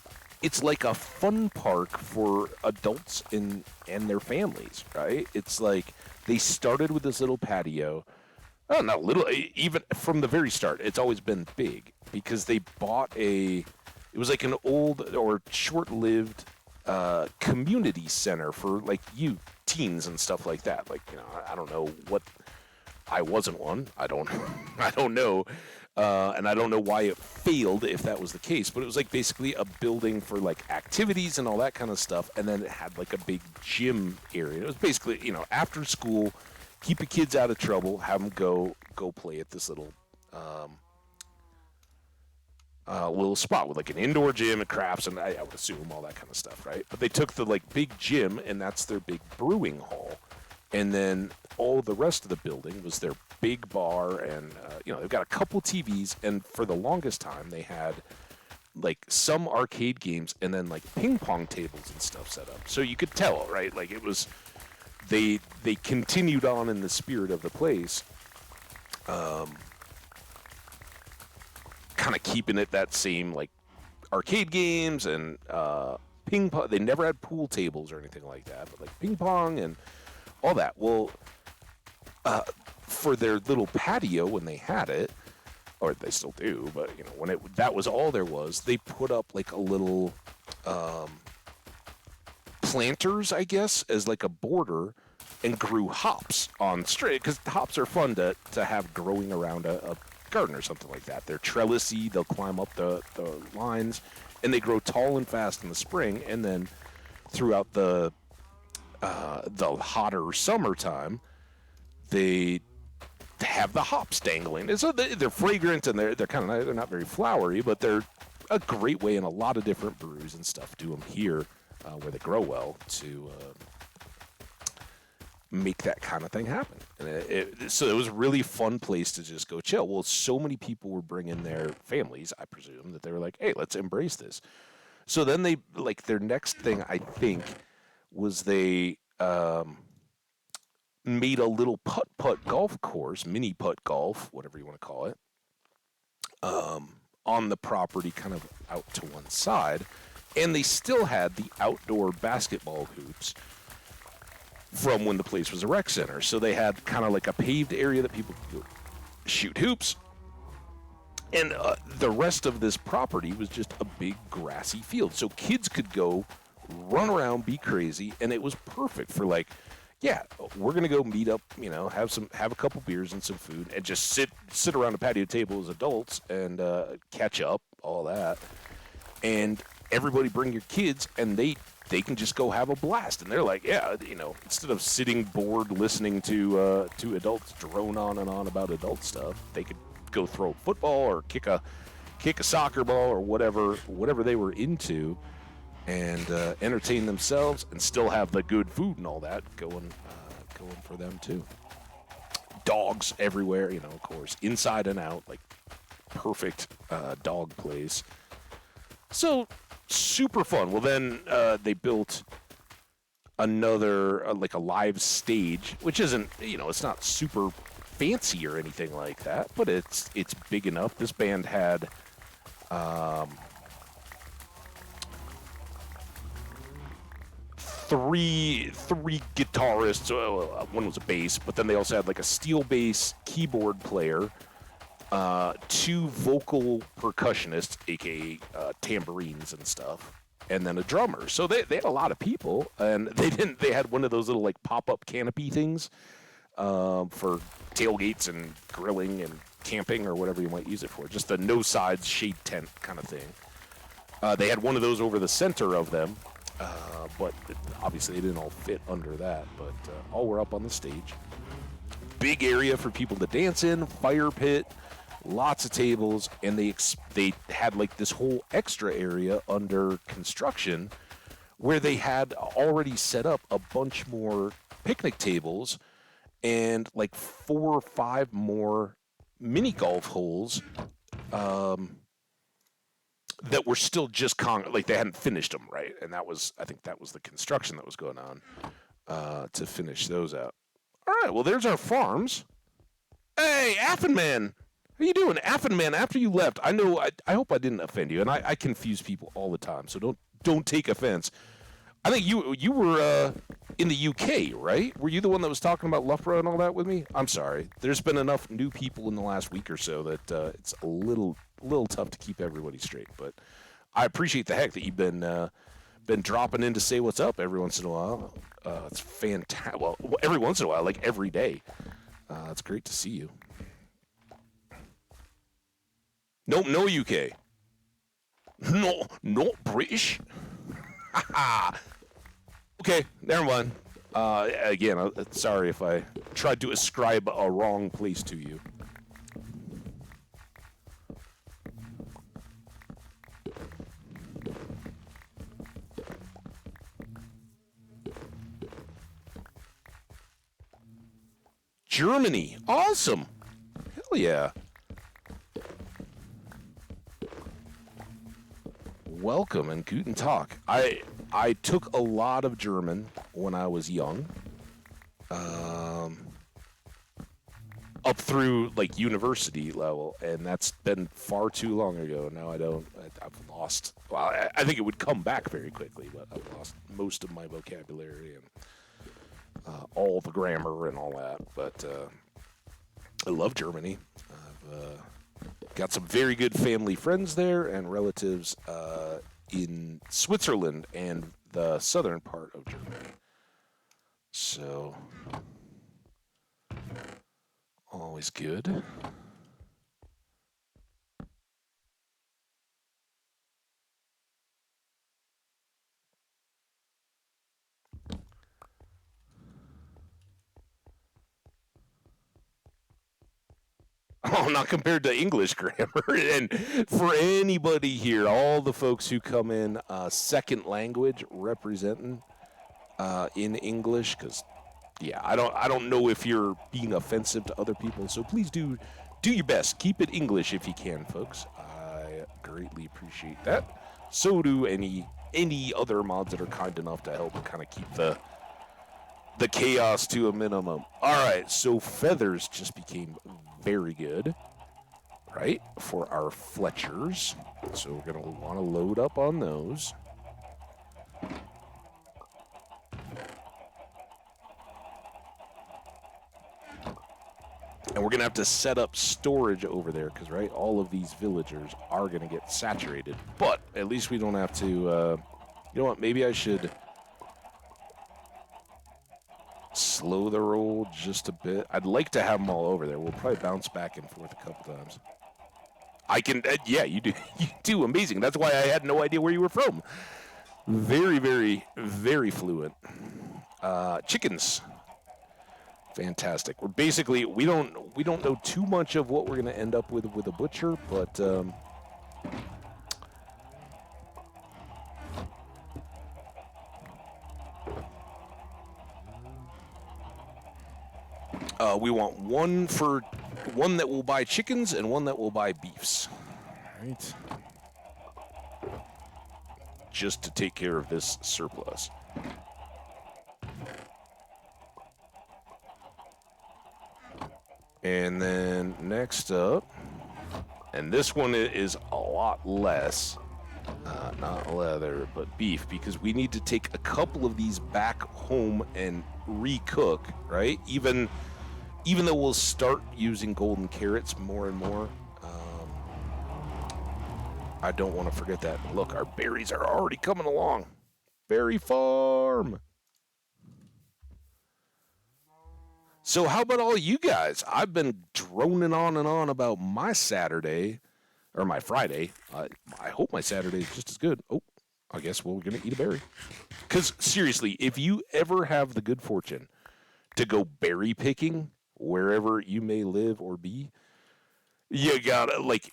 like a fun park for adults and their families, right? It's like they started with this little patio. Oh, not little. Even from the very start, it's always been big because they bought it was like an old or short-lived community center for like teens and stuff like that. Like, I don't know what. I wasn't one. I don't know. And I don't know why it failed if that was the case, but it was like basically a building for like activities and all that kind of stuff, and then it had like a big gym area. It was basically, after school, keep the kids out of trouble, have them go play at this little spot with like an indoor gym and crafts, and I would assume all that kind of stuff, right? But they took the like big gym, and that's their big brewing hall. And then all the rest of the building was their big bar, and they've got a couple TVs, and for the longest time they had like some arcade games and then like ping pong tables and stuff set up. So you could tell, right? Like it was they continued on in the spirit of the place, kind of keeping it that same like arcade games and ping pong. They never had pool tables or anything like that, but like ping pong and all that. Well, for their little patio when they had it, or they still do, but when that was all there was, they put up like a little planters, I guess, as like a border, and grew hops on straight, because hops are fun to have growing around a garden or something like that. They're trellisy, they'll climb up the lines, and they grow tall and fast in the spring, and then throughout the hotter summertime, they have the hops dangling. And so they're fragrant, and they're kind of, they're not very flowery, but they're a great way, and a lot of different brews and stuff do them here where they grow well to make that kind of thing happen. And so it was a really fun place to just go chill. Well, so many people were bringing their families, I presume, that they were like, hey, let's embrace this. So then they, like, their next thing, I think, was they made a little putt-putt golf course, mini putt golf, whatever you want to call it, on the property, kind of out to one side. And they still had the outdoor basketball hoops from when the place was a rec center. So they had kind of like a paved area that people could go shoot hoops. And the rest of this property was just a big grassy field. So kids could go run around, be crazy, and it was perfect for, like, yeah, we're going to go meet up, have a couple beers and some food and just sit around a patio table as adults and catch up, all that. And everybody bring your kids, and they can just go have a blast. And they're like, yeah, instead of sitting bored listening to adults drone on and on about adult stuff, they could go throw a football or kick a soccer ball or whatever they were into, and entertain themselves and still have the good food and all that going for them too. Dogs everywhere, of course, inside and out, like perfect dog place. So super fun. Well, then they built another like a live stage, which isn't, it's not super fancy or anything like that, but it's big enough. This band had three guitarists. One was a bass, but then they also had like a steel bass keyboard player, two vocal percussionists, aka tambourines and stuff, and then a drummer. So they had a lot of people, and they had one of those little like pop-up canopy things for tailgates and grilling and camping or whatever you might use it for, just a no sides shade tent kind of thing. They had one of those over the center of them, but obviously they didn't all fit under that, but all were up on the stage. Big area for people to dance in, fire pit, lots of tables, and they had like this whole extra area under construction where they had already set up a bunch more picnic tables and like 4 or 5 more mini golf holes that were still just like they hadn't finished them, right? And I think that was the construction that was going on to finish those out. All right, well, there's our farms. Hey, Affenman! How you doing? Affenman, after you left, I know, I hope I didn't offend you, and I confuse people all the time, so don't take offense. I think you were in the UK, right? Were you the one that was talking about Loughborough and all that with me? I'm sorry. There's been enough new people in the last week or so that it's a little tough to keep everybody straight. But I appreciate the heck that you've been dropping in to say what's up every once in a while. It's fantastic. Well, every once in a while, like every day. It's great to see you. Nope, no UK. No, not British. Okay, never mind. Again, sorry if I tried to ascribe a wrong place to you. Germany, awesome. Hell yeah. Welcome and guten Tag. I took a lot of German when I was young, up through like university level, and that's been far too long ago. Now I've lost. Well, I think it would come back very quickly, but I've lost most of my vocabulary and all the grammar and all that. But I love Germany. I've got some very good family friends there and relatives in Switzerland and the southern part of Germany. So, always good. No, not compared to English grammar. And for anybody here, all the folks who come in second language representing in English, because yeah, I don't know if you're being offensive to other people. So please do your best. Keep it English if you can, folks. I greatly appreciate that. So do any other mods that are kind enough to help kind of keep the chaos to a minimum. All right, so feathers just became very good, right, for our Fletchers. So we're going to want to load up on those. And we're going to have to set up storage over there because, right, all of these villagers are going to get saturated. But at least we don't have to, you know what, maybe I should slow the roll just a bit. I'd like to have them all over there. We'll probably bounce back and forth a couple times. I can, yeah, you do. You do amazing. That's why I had no idea where you were from. Very, very, very fluent. Chickens. Fantastic. We're basically we don't know too much of what we're going to end up with a butcher, but we want one that will buy chickens and one that will buy beefs. Right. Just to take care of this surplus. And then next up, and this one is a lot less, not leather, but beef, because we need to take a couple of these back home and recook, right? Even though we'll start using golden carrots more and more, I don't want to forget that. Look, our berries are already coming along. Berry farm. So how about all you guys? I've been droning on and on about my Saturday, or my Friday. I hope my Saturday is just as good. Oh, I guess we're going to eat a berry. Because seriously, if you ever have the good fortune to go berry picking, wherever you may live or be, you gotta, like,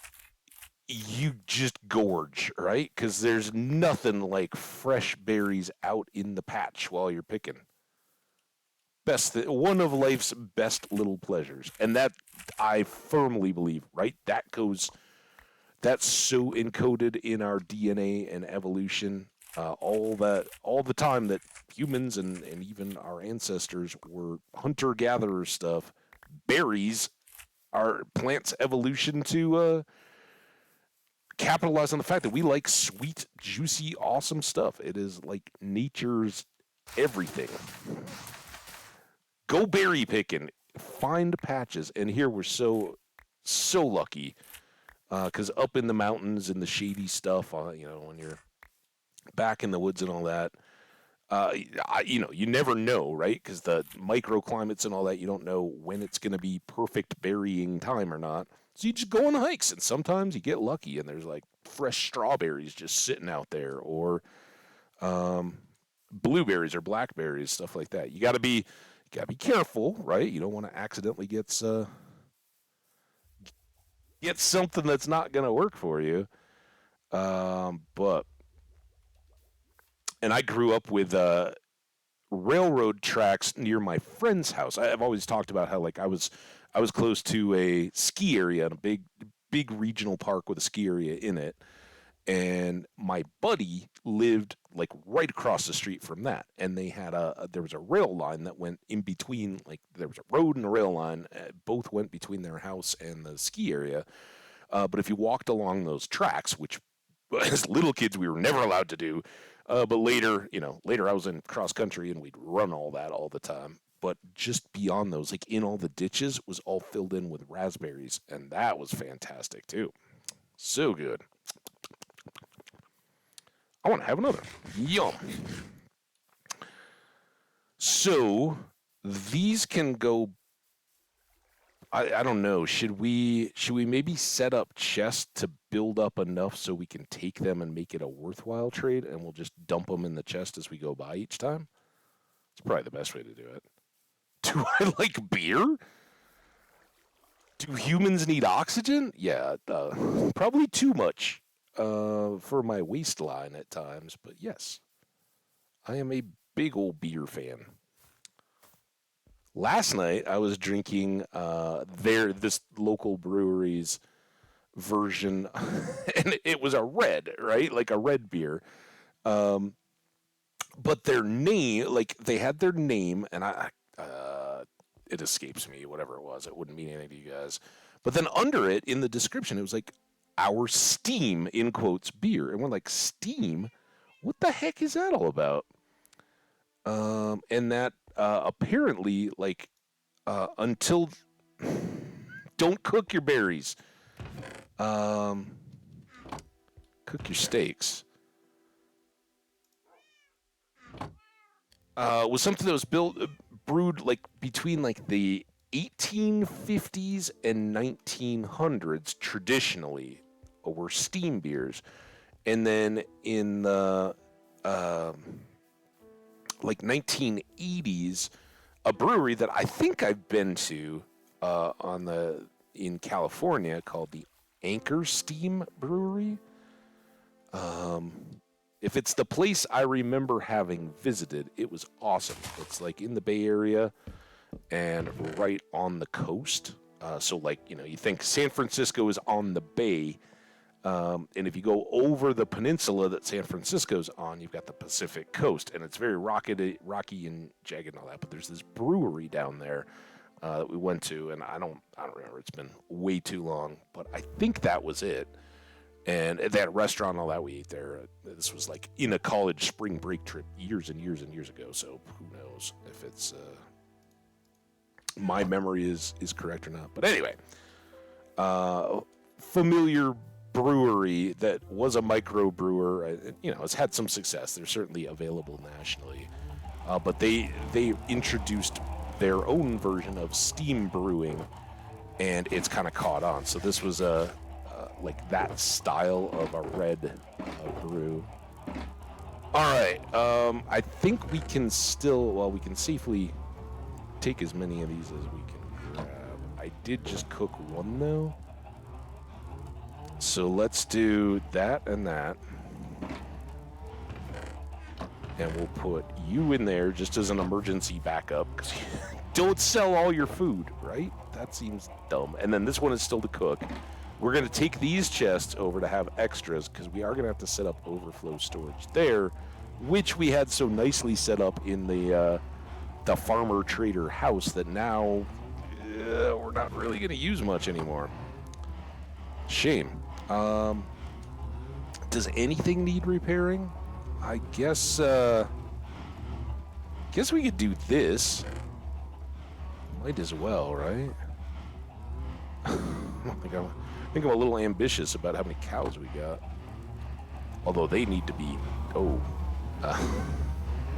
you just gorge, right? Because there's nothing like fresh berries out in the patch while you're picking. One of life's best little pleasures, and that I firmly believe, right? That's so encoded in our DNA and evolution. All the time that humans and even our ancestors were hunter-gatherer stuff. Berries are plants' evolution to capitalize on the fact that we like sweet, juicy, awesome stuff. It is like nature's everything. Go berry picking, find patches, and here we're so lucky because up in the mountains and the shady stuff, you know, when you're back in the woods and all that, you never know, right? Because the microclimates and all that, you don't know when it's going to be perfect berrying time or not. So you just go on hikes, and sometimes you get lucky, and there's like fresh strawberries just sitting out there, or blueberries or blackberries, stuff like that. You got to be careful, right? You don't want to accidentally get something that's not going to work for you. But and I grew up with railroad tracks near my friend's house. I've always talked about how, like, I was close to a ski area and a big regional park with a ski area in it. And my buddy lived like right across the street from that, and they had there was a rail line that went in between. Like, there was a road and a rail line, both went between their house and the ski area. But if you walked along those tracks, which as little kids we were never allowed to do, but later I was in cross country and we'd run all that all the time. But just beyond those, like in all the ditches, was all filled in with raspberries, and that was fantastic too. So good. I want to have another. Yum. So these can go. I don't know. Should we maybe set up chests to build up enough so we can take them and make it a worthwhile trade, and we'll just dump them in the chest as we go by each time? It's probably the best way to do it. Do I like beer? Do humans need oxygen? Yeah, probably too much for my waistline at times, but yes, I am a big old beer fan. Last night I was drinking this local brewery's version, and it was a red, right? Like a red beer. But their name, like they had their name, and it escapes me, whatever it was. It wouldn't mean anything to you guys. But then under it, in the description, it was like our Steam in quotes beer, and we're like, Steam? What the heck is that all about? And that apparently, like, until don't cook your berries, cook your steaks. Was something that was brewed like between like the 1850s and 1900s traditionally, were steam beers, and then in the like 1980s, a brewery that I think I've been to in California called the Anchor Steam Brewery. If it's the place I remember having visited, it was awesome. It's like in the Bay Area and right on the coast. So like, you think San Francisco is on the bay. And if you go over the peninsula that San Francisco's on, you've got the Pacific coast. And it's very rocky and jagged and all that. But there's this brewery down there that we went to. And I don't remember. It's been way too long. But I think that was it. And they had a restaurant and all that. We ate there. This was like in a college spring break trip years and years and years ago. So who knows if it's my memory is correct or not. But anyway, familiar brewery that was a micro brewer. It's had some success. They're certainly available nationally. But they introduced their own version of steam brewing, and it's kind of caught on. So this was like that style of a red brew. All right, I think we can safely take as many of these as we can grab. I did just cook one though, so let's do that and that, and we'll put you in there just as an emergency backup, because don't sell all your food, right? That seems dumb. And then this one is still to cook. We're going to take these chests over to have extras, because we are going to have to set up overflow storage there, which we had so nicely set up in the farmer trader house that now we're not really going to use much anymore. Shame. Does anything need repairing? I guess we could do this. Might as well, right? I think I'm a little ambitious about how many cows we got. Although they need to be... I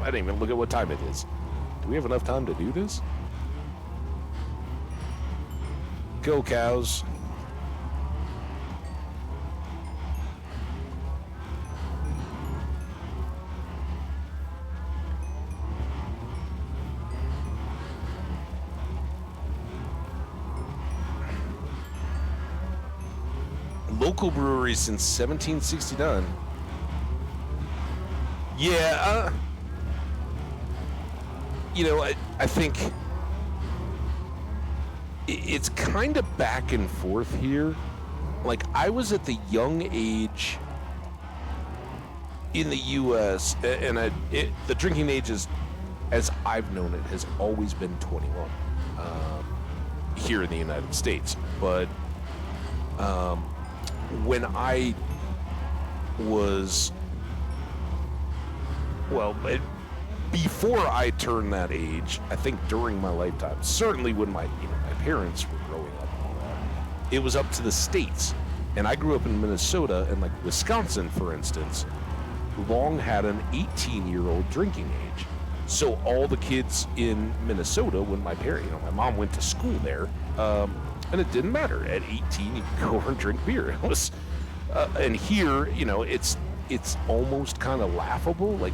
didn't even look at what time it is. Do we have enough time to do this? Go, cows. Local brewery since 1769. Yeah, I think it's kind of back and forth here. Like, I was at the young age in the U.S., and the drinking age is, as I've known it, has always been 21 here in the United States. But when I was, before I turned that age, I think during my lifetime, certainly when my parents were growing up and all that, it was up to the states. And I grew up in Minnesota, and like Wisconsin, for instance, long had an 18-year-old drinking age. So all the kids in Minnesota, when my mom went to school there, and it didn't matter. At 18, you could go over and drink beer. It was, and here, it's almost kind of laughable. Like,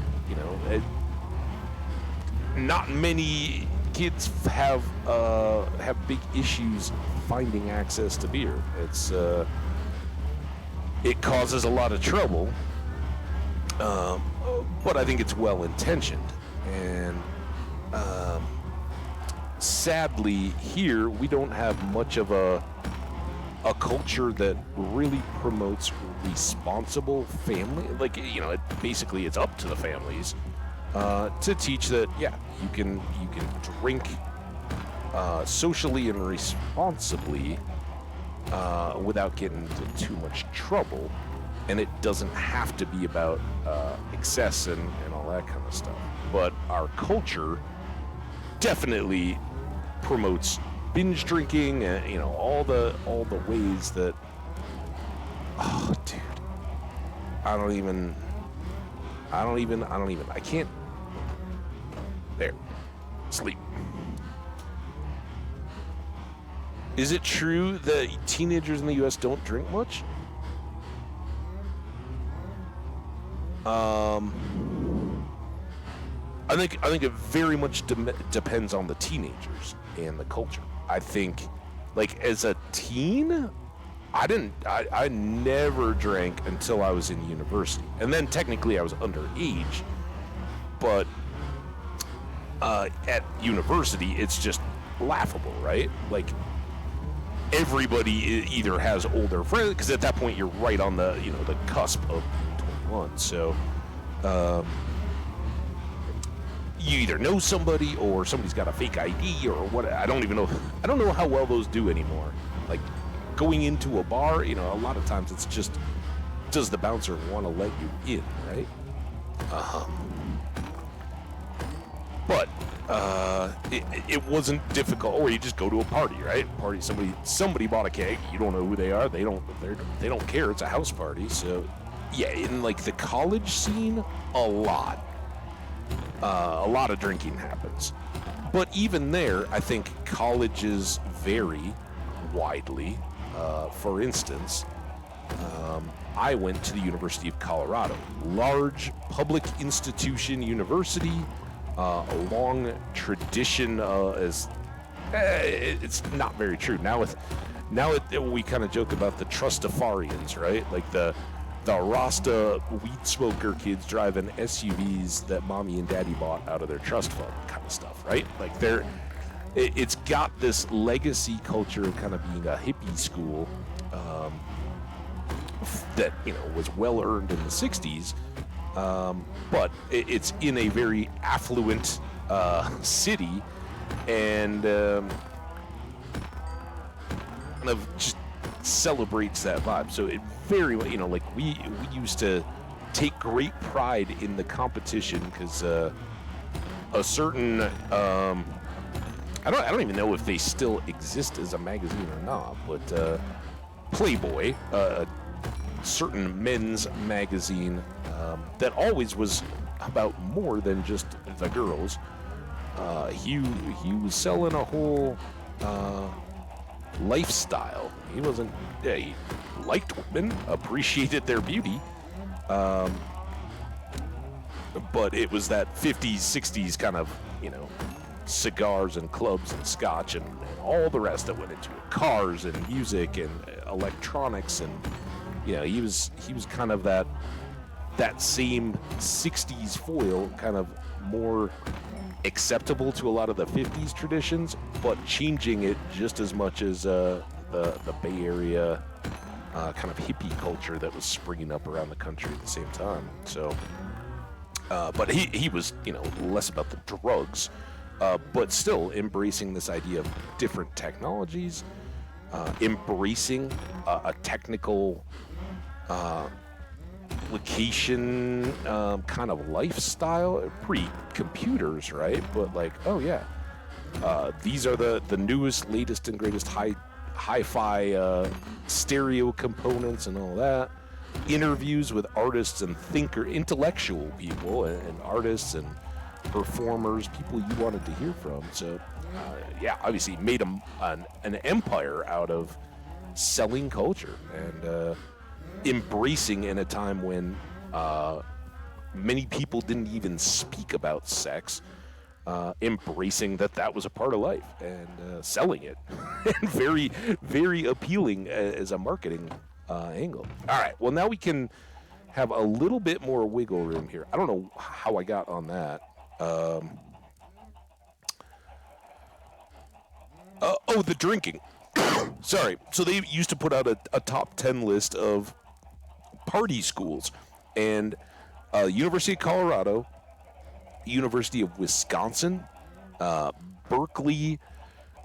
not many kids have big issues finding access to beer. It causes a lot of trouble, but I think it's well intentioned. And sadly, here we don't have much of a culture that really promotes responsible family. Like, you know, basically it's up to the families to teach that, yeah, you can drink socially and responsibly without getting into too much trouble, and it doesn't have to be about excess and all that kind of stuff. But our culture definitely promotes binge drinking and, you know, all the ways that, oh dude, I can't. There. Sleep. Is it true that teenagers in the US don't drink much? I think it very much depends on the teenagers and the culture. I think, like, as a teen, I never drank until I was in university, and then technically I was underage. But at university, it's just laughable, right? Like, everybody either has older friends, because at that point you're right on the cusp of 21. So you either know somebody or somebody's got a fake ID or what. I don't know how well those do anymore. Like, going into a bar, you know, a lot of times it's just, does the bouncer want to let you in, right? But it wasn't difficult. Or you just go to a party, right? Party, somebody bought a keg. You don't know who they are. They don't care. It's a house party. So yeah, in like the college scene, a lot of drinking happens. But even there, I think colleges vary widely. For instance, I went to the University of Colorado, large public institution university, a long tradition it's not very true. Now we kind of joke about the Trustafarians, right? Like the Rasta weed smoker kids driving SUVs that mommy and daddy bought out of their trust fund kind of stuff, right? Like it's got this legacy culture of kind of being a hippie school that, you know, was well earned in the 60s, but it's in a very affluent city, and kind of just celebrates that vibe. So it very, you know, like we used to take great pride in the competition, because a certain I don't even know if they still exist as a magazine or not, but Playboy, a certain men's magazine that always was about more than just the girls. He was selling a whole lifestyle. He wasn't. Yeah, he liked women, appreciated their beauty, but it was that 50s, 60s kind of, you know, cigars and clubs and scotch and all the rest that went into it, cars and music and electronics, and, you know, he was kind of that same 60s foil, kind of more acceptable to a lot of the 50s traditions, but changing it just as much as the Bay Area kind of hippie culture that was springing up around the country at the same time. So but he was, you know, less about the drugs, but still embracing this idea of different technologies, embracing a technical location kind of lifestyle, pre-computers, right? But like, oh yeah, these are the newest, latest, and greatest hi-fi stereo components and all that. Interviews with artists and intellectual people and artists and performers, people you wanted to hear from. So yeah, obviously made an empire out of selling culture and embracing in a time when many people didn't even speak about sex. embracing that was a part of life and selling it, and very, very appealing as a marketing angle. All right, well now we can have a little bit more wiggle room here. I don't know how I got on that. Oh, the drinking. Sorry. So they used to put out a top 10 list of party schools, and University of Colorado, University of Wisconsin, Berkeley.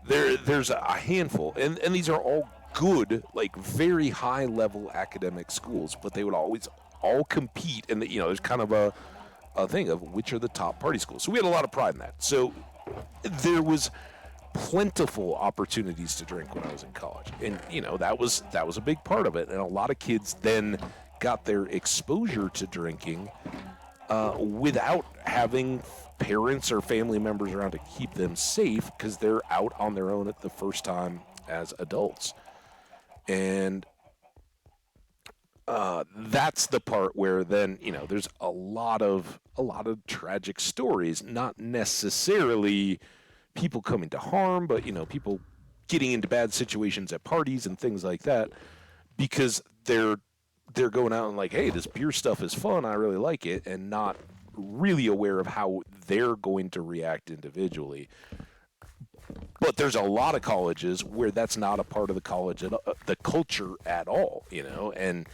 There's a handful, and these are all good, like very high level academic schools, but they would always all compete, and there's kind of a thing of which are the top party schools. So we had a lot of pride in that. So there was plentiful opportunities to drink when I was in college, and that was a big part of it. And a lot of kids then got their exposure to drinking without having parents or family members around to keep them safe, because they're out on their own at the first time as adults. And that's the part where then there's a lot of tragic stories, not necessarily people coming to harm, but people getting into bad situations at parties and things like that, because they're going out and like, hey, this beer stuff is fun, I really like it, and not really aware of how they're going to react individually. But there's a lot of colleges where that's not a part of the culture at all, and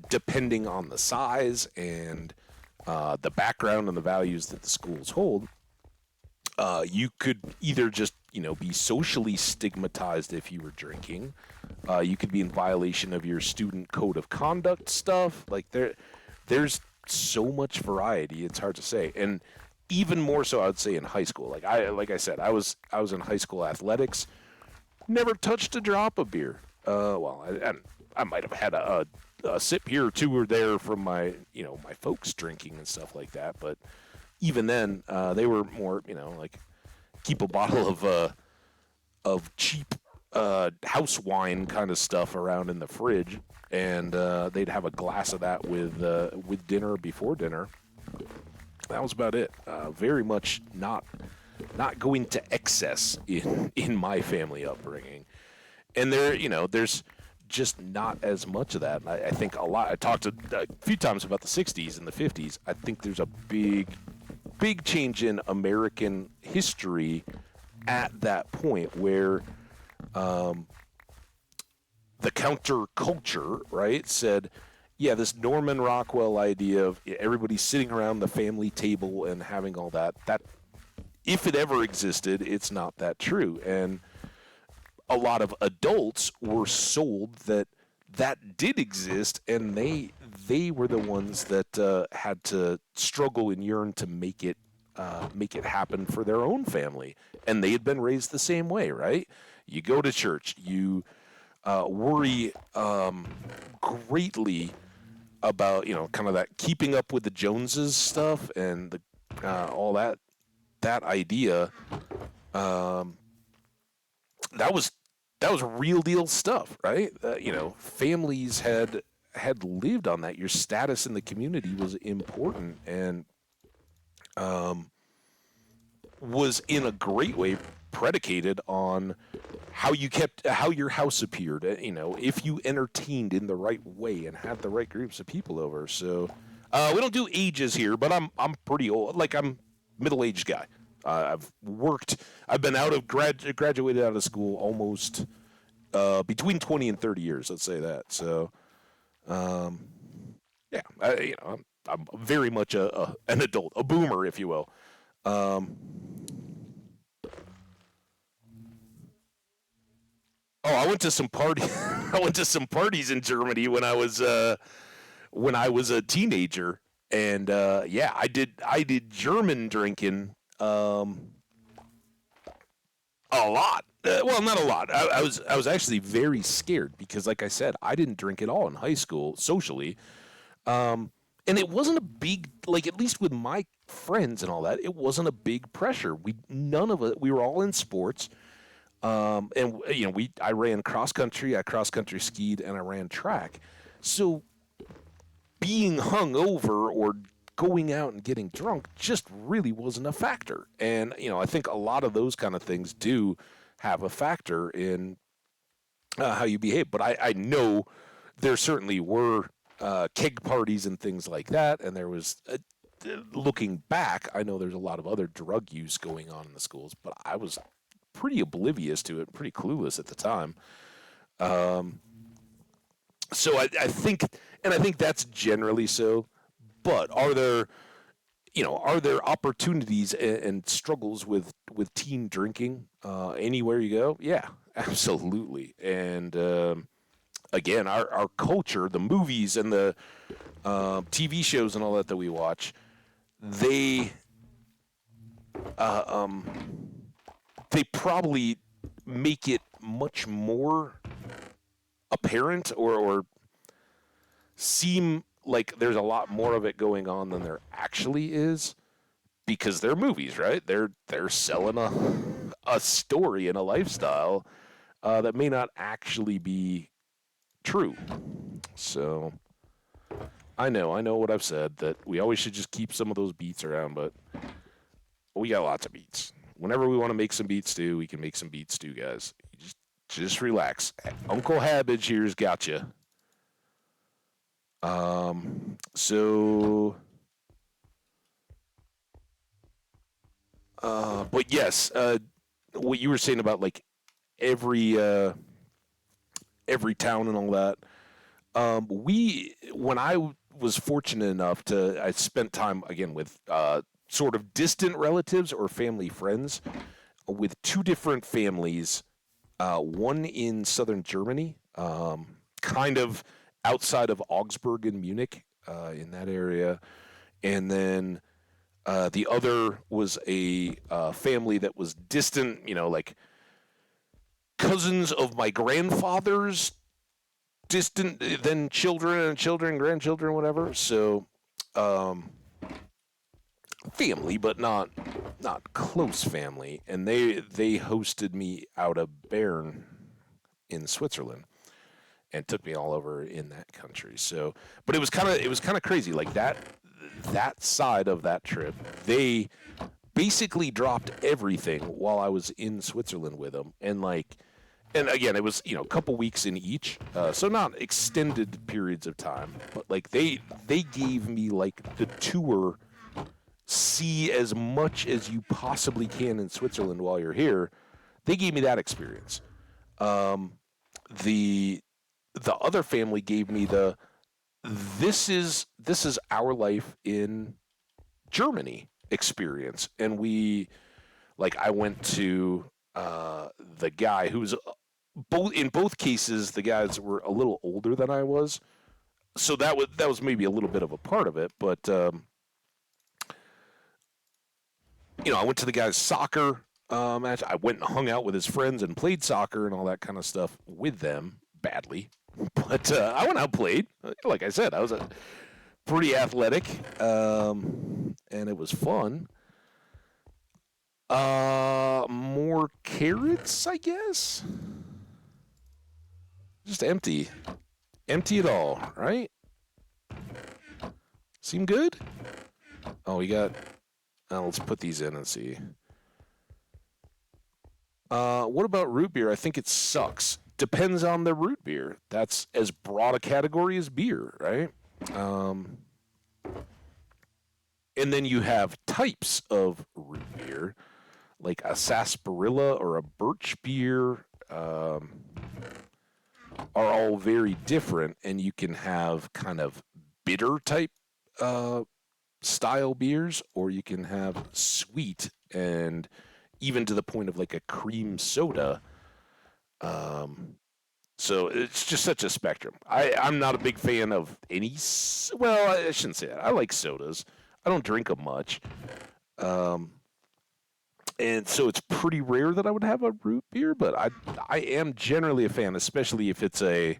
depending on the size and the background and the values that the schools hold, you could either just be socially stigmatized if you were drinking. You could be in violation of your student code of conduct stuff. Like there's so much variety, it's hard to say. And even more so, I would say in high school. Like I said, I was in high school athletics. Never touched a drop of beer. Well, I might have had a sip here or two or there from my my folks drinking and stuff like that. But even then, they were more like keep a bottle of cheap house wine kind of stuff around in the fridge, and they'd have a glass of that with dinner, before dinner. That was about it. Very much not going to excess in my family upbringing, and there's just not as much of that. I think a lot. I talked a few times about the '60s and the '50s. I think there's a big change in American history at that point where the counterculture, right, said, yeah, this Norman Rockwell idea of everybody sitting around the family table and having all that if it ever existed, it's not that true. And a lot of adults were sold that did exist, and they were the ones that had to struggle and yearn to make it happen for their own family. And they had been raised the same way, right? You go to church, you worry greatly about kind of that keeping up with the Joneses stuff and the all that idea. That was real deal stuff, right? Families had lived on that. Your status in the community was important, and was in a great way predicated on how your house appeared. If you entertained in the right way and had the right groups of people over. So we don't do ages here, but I'm pretty old. Like, I'm middle-aged guy. I've been graduated out of school almost between 20 and 30 years, let's say that. So, yeah, I'm very much an adult, a boomer, if you will. I went to some party. I went to some parties in Germany when I was a teenager, and yeah, I did German drinking a lot. Well, not a lot. I was actually very scared because, like I said, I didn't drink at all in high school socially, and it wasn't a big, like, at least with my friends and all that, it wasn't a big pressure. None of it. We were all in sports. And I ran cross country, I cross country skied, and I ran track. So being hungover or going out and getting drunk just really wasn't a factor. And, I think a lot of those kind of things do have a factor in how you behave. But I know there certainly were keg parties and things like that. And there was, looking back, I know there's a lot of other drug use going on in the schools, but I was pretty oblivious to it, pretty clueless at the time. So I think, and I think that's generally so. But are there opportunities and struggles with teen drinking anywhere you go? Yeah, absolutely. And again, our culture, the movies and the TV shows and all that we watch, they they probably make it much more apparent or seem like there's a lot more of it going on than there actually is, because they're movies, right? They're selling a story and a lifestyle that may not actually be true. So I know what I've said, that we always should just keep some of those beats around, but we got lots of beats. Whenever we want to make some beat stew, we can make some beat stew, guys. Just relax. Uncle Habbage here's got you. So, but yes, what you were saying about like every town and all that. When I was fortunate enough I spent time again with sort of distant relatives or family friends with two different families. One in southern Germany, kind of outside of Augsburg and Munich, in that area. And then the other was a family that was distant, like cousins of my grandfather's distant, then children and children, grandchildren, whatever. So family, but not close family. And they hosted me out of Bern in Switzerland and took me all over in that country. So, but it was kind of crazy. Like that side of that trip, they basically dropped everything while I was in Switzerland with them, and again, it was a couple weeks in each, so not extended periods of time, but like they gave me like the tour. See as much as you possibly can in Switzerland while you're here. They gave me that experience. The other family gave me this is our life in Germany experience, and I went to the guy who's in both cases the guys were a little older than I was, so that was maybe a little bit of a part of it, but. I went to the guy's soccer match. I went and hung out with his friends and played soccer and all that kind of stuff with them badly. But I went out and played. Like I said, I was pretty athletic, and it was fun. More carrots, I guess? Just empty. Empty it all, right? Seem good? Oh, we got... let's put these in and see. What about root beer? I think it sucks. Depends on the root beer. That's as broad a category as beer, right? And then you have types of root beer, like a sarsaparilla or a birch beer, are all very different, and you can have kind of bitter type style beers, or you can have sweet and even to the point of like a cream soda. So it's just such a spectrum. I'm not a big fan of any. Well, I shouldn't say that. I like sodas. I don't drink them much. And so it's pretty rare that I would have a root beer, but I am generally a fan, especially if it's a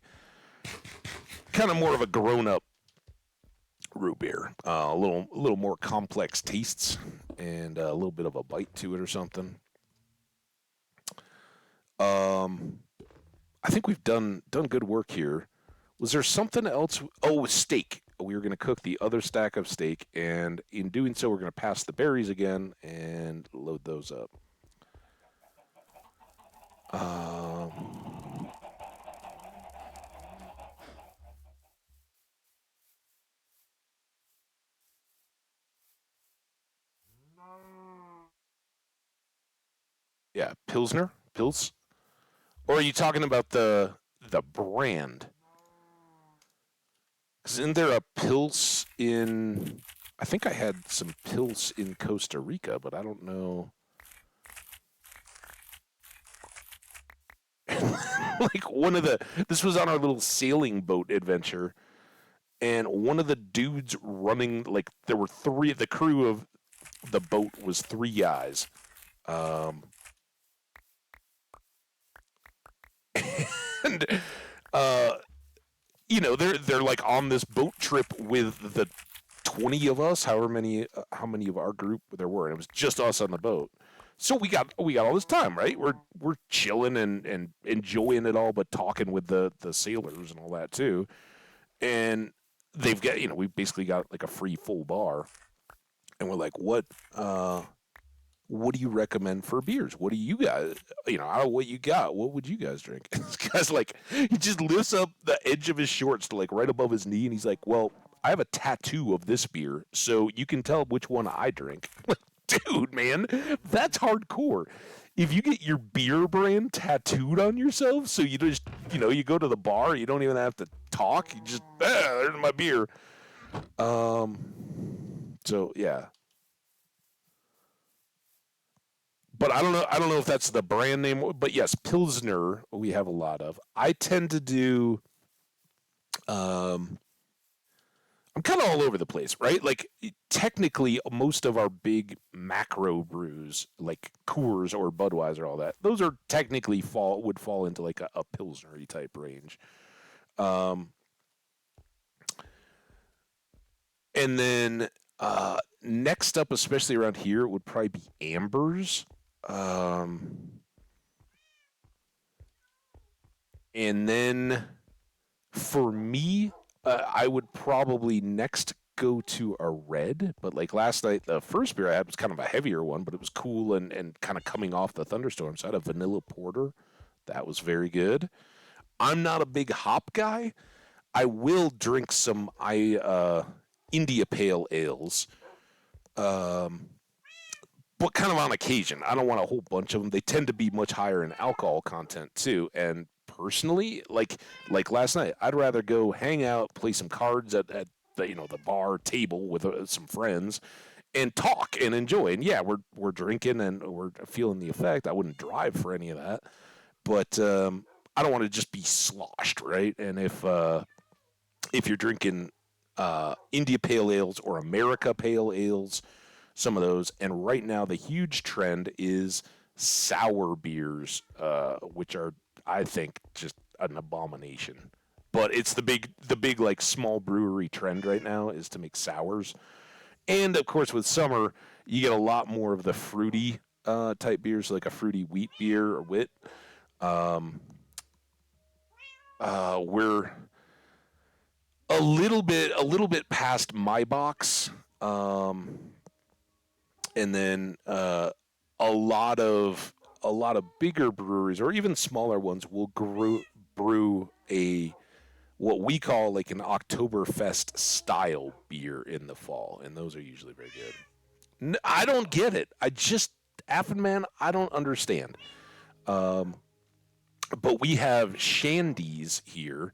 kind of more of a grown-up root beer, a little more complex tastes and a little bit of a bite to it or something. I think we've done good work here. Was there something else? Oh, steak. we were going to cook the other stack of steak, and in doing so, we're going to pass the berries again and load those up. Um, yeah, Pilsner, Pils, or are you talking about the brand? 'Cause isn't there a Pils in? I think I had some Pils in Costa Rica, but I don't know. Like one of the this was on our little sailing boat adventure, and one of the dudes running, like there were three, the crew of the boat was three guys, um and uh they're like on this boat trip with the 20 of us, however many how many of our group there were, and it was just us on the boat. So we got all this time, right? We're chilling and enjoying it all, but talking with the sailors and all that too. And they've got, we basically got like a free full bar, and we're like, what do you recommend for beers? What do you guys, out of what you got, what would you guys drink? This guy's like, he just lifts up the edge of his shorts to like right above his knee, and he's like, well, I have a tattoo of this beer, so you can tell which one I drink. Like, dude, man, that's hardcore. If you get your beer brand tattooed on yourself, so you just, you go to the bar, you don't even have to talk, you just, there's my beer. So yeah, but I don't know if that's the brand name, but yes, Pilsner we have a lot of. I tend to do um I'm kind of all over the place, right? Like technically most of our big macro brews like Coors or Budweiser, all that, those are technically would fall into like a Pilsner type range. Um and then next up, especially around here, would probably be Ambers. Um and then for me, I would probably next go to a red. But like last night, the first beer I had was kind of a heavier one, but it was cool and kind of coming off the thunderstorm. So I had a vanilla porter. That was very good. I'm not a big hop guy. I will drink some India Pale Ales, um, but kind of on occasion. I don't want a whole bunch of them. They tend to be much higher in alcohol content too. And personally, like last night, I'd rather go hang out, play some cards at the bar table with some friends, and talk and enjoy. And yeah, we're drinking and we're feeling the effect. I wouldn't drive for any of that, but I don't want to just be sloshed, right? And if you're drinking India Pale Ales or America Pale Ales, some of those. And right now, the huge trend is sour beers, which are, I think, just an abomination. But it's the big like small brewery trend right now is to make sours. And of course, with summer, you get a lot more of the fruity type beers, like a fruity wheat beer or wit. Um, we're a little bit past my box. And then a lot of bigger breweries or even smaller ones will brew a what we call like an Oktoberfest style beer in the fall, and those are usually very good. I don't get it. Affenman, I don't understand. Um, but we have shandies here,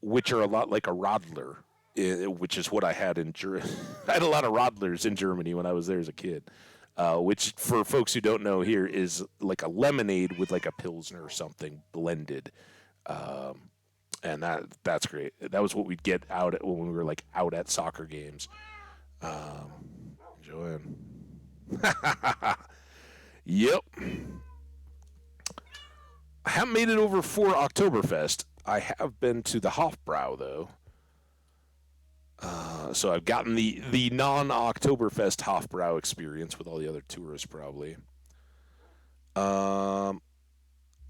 which are a lot like a Radler, which is what I had in Germany. I had a lot of Radlers in Germany when I was there as a kid, which for folks who don't know here is like a lemonade with like a Pilsner or something blended. Um, and that's great. That was what we'd get out when we were like out at soccer games. Enjoying. Yep. I haven't made it over for Oktoberfest. I have been to the Hofbrau though. So I've gotten the non Oktoberfest Hofbrau experience with all the other tourists probably. Um,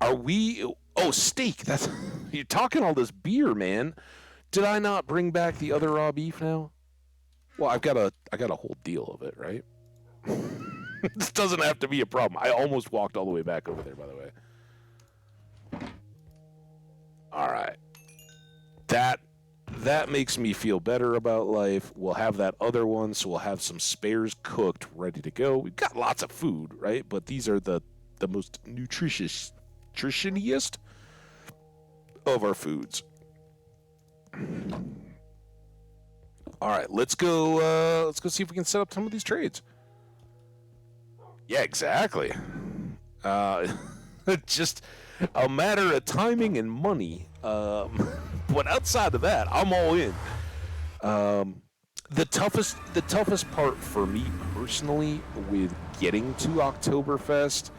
are we? Oh, steak. That's you're talking all this beer, man. Did I not bring back the other raw beef now? Well, I got a whole deal of it, right? This doesn't have to be a problem. I almost walked all the way back over there, by the way. All right. That makes me feel better about life. We'll have that other one, so we'll have some spares cooked, ready to go. We've got lots of food, right? But these are the most nutritioniest of our foods. All right, let's go see if we can set up some of these trades. Yeah, exactly. Just a matter of timing and money. But outside of that, I'm all in. The toughest part for me personally with getting to Oktoberfest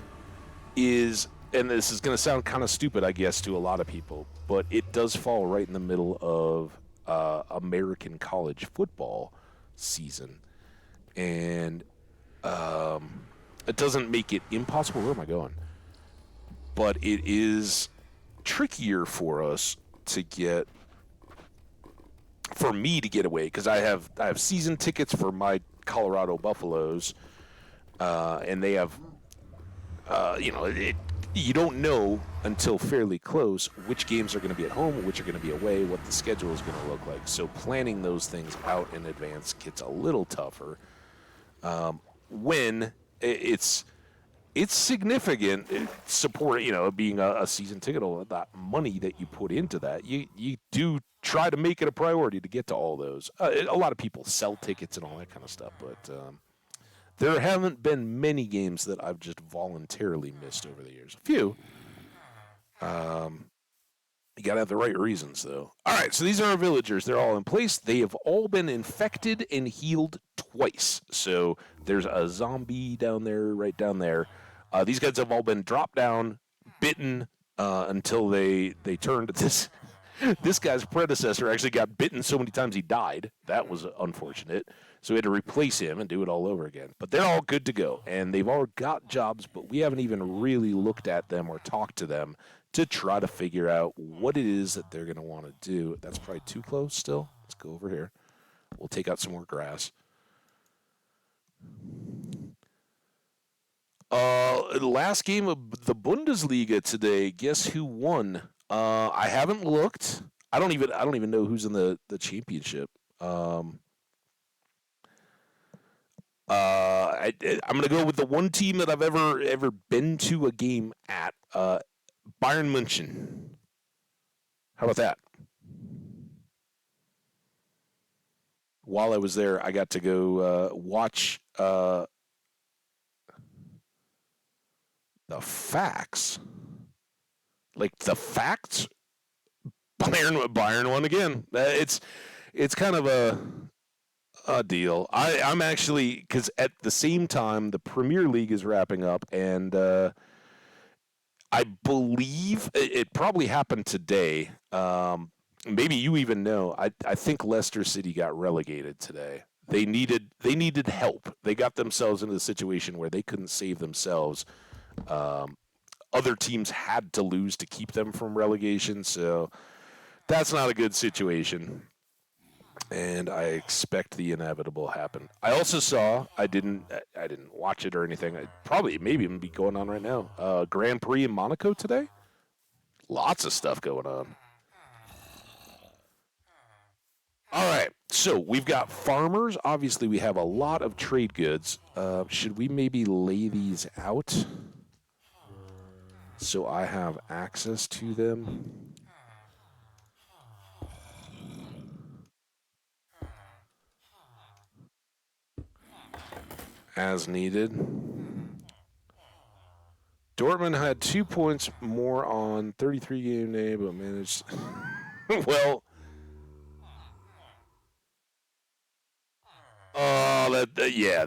is, and this is going to sound kind of stupid, I guess, to a lot of people, but it does fall right in the middle of American college football season, and it doesn't make it impossible. Where am I going? But it is trickier for us to get, for me to get away, because I have season tickets for my Colorado Buffaloes, and they have, you don't know until fairly close which games are going to be at home, which are going to be away, what the schedule is going to look like. So planning those things out in advance gets a little tougher. When it's significant support, being a season ticket, all that money that you put into that, you do try to make it a priority to get to all those. A lot of people sell tickets and all that kind of stuff, but there haven't been many games that I've just voluntarily missed over the years. A few. You got to have the right reasons, though. All right, so these are our villagers. They're all in place. They have all been infected and healed twice. So there's a zombie down there, right down there. These guys have all been dropped down, bitten, until they turned. This guy's predecessor actually got bitten so many times he died. That was unfortunate. So we had to replace him and do it all over again. But they're all good to go, and they've all got jobs, but we haven't even really looked at them or talked to them to try to figure out what it is that they're going to want to do. That's probably too close still. Let's go over here. We'll take out some more grass. Last game of the Bundesliga today. Guess who won? I haven't looked. I don't even know who's in the championship. I'm gonna go with the one team that I've ever been to a game at. Bayern München. How about that? While I was there, I got to go watch the facts. Like the facts. Bayern won again. It's kind of a deal. I'm actually, because at the same time the Premier League is wrapping up, and I believe it probably happened today. Maybe you even know. I think Leicester City got relegated today. They needed help. They got themselves into a situation where they couldn't save themselves. Other teams had to lose to keep them from relegation, so that's not a good situation. And I expect the inevitable happen. I also saw, I didn't watch it or anything. Maybe even be going on right now. Grand Prix in Monaco today. Lots of stuff going on. All right, so we've got farmers. Obviously, we have a lot of trade goods. Should we maybe lay these out so I have access to them? As needed. Dortmund had 2 points more on 33 game day, but managed. Well,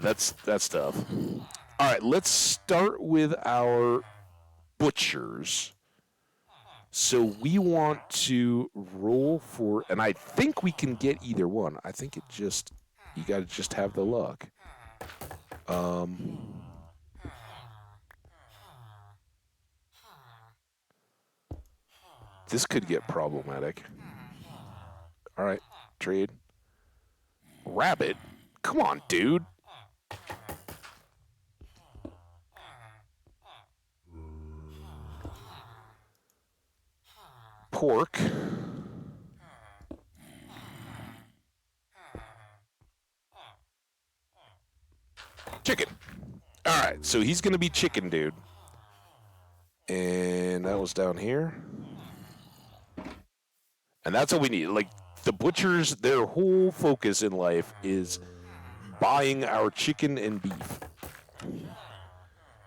that's tough. All right, let's start with our butchers. So we want to roll for, and I think we can get either one. I think you got to just have the luck. This could get problematic. All right, trade. Rabbit? Come on, dude. Pork. Chicken. All right, so he's going to be chicken, dude. And that was down here. And that's all we need. Like, the butchers, their whole focus in life is buying our chicken and beef.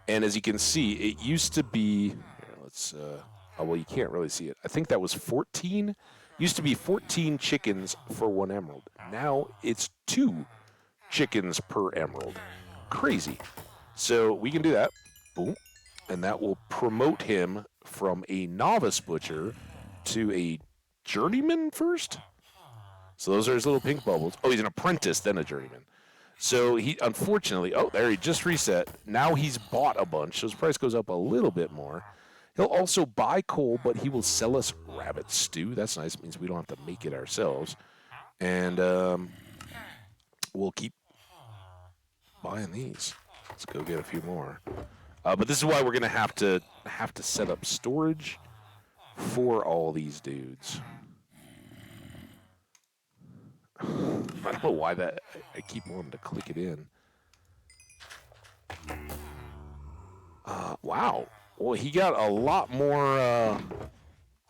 And as you can see, it used to be, here, let's, oh, well, you can't really see it. I think that was 14. Used to be 14 chickens for 1 emerald. Now it's 2 chickens per emerald. Crazy. So we can do that. Boom. And that will promote him from a novice butcher to a journeyman first. So those are his little pink bubbles. Oh, he's an apprentice, then a journeyman. So he, unfortunately, oh, there, he just reset. Now he's bought a bunch, so his price goes up a little bit more. He'll also buy coal, but he will sell us rabbit stew. That's nice. It means we don't have to make it ourselves. And we'll keep buying these. Let's go get a few more. But this is why we're gonna have to set up storage for all these dudes. I don't know why that I keep wanting to click it in. Wow. Well, he got a lot more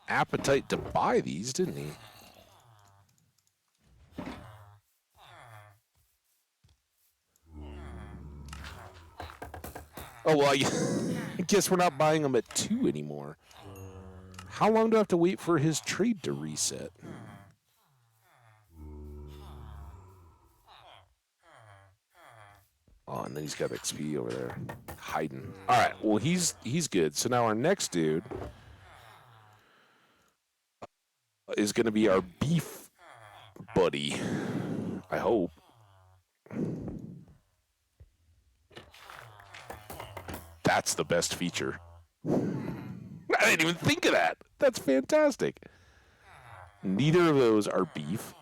appetite to buy these, didn't he? Oh, well, I guess we're not buying them at 2 anymore. How long do I have to wait for his trade to reset? Oh, and then he's got XP over there hiding. All right, well, he's good. So now our next dude is going to be our beef buddy, I hope. That's the best feature. I didn't even think of that. That's fantastic. Neither of those are beef.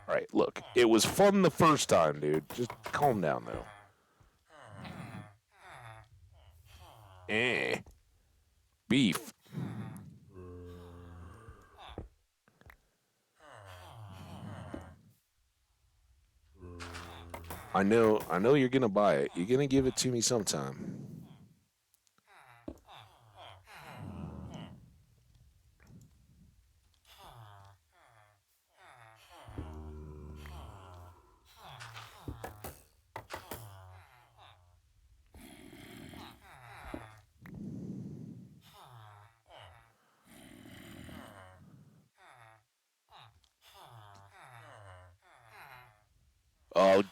All right, look, it was fun the first time, dude. Just calm down, though. Beef. I know you're gonna buy it. You're gonna give it to me sometime.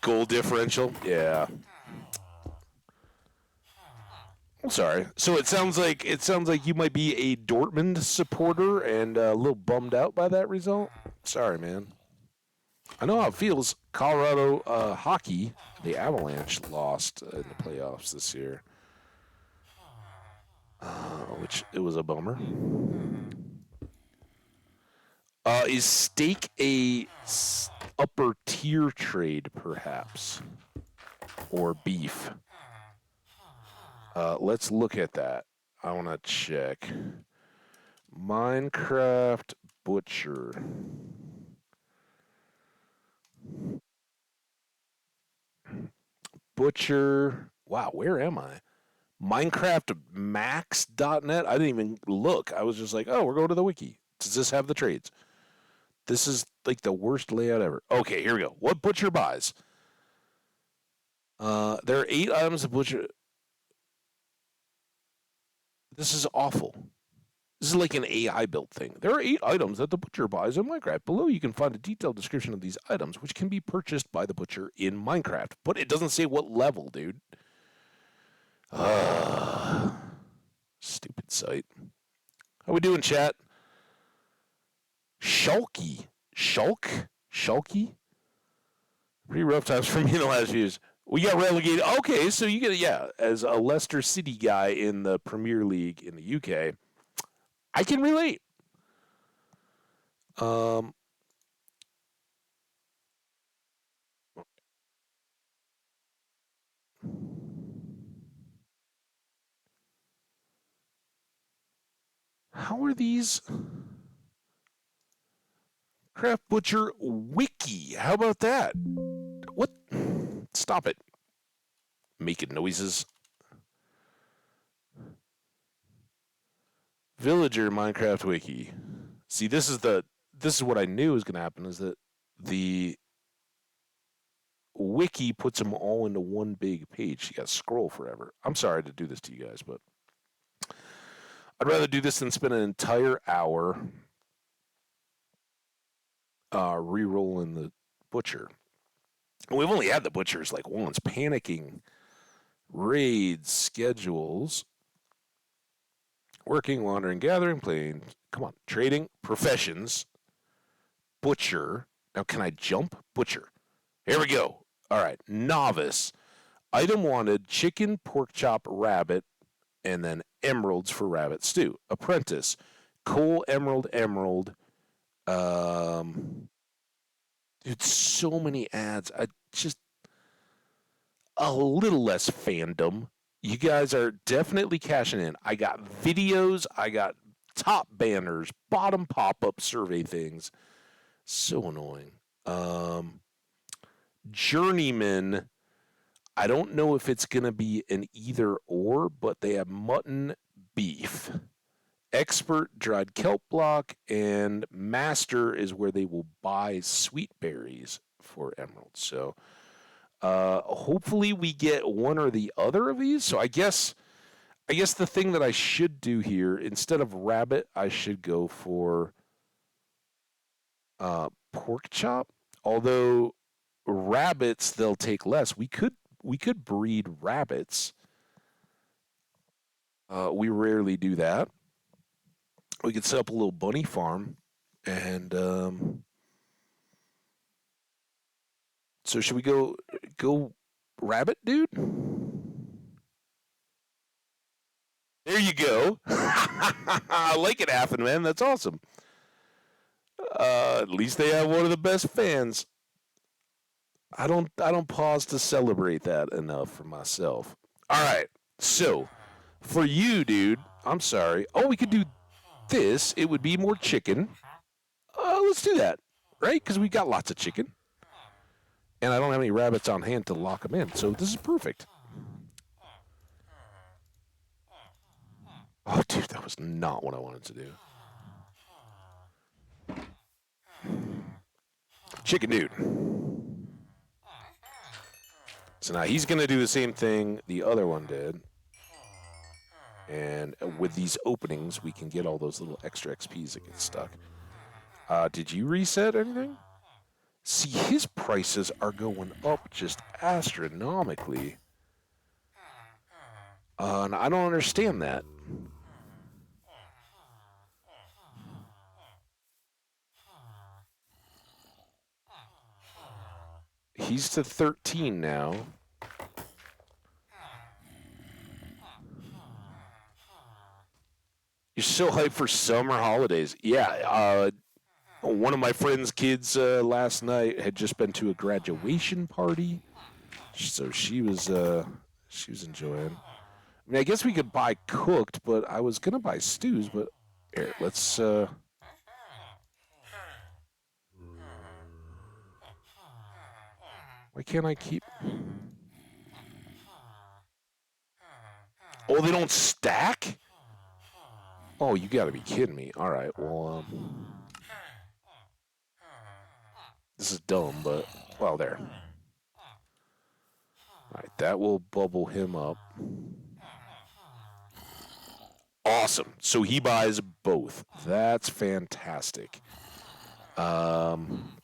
Goal differential? Yeah. I'm sorry. So it sounds like you might be a Dortmund supporter and a little bummed out by that result. Sorry, man. I know how it feels. Colorado hockey, the Avalanche lost in the playoffs this year, which it was a bummer. Is steak a upper tier trade, perhaps, or beef? Let's look at that. I want to check. Minecraft Butcher. Butcher. Wow, where am I? MinecraftMax.net. I didn't even look. I was just like, oh, we're going to the wiki. Does this have the trades? This is like the worst layout ever. Okay, here we go. What Butcher buys? There are 8 items of Butcher. This is awful. This is like an AI built thing. There are 8 items that the Butcher buys in Minecraft. Below you can find a detailed description of these items, which can be purchased by the Butcher in Minecraft. But it doesn't say what level, dude. Stupid site. How we doing, chat? Shulky. Shulky? Pretty rough times for me in the last few years. We got relegated. Okay, so you get, yeah, as a Leicester City guy in the Premier League in the UK, I can relate. Um, how are these Craft Butcher Wiki? How about that? What? Stop it. Making noises. Villager Minecraft Wiki. See, this is what I knew was going to happen is that the wiki puts them all into one big page. You got to scroll forever. I'm sorry to do this to you guys, but I'd rather do this than spend an entire hour re-rolling the butcher. And we've only had the butchers like once. Panicking, raids, schedules, working, wandering, gathering, playing. Come on, trading, professions, butcher. Now, can I jump? Butcher. Here we go. All right, novice. Item wanted: chicken, pork chop, rabbit, and then emeralds for rabbit stew. Apprentice: coal, emerald, emerald. Dude, so many ads. I just a little less fandom. You guys are definitely cashing in. I got videos. I got top banners, bottom pop-up survey things. So annoying. Journeyman. I don't know if it's going to be an either or, but they have mutton, beef. Expert, dried kelp block, and master is where they will buy sweet berries for emeralds. So hopefully we get one or the other of these. So I guess the thing that I should do here, instead of rabbit, I should go for pork chop. Although rabbits, they'll take less. We could breed rabbits. We rarely do that. We could set up a little bunny farm, and so should we go rabbit, dude? There you go. I like it, Affin, man. That's awesome. At least they have one of the best fans. I don't pause to celebrate that enough for myself. All right. So, for you, dude, I'm sorry. Oh, we could do this. It would be more chicken. Let's do that, right? Because we got lots of chicken, and I don't have any rabbits on hand to lock them in. So this is perfect. Oh, dude, that was not what I wanted to do. Chicken dude. So now he's going to do the same thing the other one did. And with these openings, we can get all those little extra XPs that get stuck. Did you reset anything? See, his prices are going up just astronomically. And I don't understand that. He's to 13 now. You're so hyped for summer holidays. Yeah, one of my friend's kids last night had just been to a graduation party, so she was enjoying. I mean, I guess we could buy cooked, but I was gonna buy stews. But here, let's. Why can't I keep? Oh, they don't stack? Oh, you gotta be kidding me. All right, well, this is dumb, but well, there. All right, that will bubble him up. Awesome. So he buys both. That's fantastic. Um,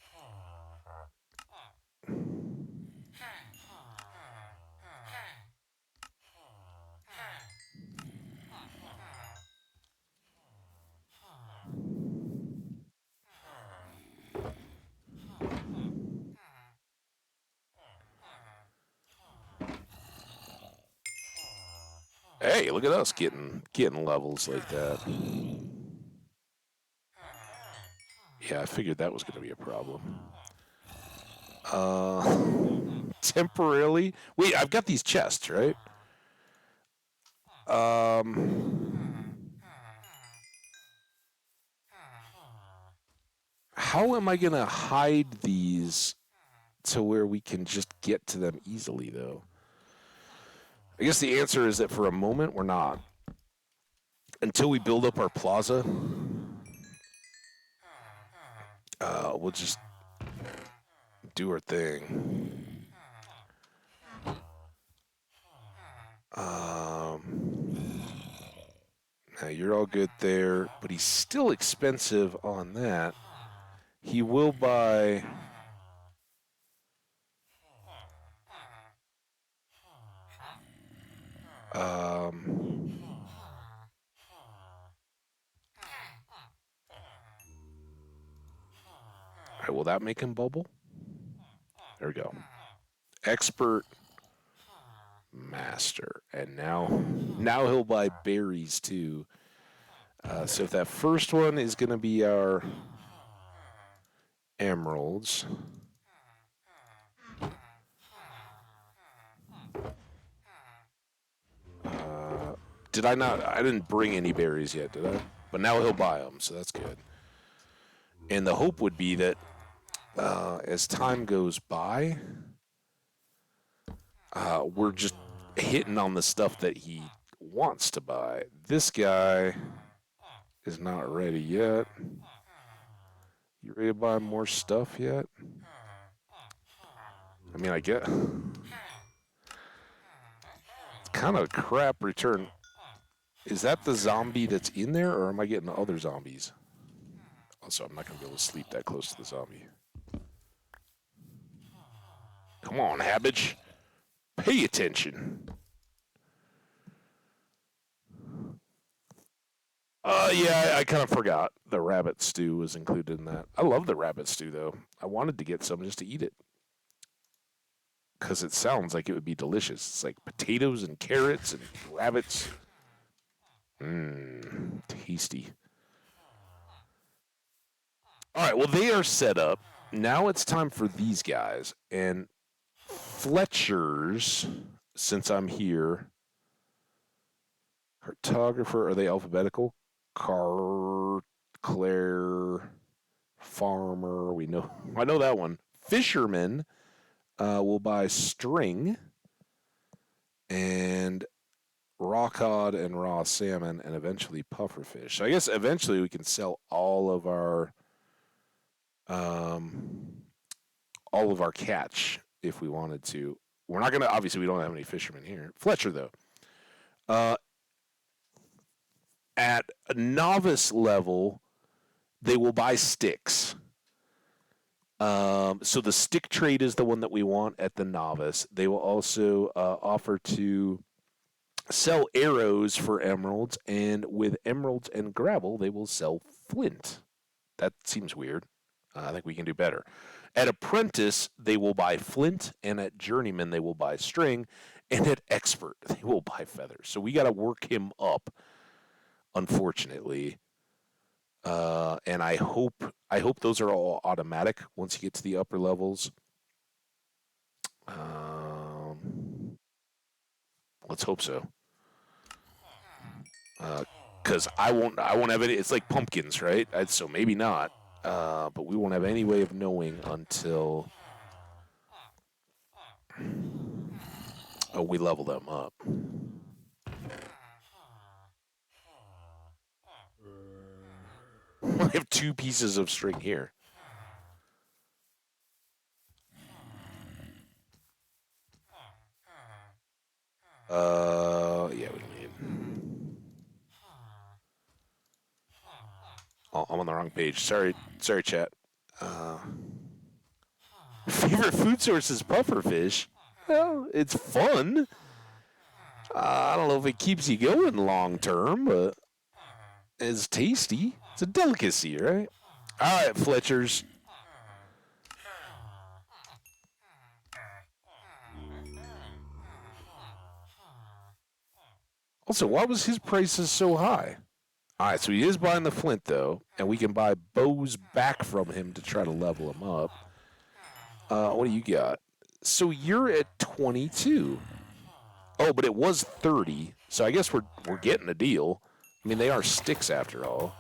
hey, look at us getting levels like that. Yeah, I figured that was going to be a problem. Temporarily. Wait, I've got these chests, right? How am I going to hide these to where we can just get to them easily, though? I guess the answer is that for a moment, we're not. Until we build up our plaza, we'll just do our thing. Now you're all good there, but he's still expensive on that. He will buy. All right, will that make him bubble? There we go. Expert master, and now he'll buy berries too. So if that first one is going to be our emeralds. Did I not? I didn't bring any berries yet, did I? But now he'll buy them, so that's good. And the hope would be that as time goes by, we're just hitting on the stuff that he wants to buy. This guy is not ready yet. You ready to buy more stuff yet? I mean, I get it's kind of a crap return. Is that the zombie that's in there, or am I getting the other zombies? Also, I'm not going to be able to sleep that close to the zombie. Come on, Habbage. Pay attention. Yeah, I kind of forgot the rabbit stew was included in that. I love the rabbit stew, though. I wanted to get some just to eat it. Because it sounds like it would be delicious. It's like potatoes and carrots and rabbits. Mmm, tasty. All right, well, they are set up. Now it's time for these guys. And Fletcher's, since I'm here, cartographer, are they alphabetical? Claire, farmer, we know. I know that one. Fisherman will buy string and raw cod and raw salmon and eventually pufferfish. So I guess eventually we can sell all of our catch if we wanted to. We're not gonna. Obviously, we don't have any fishermen here. Fletcher, though, at a novice level, they will buy sticks. So the stick trade is the one that we want at the novice. They will also offer to sell arrows for emeralds, and with emeralds and gravel, they will sell flint. That seems weird. I think we can do better. At apprentice, they will buy flint, and at journeyman, they will buy string, and at expert, they will buy feathers. So we got to work him up, unfortunately. And I hope those are all automatic once you get to the upper levels. Let's hope so. Because I won't have any. It's like pumpkins, right? So maybe not. But we won't have any way of knowing until we level them up. I have 2 pieces of string here. Yeah, we need. Oh, I'm on the wrong page. Sorry, chat. Favorite food source is pufferfish. Well, it's fun. I don't know if it keeps you going long term, but it's tasty. It's a delicacy, right? All right, Fletchers. Also, why was his prices so high? All right, so he is buying the flint, though, and we can buy bows back from him to try to level him up. What do you got? So you're at 22. Oh, but it was 30, so I guess we're getting a deal. I mean, they are sticks after all.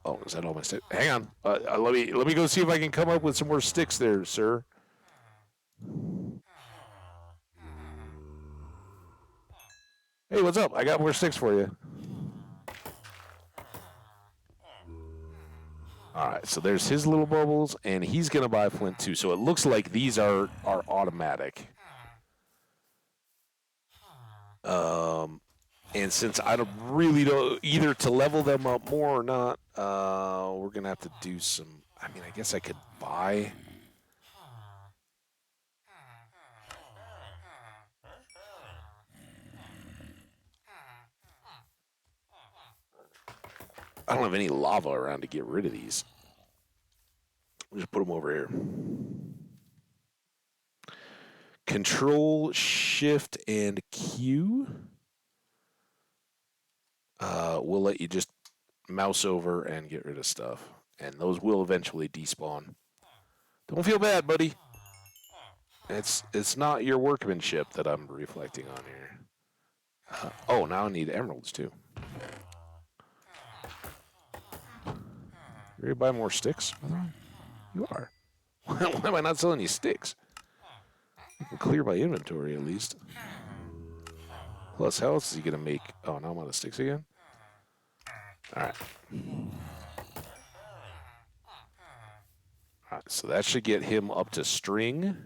Oh, is that all my sticks? Hang on. Let me go see if I can come up with some more sticks there, sir. Hey, what's up? I got more sticks for you. All right, so there's his little bubbles, and he's gonna buy flint too. So it looks like these are automatic. And since I don't really know either to level them up more or not, we're gonna have to do some. I mean, I guess I could buy. I don't have any lava around to get rid of these. I'll just put them over here. Control, Shift, and Q. Will let you just mouse over and get rid of stuff. And those will eventually despawn. Don't feel bad, buddy. It's not your workmanship that I'm reflecting on here. Oh, now I need emeralds too. You ready to buy more sticks? You are. Why am I not selling you sticks? I can clear my inventory at least. Plus, how else is he gonna make? Oh, now I'm out of sticks again. All right. All right, so that should get him up to string.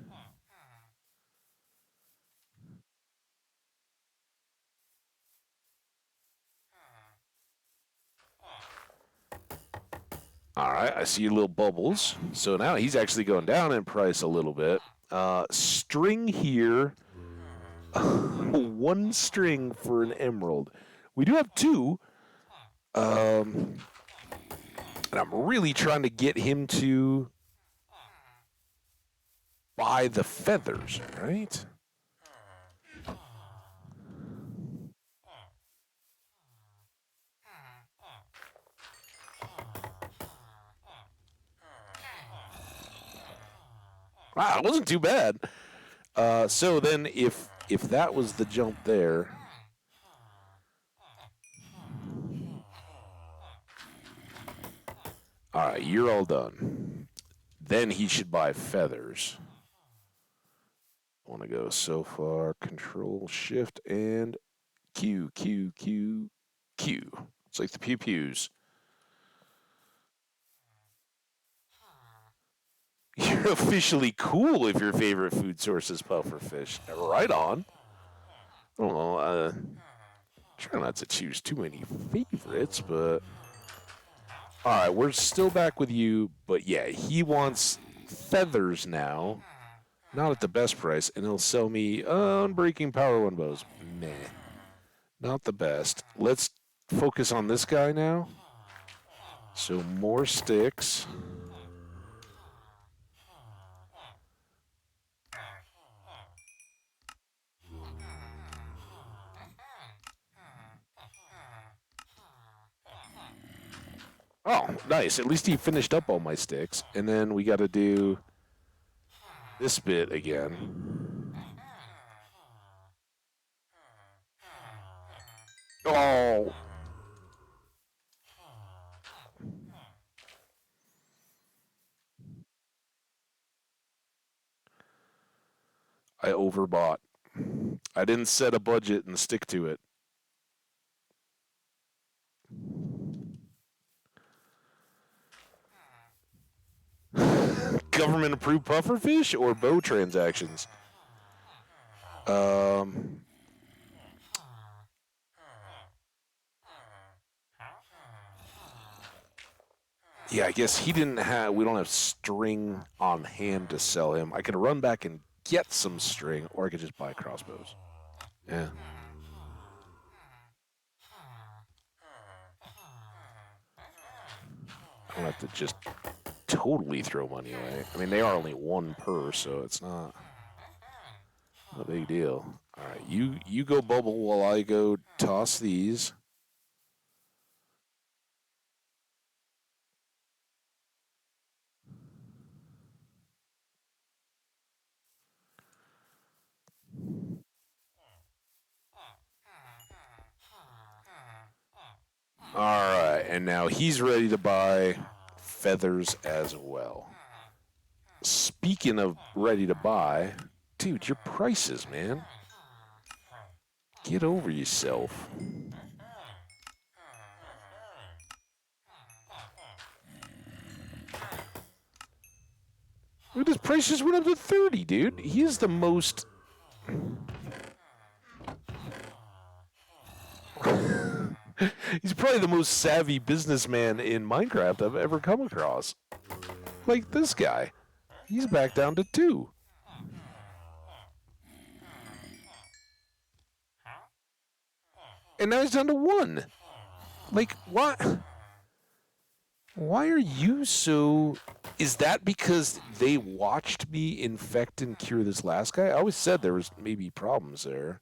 All right, I see your little bubbles. So now he's actually going down in price a little bit. String here, one string for an emerald. We do have two. And I'm really trying to get him to buy the feathers, right? Wow, it wasn't too bad. So then, if that was the jump there, all right, you're all done. Then he should buy feathers. I want to go so far. Control, Shift, and Q, Q, Q, Q. It's like the pew pews. You're officially cool if your favorite food source is pufferfish. Right on. I don't know. Try not to choose too many favorites, but all right, we're still back with you. But yeah, he wants feathers now, not at the best price, and he'll sell me unbreaking power one bows. Meh, not the best. Let's focus on this guy now. So more sticks. Oh, nice. At least he finished up all my sticks. And then we got to do this bit again. Oh. I overbought. I didn't set a budget and stick to it. Government approved pufferfish or bow transactions? Um, yeah, I guess he didn't have. We don't have string on hand to sell him. I could run back and get some string, or I could just buy crossbows. Yeah. I don't have to just totally throw money away. I mean, they are only one per, so it's not a big deal. All right, you go bubble while I go toss these. All right, and now he's ready to buy feathers as well. Speaking of ready to buy, dude, your prices, man. Get over yourself. Look at his price just went up to 30, dude. He is the most... He's probably the most savvy businessman in Minecraft I've ever come across. Like this guy. He's back down to 2. And now he's down to 1. Like, what? Why are you so... Is that because they watched me infect and cure this last guy? I always said there was maybe problems there.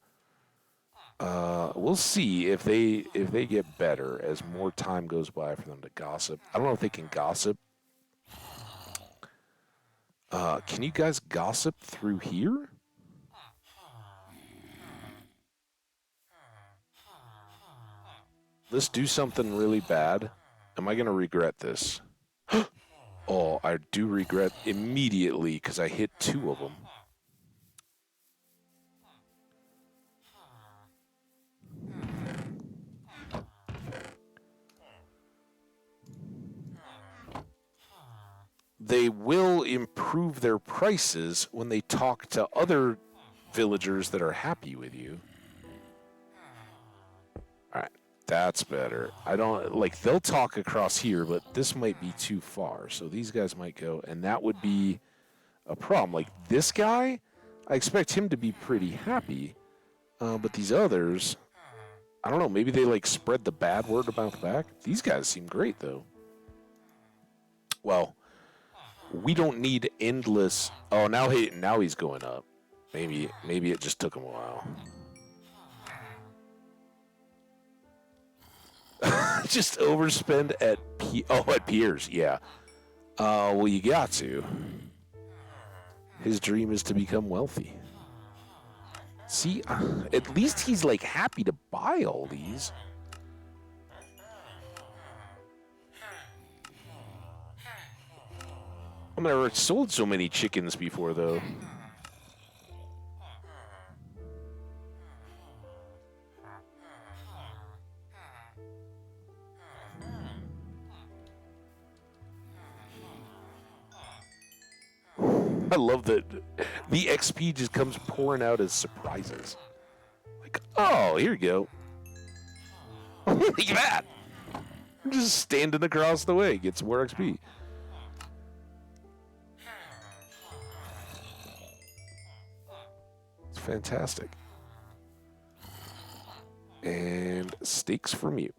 We'll see if they get better as more time goes by for them to gossip. I don't know if they can gossip. Can you guys gossip through here? Let's do something really bad. Am I going to regret this? Oh, I do regret immediately because I hit 2 of them. They will improve their prices when they talk to other villagers that are happy with you. Alright, that's better. I don't, like, they'll talk across here, but this might be too far. So these guys might go, and that would be a problem. Like, this guy, I expect him to be pretty happy. But these others, I don't know, maybe they, like, spread the bad word about the back. These guys seem great, though. Well... We don't need endless... Oh, now he's going up. Maybe it just took him a while. Just overspend at at Piers, yeah. Well, you got to. His dream is to become wealthy. See, at least he's like happy to buy all these. I've never sold so many chickens before, though. I love that the XP just comes pouring out as surprises. Like, oh, here you go. Look at that. Just standing across the way, get some more XP. It's fantastic. And steaks from you.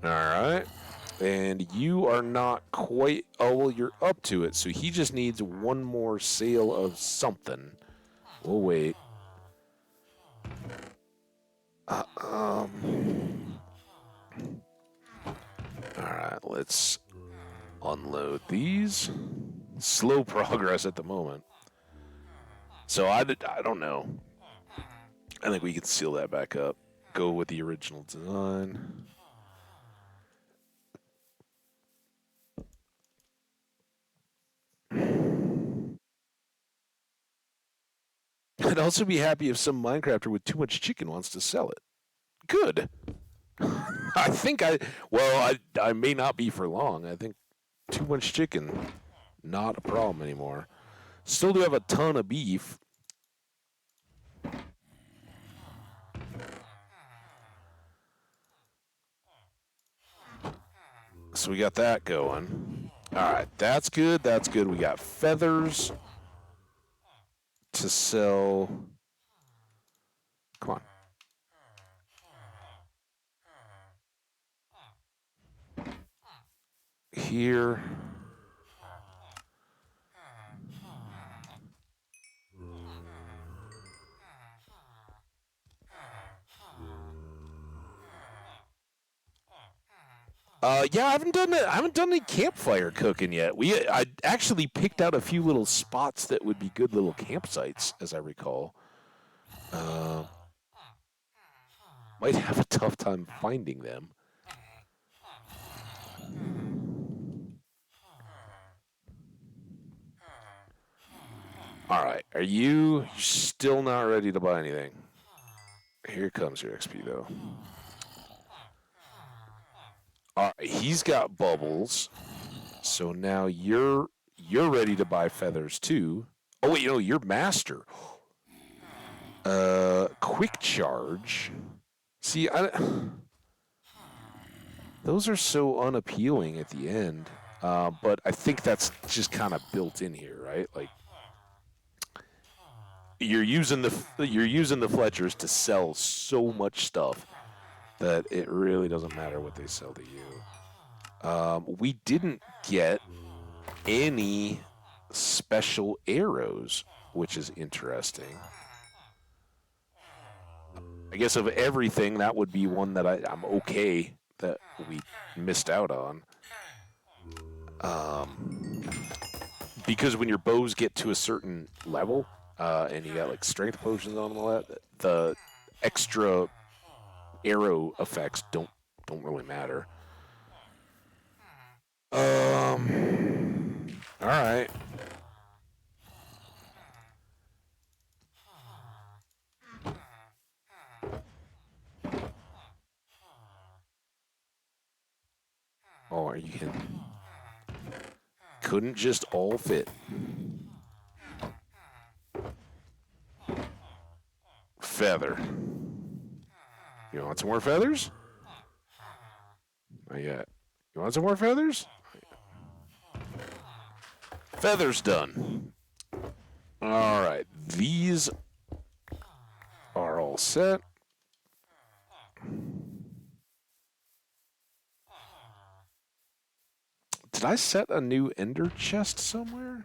Alright. And you are not quite... Oh, well, you're up to it. So he just needs one more sale of something. We'll wait. Alright, let's unload these. Slow progress at the moment. So I don't know. I think we can seal that back up. Go with the original design. I'd also be happy if some Minecrafter with too much chicken wants to sell it. Good. I think I may not be for long. I think too much chicken, not a problem anymore. Still do have a ton of beef. So we got that going. All right, that's good. That's good. We got feathers to sell. Come on. Here. Yeah, I haven't done any campfire cooking yet. I actually picked out a few little spots that would be good little campsites, as I recall. Uh, might have a tough time finding them. All right, are you still not ready to buy anything? Here comes your XP though. All right, he's got bubbles, so now you're ready to buy feathers too. Oh wait, no, you're master. Quick charge. See, those are so unappealing at the end. But I think that's just kind of built in here, right? Like you're using the Fletchers to sell so much stuff that it really doesn't matter what they sell to you. We didn't get any special arrows, which is interesting. I guess of everything, that would be one that I'm okay that we missed out on. Because when your bows get to a certain level, and you got like strength potions on them, all that, the extra arrow effects don't really matter. All right. Oh, are you kidding? Couldn't just all fit. Feather. You want some more feathers? Not yet. You want some more feathers? Feathers done. All right. These are all set. Did I set a new ender chest somewhere?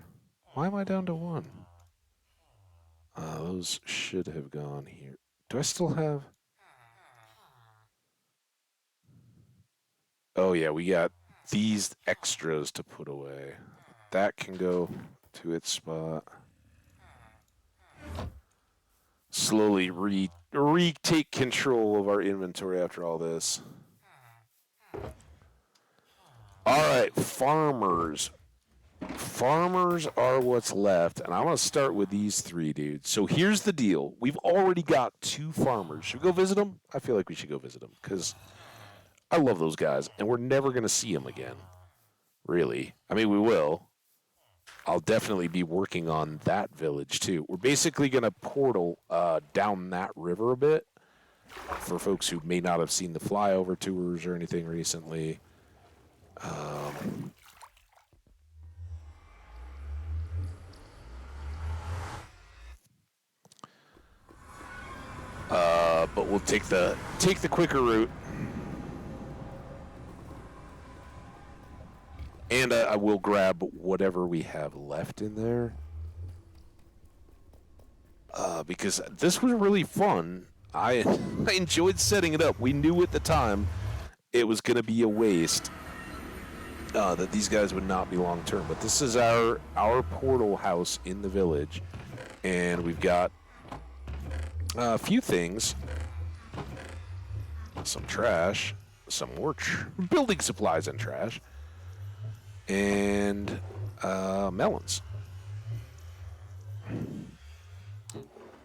Why am I down to one? Those should have gone here. Do I still have... Oh, yeah, we got these extras to put away. That can go to its spot. Slowly retake control of our inventory after all this. All right, farmers. Farmers are what's left, and I'm going to start with these three dudes. So here's the deal. We've already got 2 farmers. Should we go visit them? I feel like we should go visit them, because I love those guys, and we're never going to see them again. Really. I mean, we will. I'll definitely be working on that village, too. We're basically going to portal down that river a bit for folks who may not have seen the flyover tours or anything recently. But we'll take the quicker route. And I will grab whatever we have left in there. Because this was really fun. I enjoyed setting it up. We knew at the time it was going to be a waste. That these guys would not be long term. But this is our portal house in the village. And we've got a few things. Some trash. Some more building supplies and trash. And melons.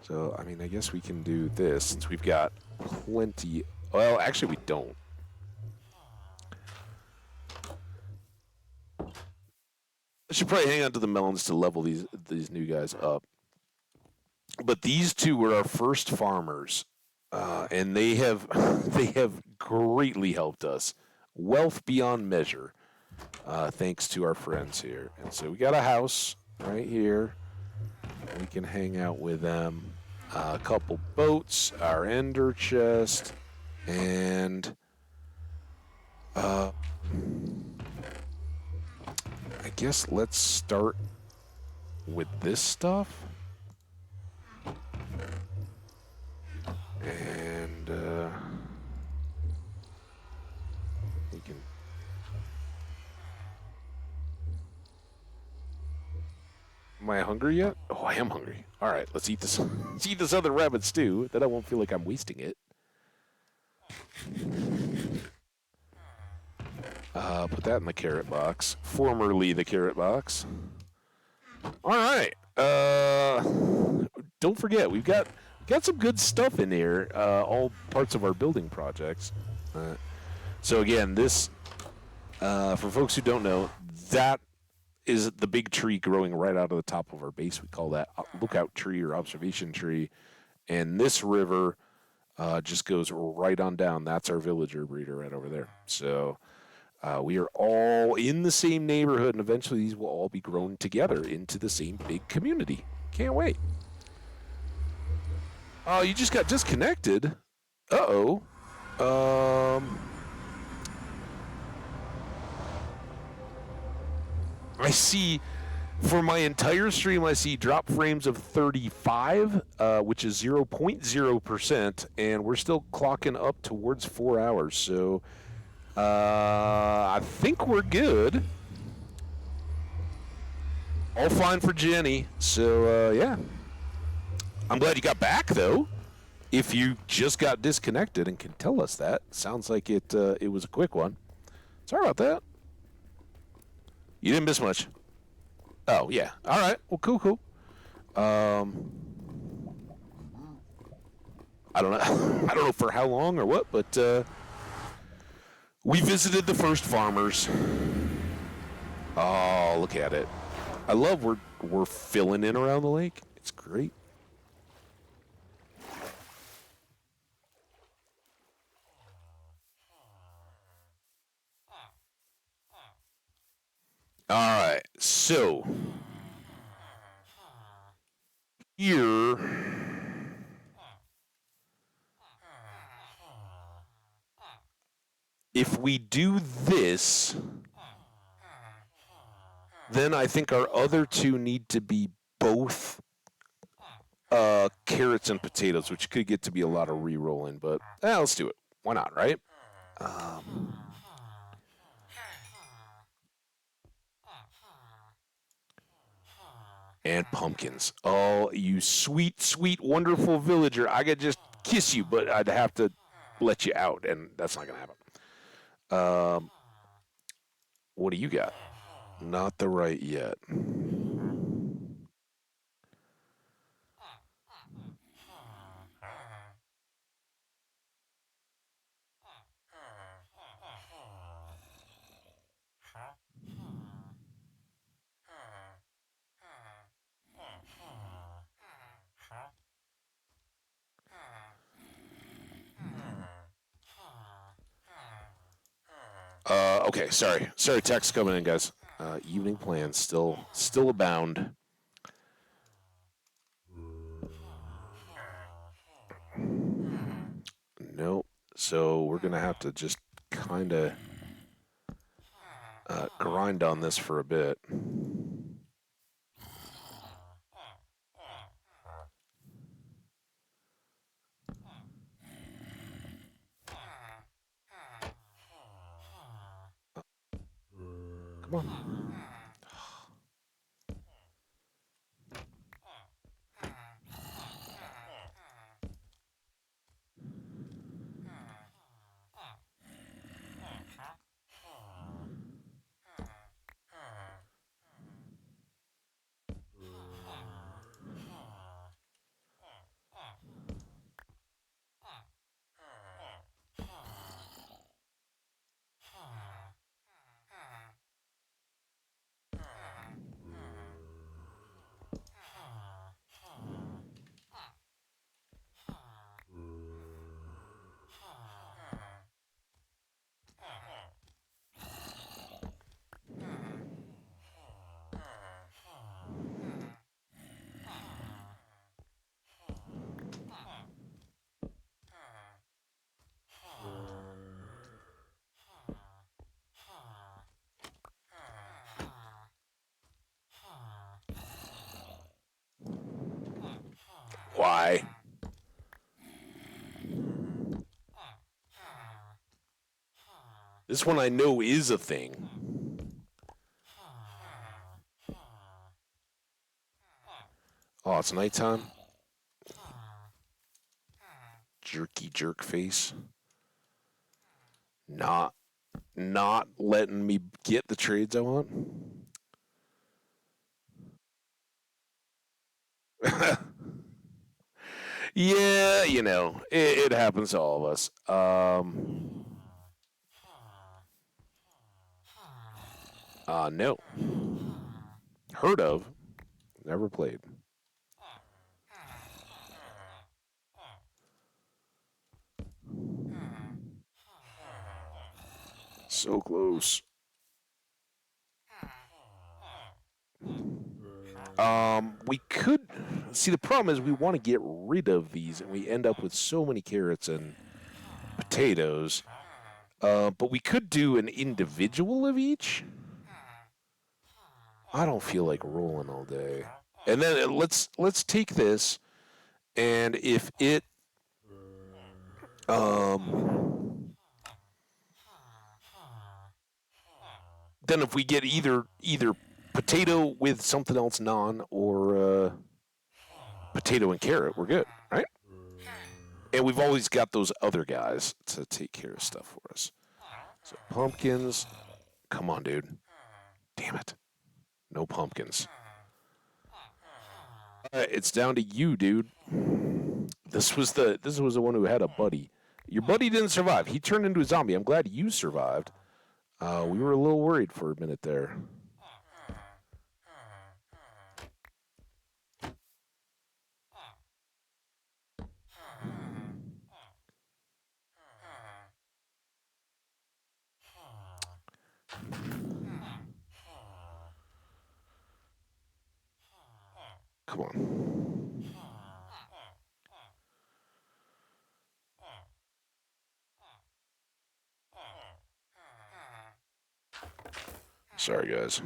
So, I mean, I guess we can do this since we've got plenty. Well, actually, we don't. I should probably hang on to the melons to level these new guys up. But these 2 were our first farmers, and they have greatly helped us, wealth beyond measure, thanks to our friends here. And so we got a house right here. We can hang out with them. A couple boats, our ender chest, and I guess let's start with this stuff. And we can... Am I hungry yet? Oh, I am hungry. All right, let's eat this. Let's eat this other rabbit stew. Then I won't feel like I'm wasting it. Put that in the carrot box. Formerly the carrot box. All right. Don't forget, we've got some good stuff in here. All parts of our building projects. So again, this, for folks who don't know, that is the big tree growing right out of the top of our base. We call that lookout tree or observation tree. And this river just goes right on down. That's our villager breeder right over there. So we are all in the same neighborhood, and eventually these will all be grown together into the same big community. Can't wait. Oh, you just got disconnected. Uh-oh. I see, for my entire stream, I see drop frames of 35, which is 0.0%, and we're still clocking up towards 4 hours. So I think we're good. All fine for Jenny. So, yeah. I'm glad you got back, though. If you just got disconnected and can tell us that, sounds like it was a quick one. Sorry about that. You didn't miss much. Oh, yeah. All right. Well, cool. I don't know. I don't know for how long or what, but we visited the first farmers. Oh, look at it. I love we're filling in around the lake. It's great. All right. So here, if we do this, then I think our other two need to be both carrots and potatoes, which could get to be a lot of re-rolling, but let's do it. Why not, right? And pumpkins. Oh, you sweet, sweet, wonderful villager. I could just kiss you, but I'd have to let you out, and that's not going to happen. What do you got? Not the right yet. Okay, sorry, text coming in, guys. Evening plans still abound. Nope. So we're gonna have to just kind of grind on this for a bit. Come on. Why? This one I know is a thing. Oh, it's nighttime. Jerky jerk face. Not letting me get the trades I want. Yeah, you know, it happens to all of us. No. Heard of, never played. So close. We could see the problem is we want to get rid of these, and we end up with so many carrots and potatoes. But we could do an individual of each. I don't feel like rolling all day. And then let's take this, and if it then if we get either potato with something else non or potato and carrot, we're good, right? And we've always got those other guys to take care of stuff for us. So pumpkins, come on, dude. Damn it, no pumpkins. All right, it's down to you, dude. This was the one who had a buddy. Your buddy didn't survive. He turned into a zombie. I'm glad you survived. We were a little worried for a minute there. Come on. Sorry, guys.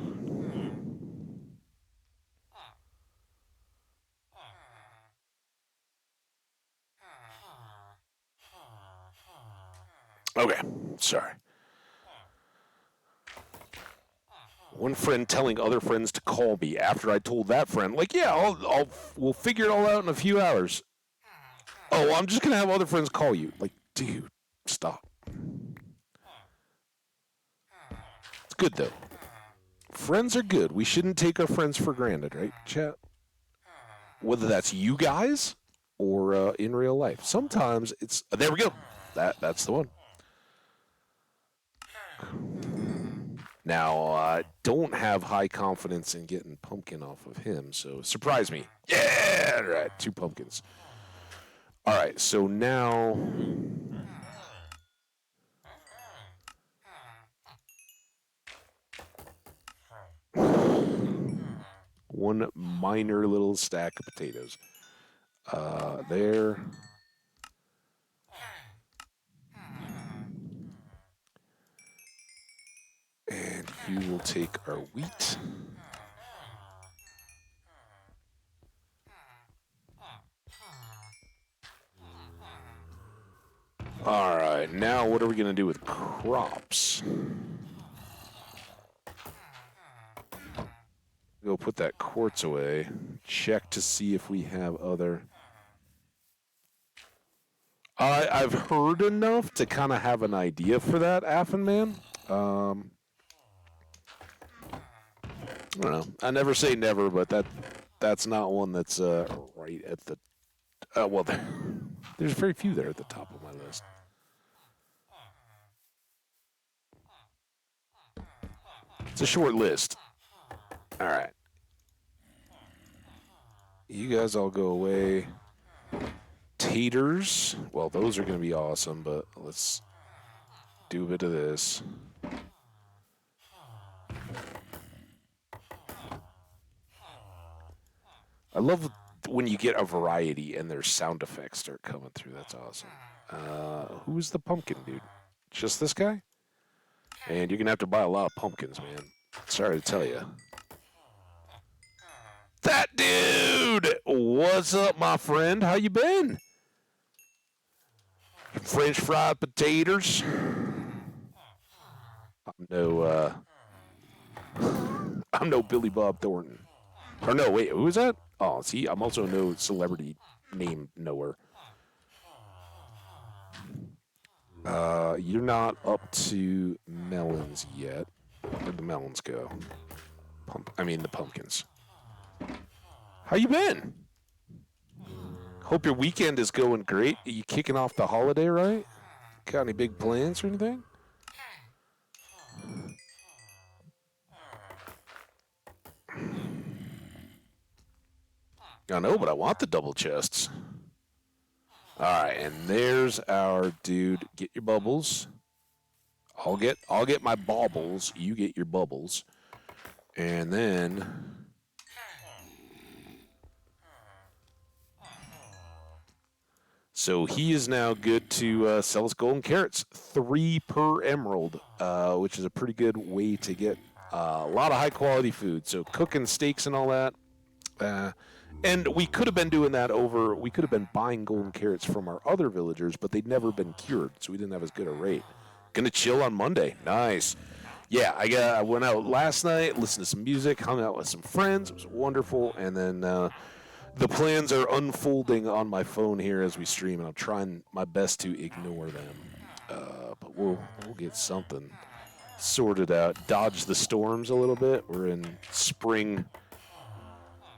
Okay, sorry. One friend telling other friends to call me after I told that friend, like, yeah, we'll figure it all out in a few hours. Oh, I'm just gonna have other friends call you. Like, dude, stop. It's good though. Friends are good. We shouldn't take our friends for granted, right, chat? Whether that's you guys or in real life. Sometimes it's there we go. That's the one. Now, I don't have high confidence in getting pumpkin off of him, so surprise me. Yeah, all right, 2 pumpkins. All right, so now one minor little stack of potatoes. There. And you will take our wheat. All right, now what are we going to do with crops? Go put that quartz away. Check to see if we have other. I've heard enough to kind of have an idea for that, Affin Man. I don't know. I never say never, but that's not one that's right at the. Well, there's very few there at the top of my list. It's a short list. All right. You guys all go away. Taters. Well, those are going to be awesome, but let's do a bit of this. I love when you get a variety and their sound effects start coming through. That's awesome. Who's the pumpkin dude? Just this guy? And you're going to have to buy a lot of pumpkins, man. Sorry to tell you. That dude! What's up, my friend? How you been? French fried potatoes. I'm no Billy Bob Thornton. Or no, wait, who is that? Oh, see, I'm also no celebrity name knower. You're not up to melons yet. Where'd the melons go? I mean, the pumpkins. How you been? Hope your weekend is going great. Are you kicking off the holiday, right? Got any big plans or anything? I know, but I want the double chests. All right, and there's our dude. Get your bubbles. I'll get my baubles. You get your bubbles, and then so he is now good to sell us golden carrots, 3 per emerald, which is a pretty good way to get a lot of high quality food. So cooking steaks and all that. And we could have been doing that over. We could have been buying golden carrots from our other villagers, but they'd never been cured, so we didn't have as good a rate. Gonna chill on Monday. Nice. Yeah, I went out last night, listened to some music, hung out with some friends. It was wonderful, and then the plans are unfolding on my phone here as we stream, and I'm trying my best to ignore them. But we'll get something sorted out. Dodge the storms a little bit. We're in spring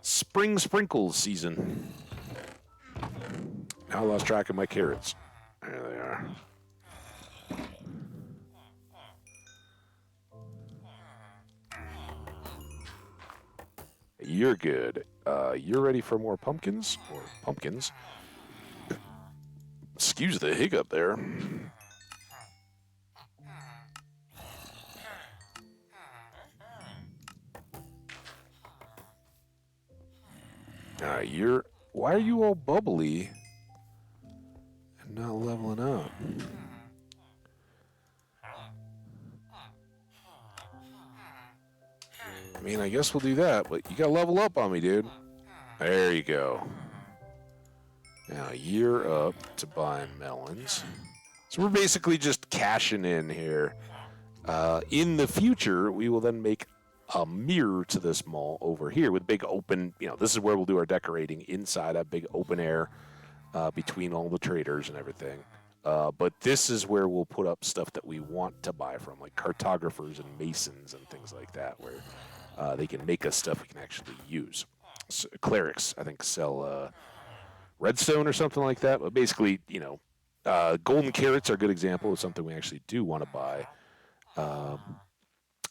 sprinkles season. Now I lost track of my carrots. There they are. You're good. You're ready for more pumpkins? Or pumpkins. Excuse the hiccup there. You're... Why are you all bubbly and not leveling up? I mean, I guess we'll do that, but you gotta level up on me, dude. There you go. Now you're up to buy melons. So we're basically just cashing in here. In the future, we will then make a mirror to this mall over here with big open, this is where we'll do our decorating inside a big open air between all the traders and everything. But this is where we'll put up stuff that we want to buy from, like cartographers and masons and things like that, where they can make us stuff we can actually use. So, clerics, I think, sell redstone or something like that. But basically, golden carrots are a good example of something we actually do want to buy.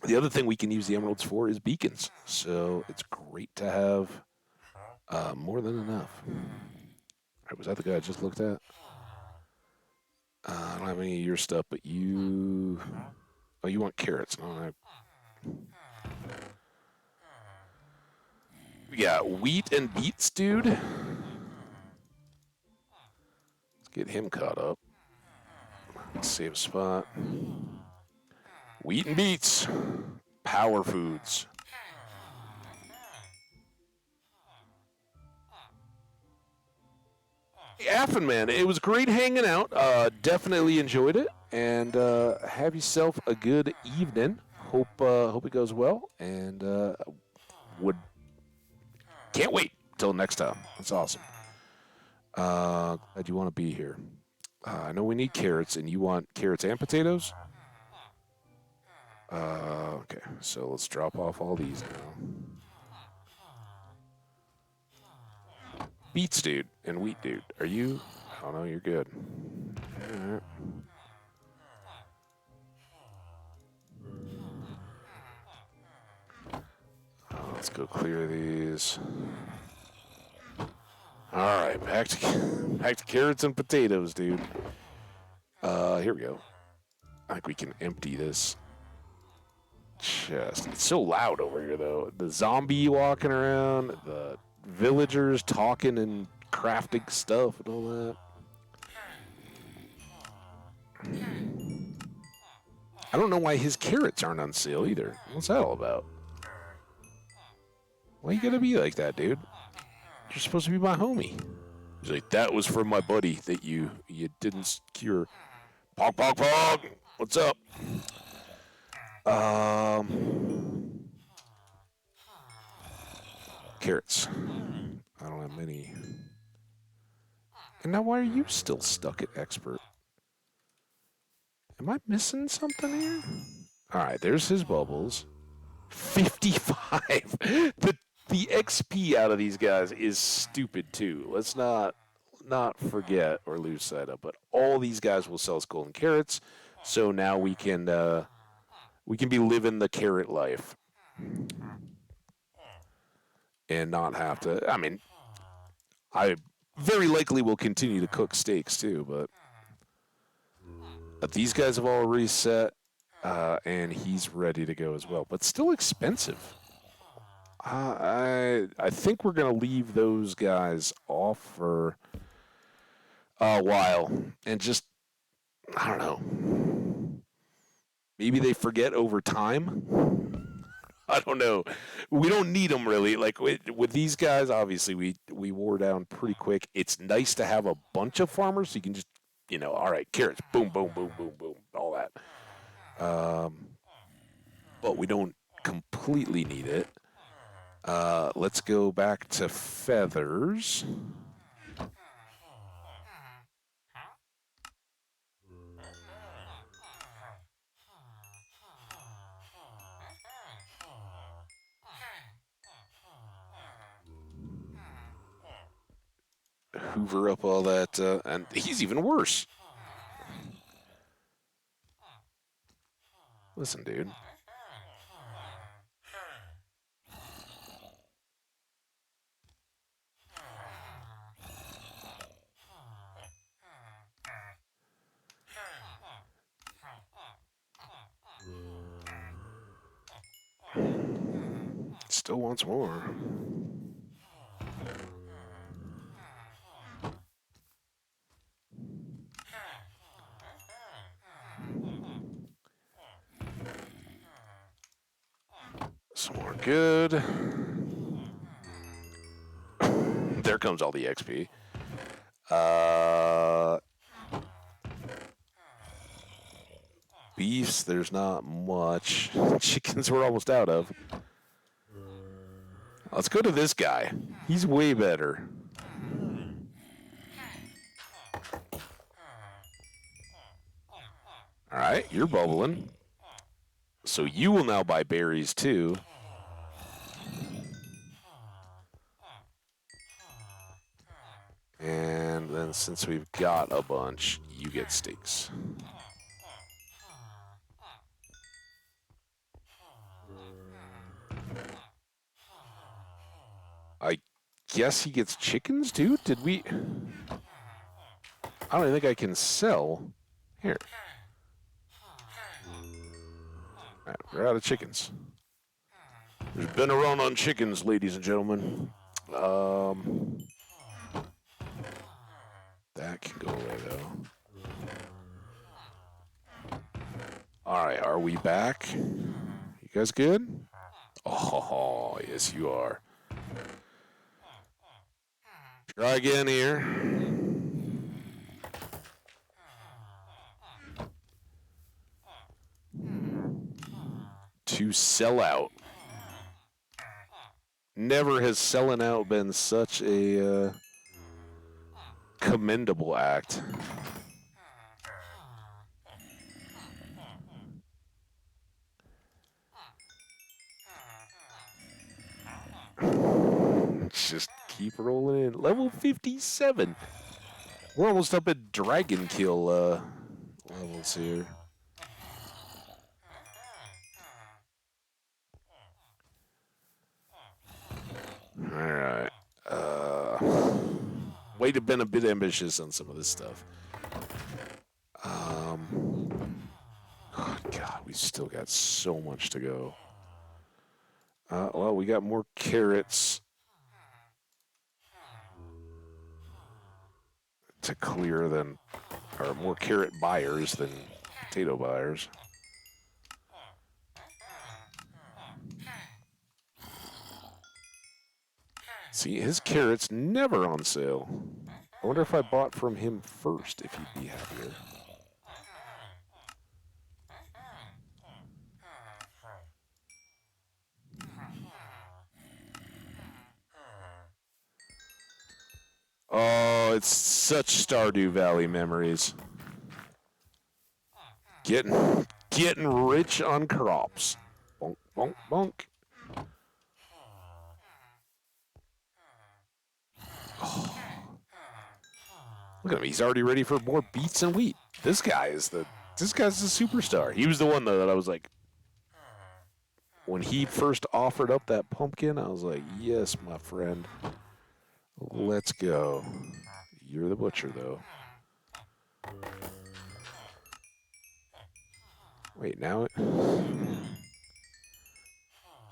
The other thing we can use the emeralds for is beacons. So it's great to have more than enough. All right, was that the guy I just looked at? I don't have any of your stuff, but you... Oh, you want carrots. No, Yeah, wheat and beets, dude. Let's get him caught up. Save a spot. Wheat and beets. Power foods. Affin, man, it was great hanging out. Definitely enjoyed it. And have yourself a good evening. Hope it goes well. And can't wait till next time. That's awesome. Glad you want to be here. I know we need carrots, and you want carrots and potatoes? Okay, so let's drop off all these now. Beets, dude, and wheat, dude. Are you? Oh, no, you're good. All right. Let's go clear these. All right, back to carrots and potatoes, dude. Here we go. I think we can empty this chest. It's so loud over here, though. The zombie walking around, the villagers talking and crafting stuff and all that. I don't know why his carrots aren't on sale either. What's that all about? Why you gotta be like that, dude? You're supposed to be my homie. He's like, that was for my buddy that you didn't cure. Pog, pog, pog. What's up? Carrots. I don't have many. And now why are you still stuck at expert? Am I missing something here? All right, there's his bubbles. 55. The XP out of these guys is stupid too. Let's not forget or lose sight of. But all these guys will sell us golden carrots, so now we can be living the carrot life and not have to. I mean, I very likely will continue to cook steaks too, but these guys have all reset, and he's ready to go as well. But still expensive. I think we're gonna leave those guys off for a while and just I don't know. Maybe they forget over time. I don't know. We don't need them really. Like with these guys, obviously we wore down pretty quick. It's nice to have a bunch of farmers so you can just all right, carrots, boom, boom, boom, boom, boom, all that. But we don't completely need it. Let's go back to feathers. Hoover up all that, and he's even worse. Listen, dude. Still wants more. Some more good. There comes all the XP. Beefs, there's not much. Chickens we're almost out of. Let's go to this guy. He's way better. All right, you're bubbling. So you will now buy berries too. And then since we've got a bunch, you get steaks. I guess he gets chickens too? Did we? I don't even think I can sell. Here. All right, we're out of chickens. There's been a run on chickens, ladies and gentlemen. That can go away, though. All right, are we back? You guys good? Oh, yes, you are. Try again here. To sell out. Never has selling out been such a commendable act. Just keep rolling in. Level 57. We're almost up at dragon kill levels here. Alright. Might have been a bit ambitious on some of this stuff. Oh God, we still got so much to go. Well, we got more carrots to clear than, or more carrot buyers than potato buyers. See, his carrots never on sale. I wonder if I bought from him first, if he'd be happier. Oh, it's such Stardew Valley memories. Getting rich on crops. Bonk, bonk, bonk. Oh. Look at him. He's already ready for more beets and wheat. This guy's the superstar. He was the one though that I was like, when he first offered up that pumpkin, I was like, yes, my friend. Let's go. You're the butcher though. Wait, now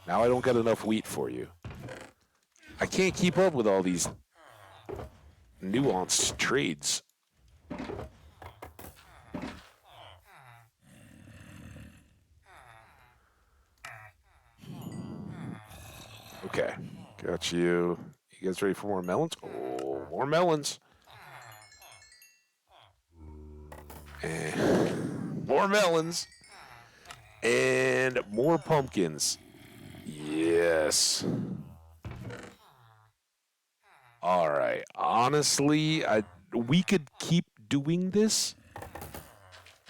I don't got enough wheat for you. I can't keep up with all these nuanced trades. Okay, got you. You guys ready for more melons? Oh, more melons. And more melons. And more pumpkins. Yes. All right. Honestly, we could keep doing this,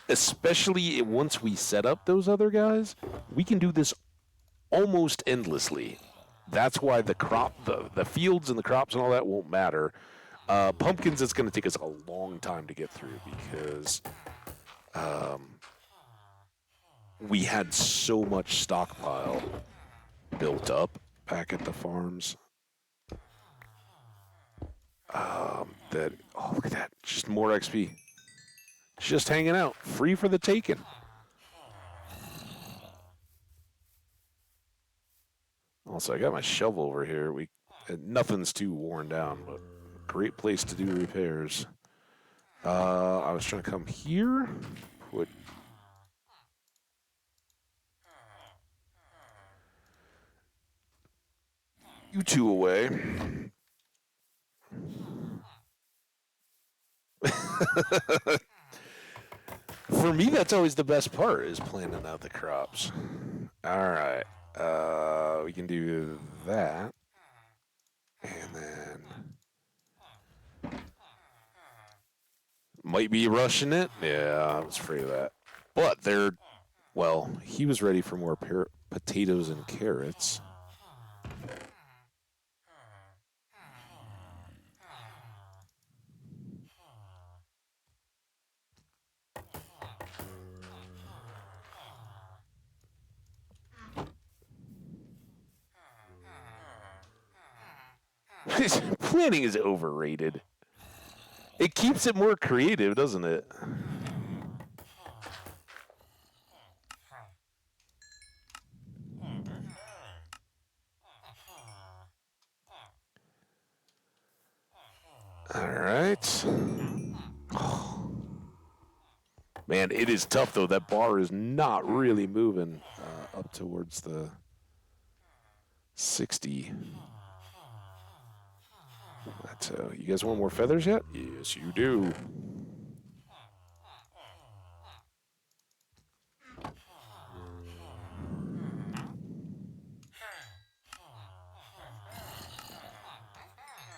especially once we set up those other guys. We can do this almost endlessly. That's why the fields and the crops and all that won't matter. Pumpkins, it's going to take us a long time to get through because we had so much stockpile built up back at the farms. Look at that, just more XP, just hanging out, free for the taking. Also, I got my shovel over here. Nothing's too worn down, but great place to do repairs. I was trying to come here, put you two away. For me, that's always the best part, is planting out the crops. All right. We can do that. And then might be rushing it. Yeah, I was afraid of that. But he was ready for more potatoes and carrots. Planning is overrated. It keeps it more creative, doesn't it? All right. Oh. Man, it is tough, though. That bar is not really moving up towards the 60. You guys want more feathers yet? Yes, you do.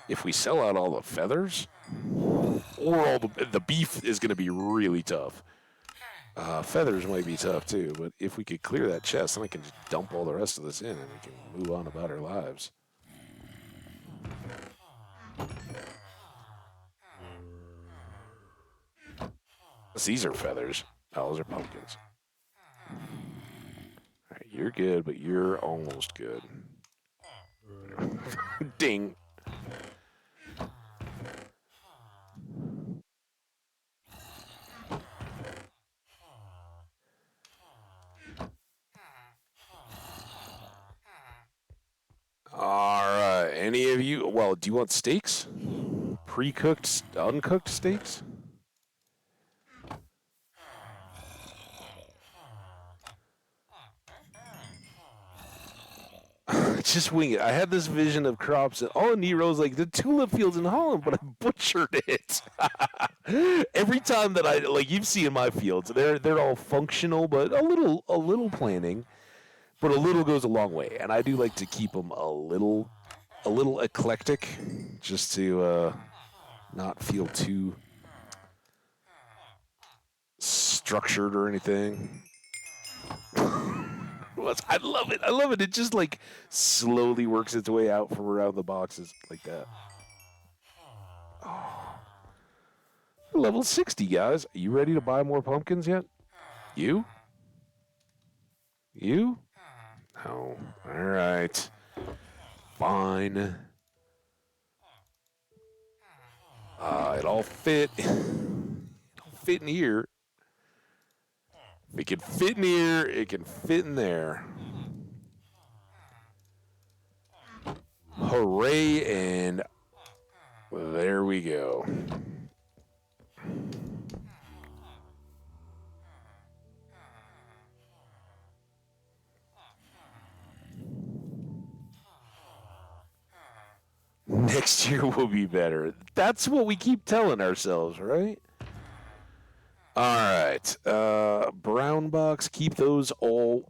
If we sell out all the feathers, or all the beef is going to be really tough. Feathers might be tough too, but if we could clear that chest, then I can just dump all the rest of this in and we can move on about our lives. These are feathers. Oh, those are pumpkins. All right, you're good, but you're almost good. Ding. All right. Any of you? Well, do you want steaks? Pre-cooked, uncooked steaks? Just wing it. I had this vision of crops, and all Nero's like the tulip fields in Holland, but I butchered it. Every time that you've seen my fields, they're all functional, but a little planning, but a little goes a long way, and I do like to keep them a little eclectic, just to not feel too structured or anything. I love it. I love it. It just like slowly works its way out from around the boxes like that. Oh. Level 60, guys. Are you ready to buy more pumpkins yet? You? You? No. All right. Fine. It all fit. It'll fit in here. If it can fit in here, it can fit in there. Hooray, and there we go. Next year will be better. That's what we keep telling ourselves, right? All right. Brown box, keep those all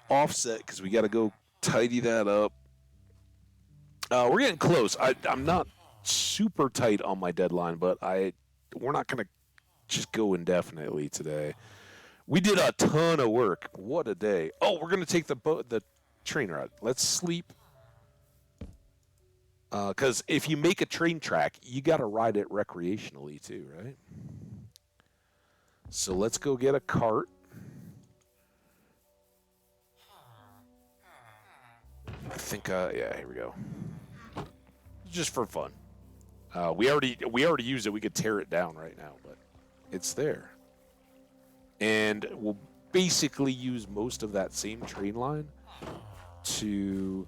offset because we got to go tidy that up. We're getting close. I'm not super tight on my deadline, but we're not going to just go indefinitely today. We did a ton of work. What a day. Oh, we're going to take the train ride. Let's sleep. Because if you make a train track, you got to ride it recreationally too, right? So let's go get a cart. I think, yeah, here we go. Just for fun. We already used it. We could tear it down right now, but it's there. And we'll basically use most of that same train line to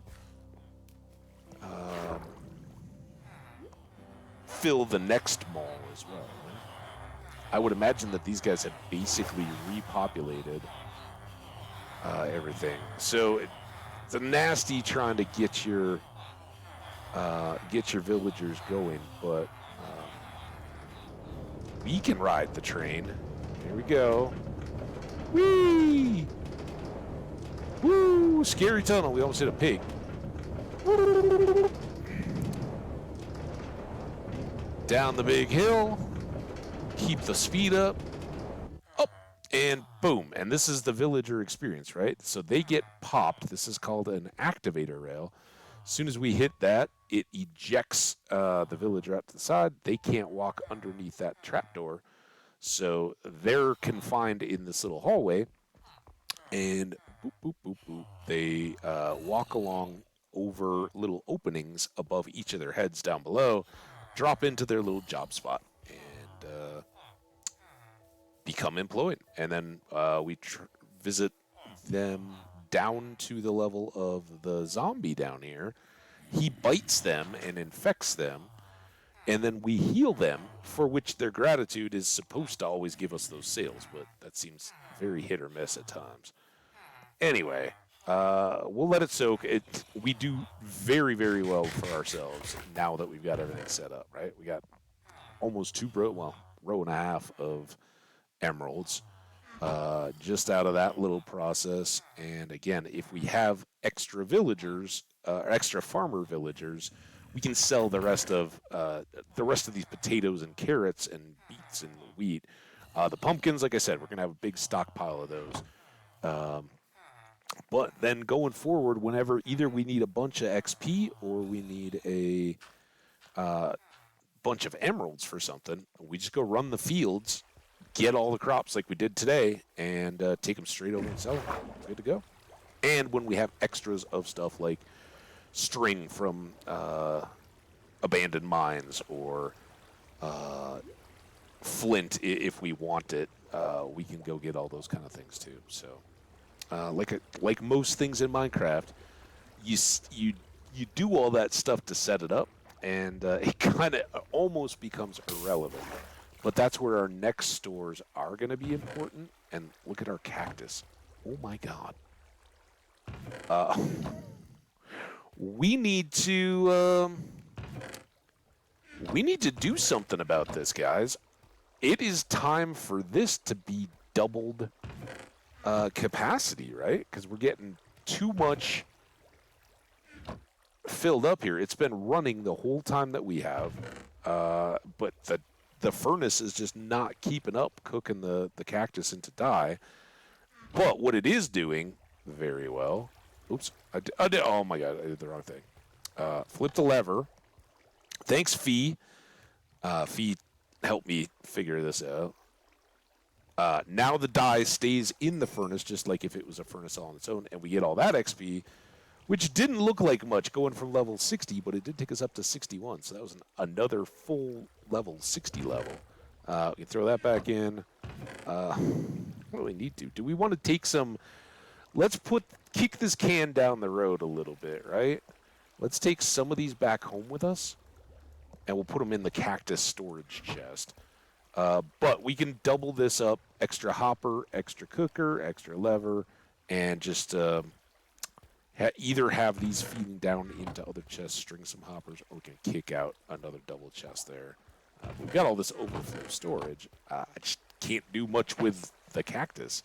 fill the next mall as well. Right? I would imagine that these guys have basically repopulated everything. So it's a nasty trying to get your villagers going, but we can ride the train. Here we go. Whee! Woo! Scary tunnel. We almost hit a pig. Down the big hill. Keep the speed up. Up. And boom. And this is the villager experience, right? So they get popped. This is called an activator rail. As soon as we hit that, it ejects the villager out to the side. They can't walk underneath that trapdoor. So they're confined in this little hallway. And boop, boop, boop, boop. They walk along over little openings above each of their heads down below, drop into their little job spot, and become employed. And then we visit them down to the level of the zombie down here. He bites them and infects them, and then we heal them, for which their gratitude is supposed to always give us those sales, but that seems very hit or miss at times. Anyway, we'll let it soak. We do very, very well for ourselves now that we've got everything set up, right? We got almost row and a half of emeralds just out of that little process. And again, if we have extra villagers, extra farmer villagers, we can sell the rest of these potatoes and carrots and beets and wheat. The pumpkins, like I said, we're gonna have a big stockpile of those. But then going forward, whenever either we need a bunch of XP or we need a bunch of emeralds for something, we just go run the fields, get all the crops like we did today, and take them straight over and sell them. Good to go. And when we have extras of stuff like string from abandoned mines or flint, if we want it, we can go get all those kind of things too. So, like most things in Minecraft, you do all that stuff to set it up, and it kind of almost becomes irrelevant. But that's where our next stores are going to be important. And look at our cactus. Oh my God. We need to do something about this, guys. It is time for this to be doubled capacity, right? Because we're getting too much filled up here. It's been running the whole time that we have. but the furnace is just not keeping up, cooking the cactus into dye. But what it is doing very well. Oops, I did. Oh my god, I did the wrong thing. Flipped a lever. Thanks, Fee. Fee helped me figure this out. Now the dye stays in the furnace just like if it was a furnace all on its own, and we get all that XP, which didn't look like much going from level 60, but it did take us up to 61, so that was another full level 60 level. We can throw that back in. What do we need to? Do we want to take some... Let's kick this can down the road a little bit, right? Let's take some of these back home with us, and we'll put them in the cactus storage chest. But we can double this up, extra hopper, extra cooker, extra lever, and just either have these feeding down into other chests, string some hoppers, or we can kick out another double chest there. We've got all this overflow storage. I just can't do much with the cactus.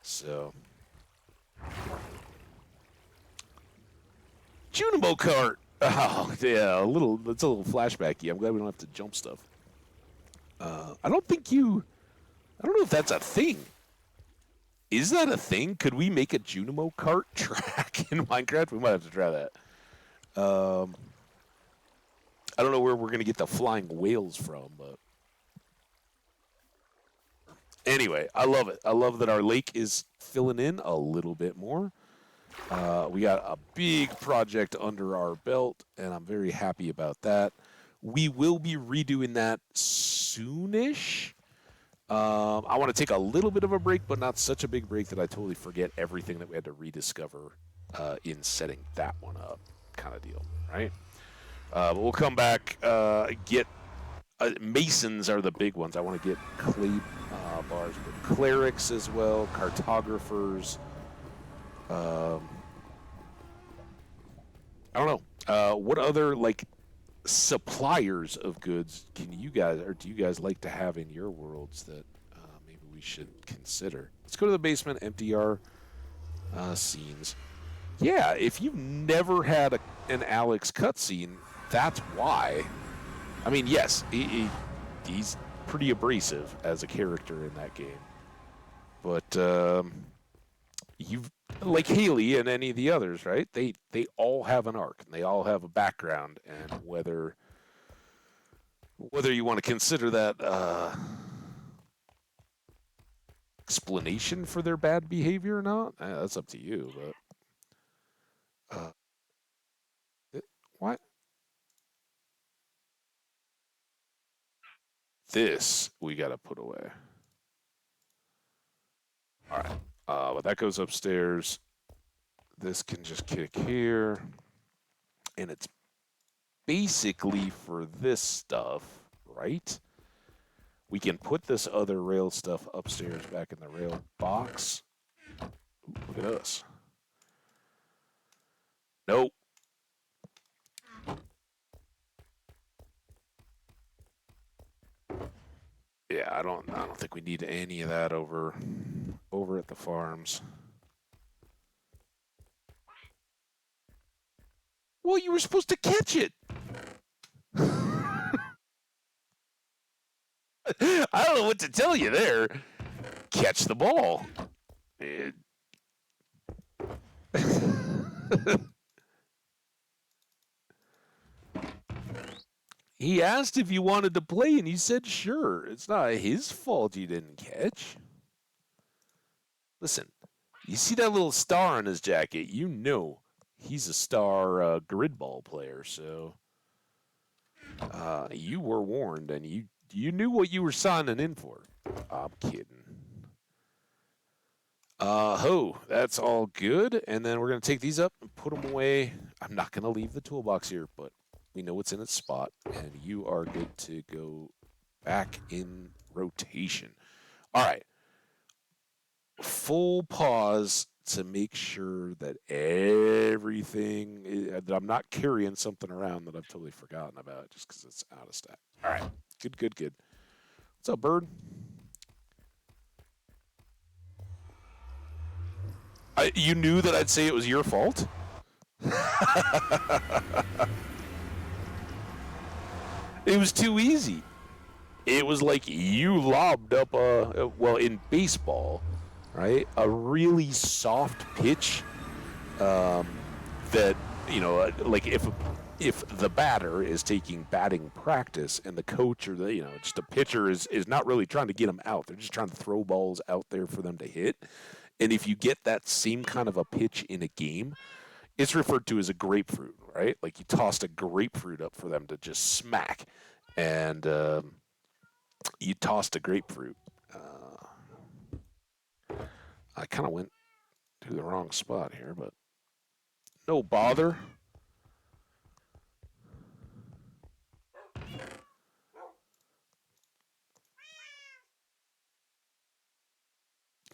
So... Junimo cart! Oh, yeah, it's a little flashbacky. I'm glad we don't have to jump stuff. I don't know if that's a thing. Is that a thing? Could we make a Junimo cart track in Minecraft? We might have to try that. I don't know where we're going to get the flying whales from, but... Anyway, I love it. I love that our lake is filling in a little bit more. We got a big project under our belt, and I'm very happy about that. We will be redoing that soonish. I want to take a little bit of a break, but not such a big break that I totally forget everything that we had to rediscover in setting that one up, kind of deal, right? But we'll come back, get... masons are the big ones. I want to get clay bars, but clerics as well, cartographers. I don't know. What other suppliers of goods do you guys like to have in your worlds that maybe we should consider? Let's go to the basement, empty our scenes. Yeah, if you've never had an Alex cutscene, that's why. I mean, yes, he's pretty abrasive as a character in that game. But you've, like Haley and any of the others, right? They all have an arc, and they all have a background, and whether you want to consider that explanation for their bad behavior or not, that's up to you. But what? This we got to put away. All right. But that goes upstairs. This can just kick here. And it's basically for this stuff, right? We can put this other rail stuff upstairs back in the rail box. Ooh, look at us. Nope. Yeah, I don't think we need any of that over at the farms. Well, you were supposed to catch it. I don't know what to tell you there. Catch the ball. He asked if you wanted to play, and you said sure. It's not his fault you didn't catch. Listen, you see that little star on his jacket? You know he's a star grid ball player, so you were warned, and you knew what you were signing in for. I'm kidding. That's all good. And then we're going to take these up and put them away. I'm not going to leave the toolbox here, but we know what's in its spot, and you are good to go back in rotation. All right. Full pause to make sure that everything, that I'm not carrying something around that I've totally forgotten about just because it's out of stack. All right. Good. What's up, bird? You knew that I'd say it was your fault? It was too easy. It was like you lobbed up well, in baseball, right? A really soft pitch that, like if the batter is taking batting practice and the coach or the, just the pitcher is not really trying to get them out. They're just trying to throw balls out there for them to hit. And if you get that same kind of a pitch in a game, it's referred to as a grapefruit, right? Like you tossed a grapefruit up for them to just smack. And you tossed a grapefruit. I kind of went to the wrong spot here, but no bother.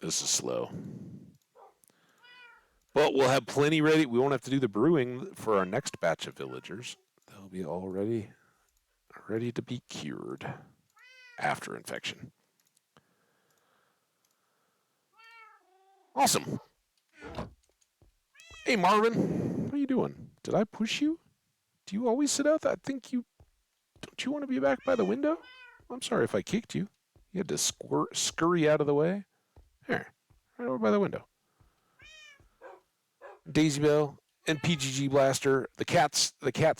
This is slow. But we'll have plenty ready. We won't have to do the brewing for our next batch of villagers. They'll be all ready to be cured after infection. Awesome. Hey, Marvin. What are you doing? Did I push you? Do you always sit out there? I think you... Don't you want to be back by the window? I'm sorry if I kicked you. You had to scurry out of the way. Here, right over by the window. Daisy Bell and PGG Blaster. The cats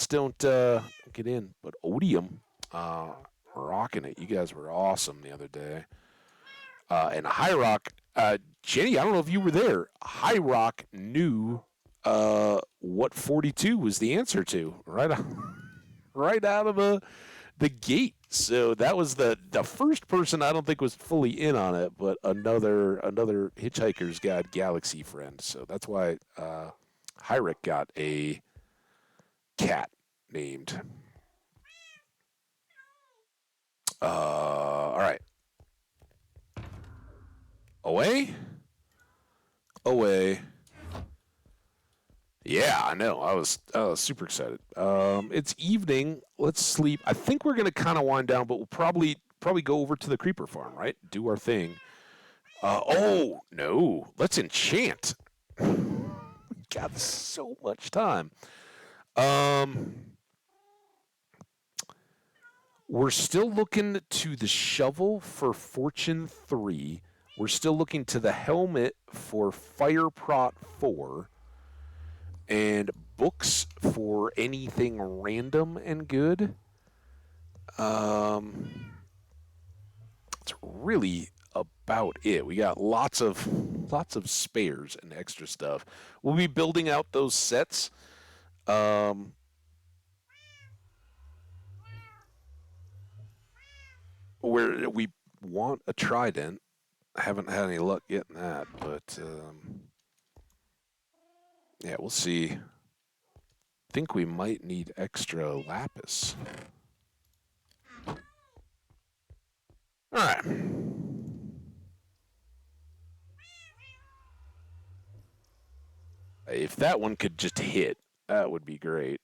don't get in, but Odium, rocking it. You guys were awesome the other day. And High Rock, Jenny, I don't know if you were there. High Rock knew what 42 was the answer to right out of the gate. So that was the first person I don't think was fully in on it, but another Hitchhiker's Guide Galaxy friend. So that's why Hyrick got a cat named. All right. Away. Yeah, I know. I was super excited. It's evening. Let's sleep. I think we're gonna kind of wind down, but we'll probably go over to the creeper farm, right? Do our thing. Oh no, let's enchant. Got so much time. We're still looking to the shovel for Fortune 3. We're still looking to the helmet for Fire Prot 4. And books for anything random and good. That's really about it. We got lots of spares and extra stuff. We'll be building out those sets. Where we want a trident. I haven't had any luck getting that, but yeah, we'll see. Think we might need extra lapis. All right. If that one could just hit, that would be great.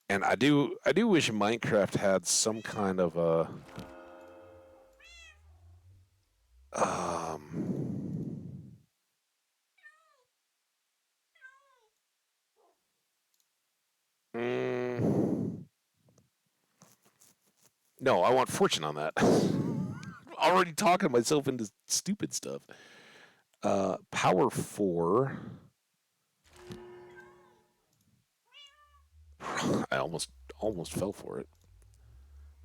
And I do wish Minecraft had some kind of a no, I want fortune on that. Already talking myself into stupid stuff. Power 4. I almost fell for it.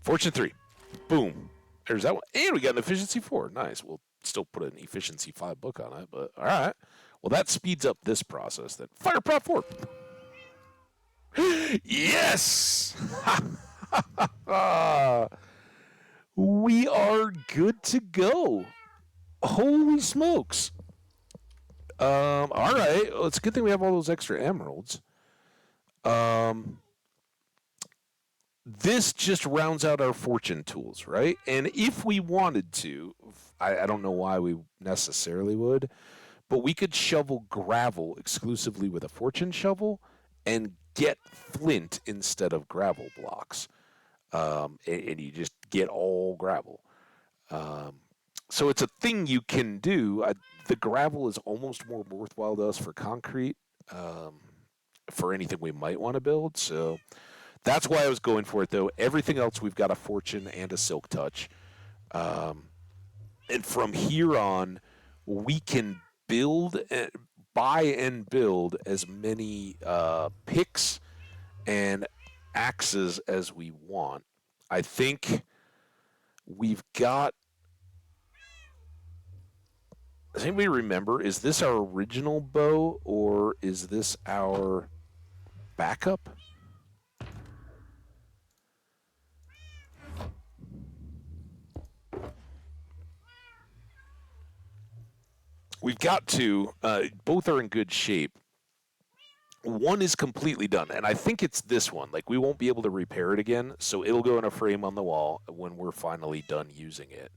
Fortune 3. Boom. There's that one. And we got an efficiency 4. Nice. We'll still put an efficiency 5 book on it, but all right. Well, that speeds up this process then. Fire Prop 4. Yes! We are good to go. Holy smokes. All right. Well, it's a good thing we have all those extra emeralds. This just rounds out our fortune tools, right? And if we wanted to, I don't know why we necessarily would, but we could shovel gravel exclusively with a fortune shovel and get flint instead of gravel blocks. And you just get all gravel. So it's a thing you can do. The gravel is almost more worthwhile to us for concrete, for anything we might want to build. So That's why I was going for it, though. Everything else, we've got a fortune and a silk touch. And from here on, we can buy and build as many picks and axes as we want. I think we've got. Does anybody remember? Is this our original bow or is this our backup? We've got two. Both are in good shape. One is completely done, and I think it's this one. Like, we won't be able to repair it again, so it'll go in a frame on the wall when we're finally done using it.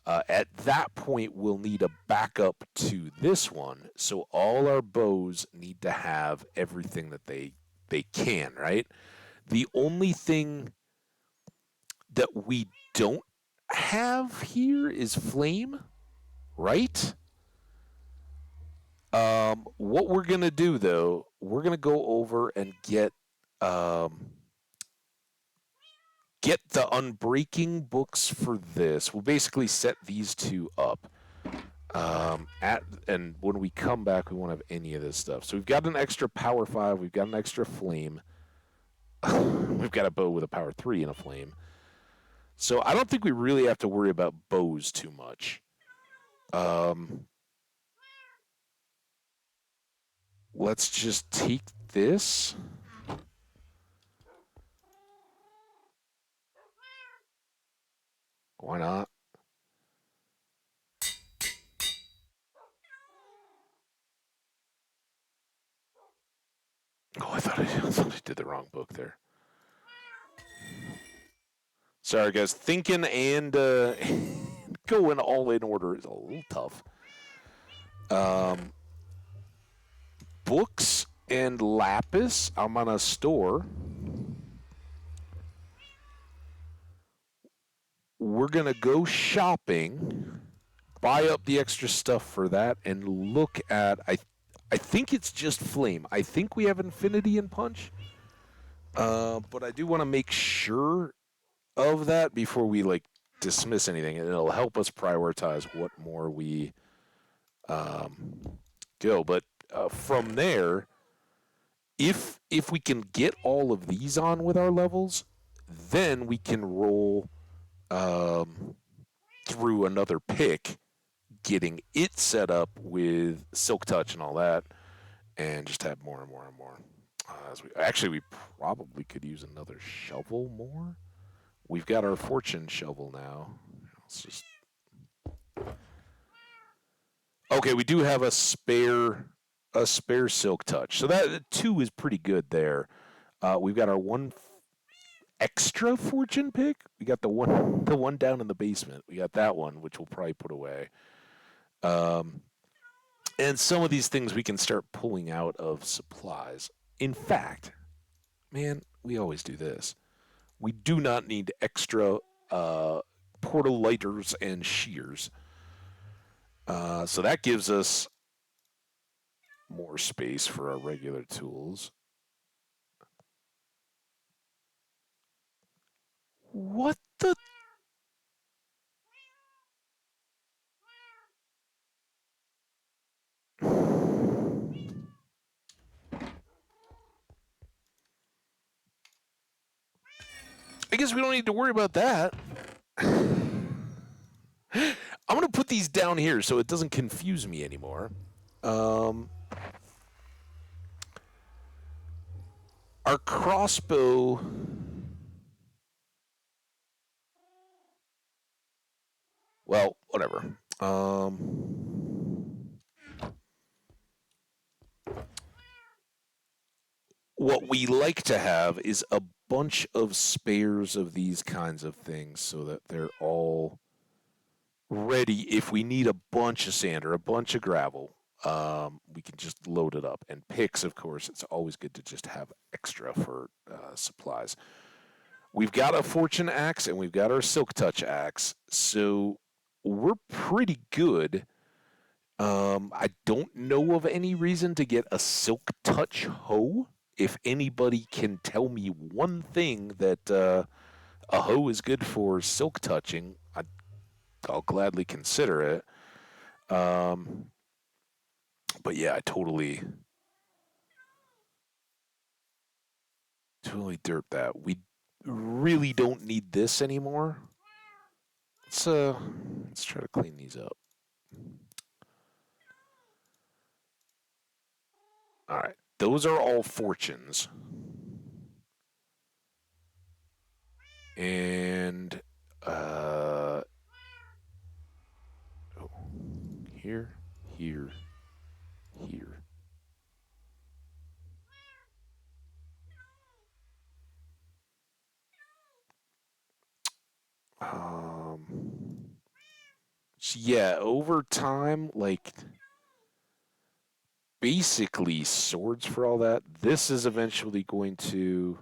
At that point, we'll need a backup to this one, so all our bows need to have everything that they can, right? The only thing that we don't have here is flame, right? What we're gonna do though, we're gonna go over and get the unbreaking books for this. We'll basically set these two up. And when we come back, we won't have any of this stuff. So we've got an extra power 5. We've got an extra flame. We've got a bow with a power 3 and a flame. So I don't think we really have to worry about bows too much. Let's just take this. Why not? Oh, I thought I did the wrong book there. Sorry, guys. Thinking and going all in order is a little tough. Books and lapis, I'm gonna store. We're gonna go shopping, buy up the extra stuff for that, and look at. I think it's just flame. I think we have infinity and punch, but I do want to make sure of that before we like dismiss anything, and it'll help us prioritize what more we go. But from there, if we can get all of these on with our levels, then we can roll through another pick, getting it set up with silk touch and all that, and just have more and more and more. We probably could use another shovel more. We've got our fortune shovel now. Let's just. Okay, we do have a spare silk touch, so that 2 is pretty good there. We've got our one extra fortune pick. We got the one down in the basement. We got that one, which we'll probably put away. And some of these things we can start pulling out of supplies. In fact, man, we always do this. We do not need extra portal lighters and shears. So that gives us more space for our regular tools. What the? I guess we don't need to worry about that. I'm going to put these down here so it doesn't confuse me anymore. Our crossbow. Well, whatever. What we like to have is a bunch of spares of these kinds of things so that they're all ready. If we need a bunch of sand or a bunch of gravel, we can just load it up. And picks, of course, it's always good to just have extra for supplies. We've got a fortune axe and we've got our silk touch axe, so we're pretty good. I don't know of any reason to get a silk touch hoe if anybody can tell me one thing that a hoe is good for silk touching, I'll gladly consider it. Um, but yeah, I totally dirt that. We really don't need this anymore. Let's try to clean these up. All right, those are all fortunes, and oh, here, here, here. So yeah, over time, like basically swords for all that. This is eventually going to.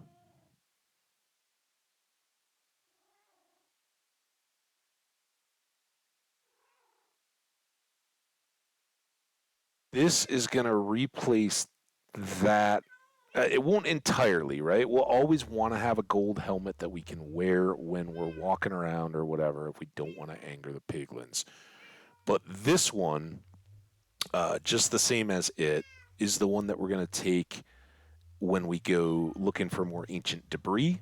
This is going to replace that. It won't entirely, right? We'll always want to have a gold helmet that we can wear when we're walking around or whatever if we don't want to anger the piglins. But this one, just the same as it, is the one that we're going to take when we go looking for more ancient debris,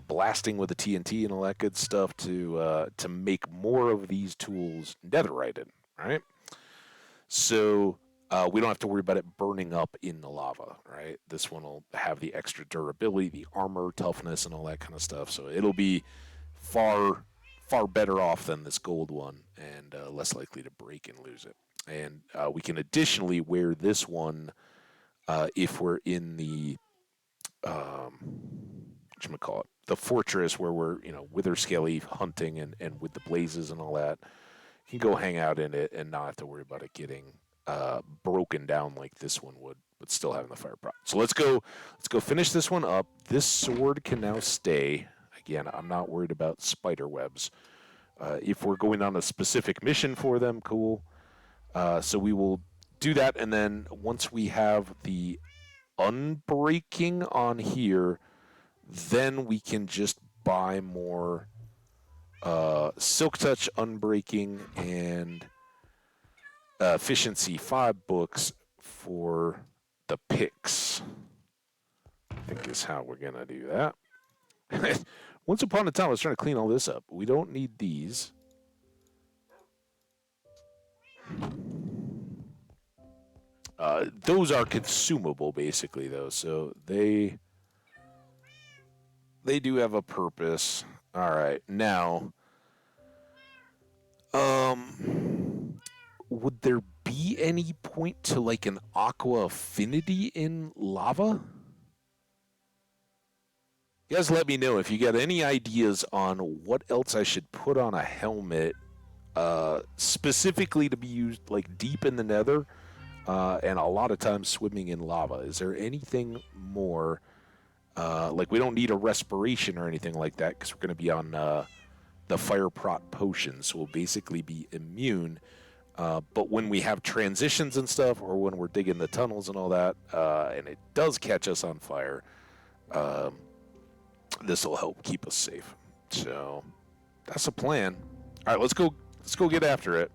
blasting with the TNT and all that good stuff to make more of these tools netherrited, right? So we don't have to worry about it burning up in the lava, right? This one will have the extra durability, the armor, toughness, and all that kind of stuff. So it'll be far better off than this gold one, and less likely to break and lose it. And we can additionally wear this one if we're in the whatchamacallit, the fortress where we're, wither scaly hunting and with the blazes and all that. You can go hang out in it and not have to worry about it getting broken down like this one would, but still having the fire prop. So let's go finish this one up. This sword can now stay. Again, I'm not worried about spider webs. If we're going on a specific mission for them, cool. So we will do that, and then once we have the unbreaking on here, then we can just buy more Silk Touch, Unbreaking, and Efficiency 5 books for the picks. I think is how we're going to do that. Once upon a time, I was trying to clean all this up. We don't need these. Those are consumable, basically, though, so they do have a purpose. All right, now, would there be any point to like an aqua affinity in lava? You guys let me know if you got any ideas on what else I should put on a helmet, specifically to be used like deep in the nether, and a lot of times swimming in lava. Is there anything more? Like we don't need a respiration or anything like that because we're going to be on the fire prot potion, so we'll basically be immune. But when we have transitions and stuff, or when we're digging the tunnels and all that, and it does catch us on fire, this will help keep us safe. So that's a plan. All right, let's go get after it.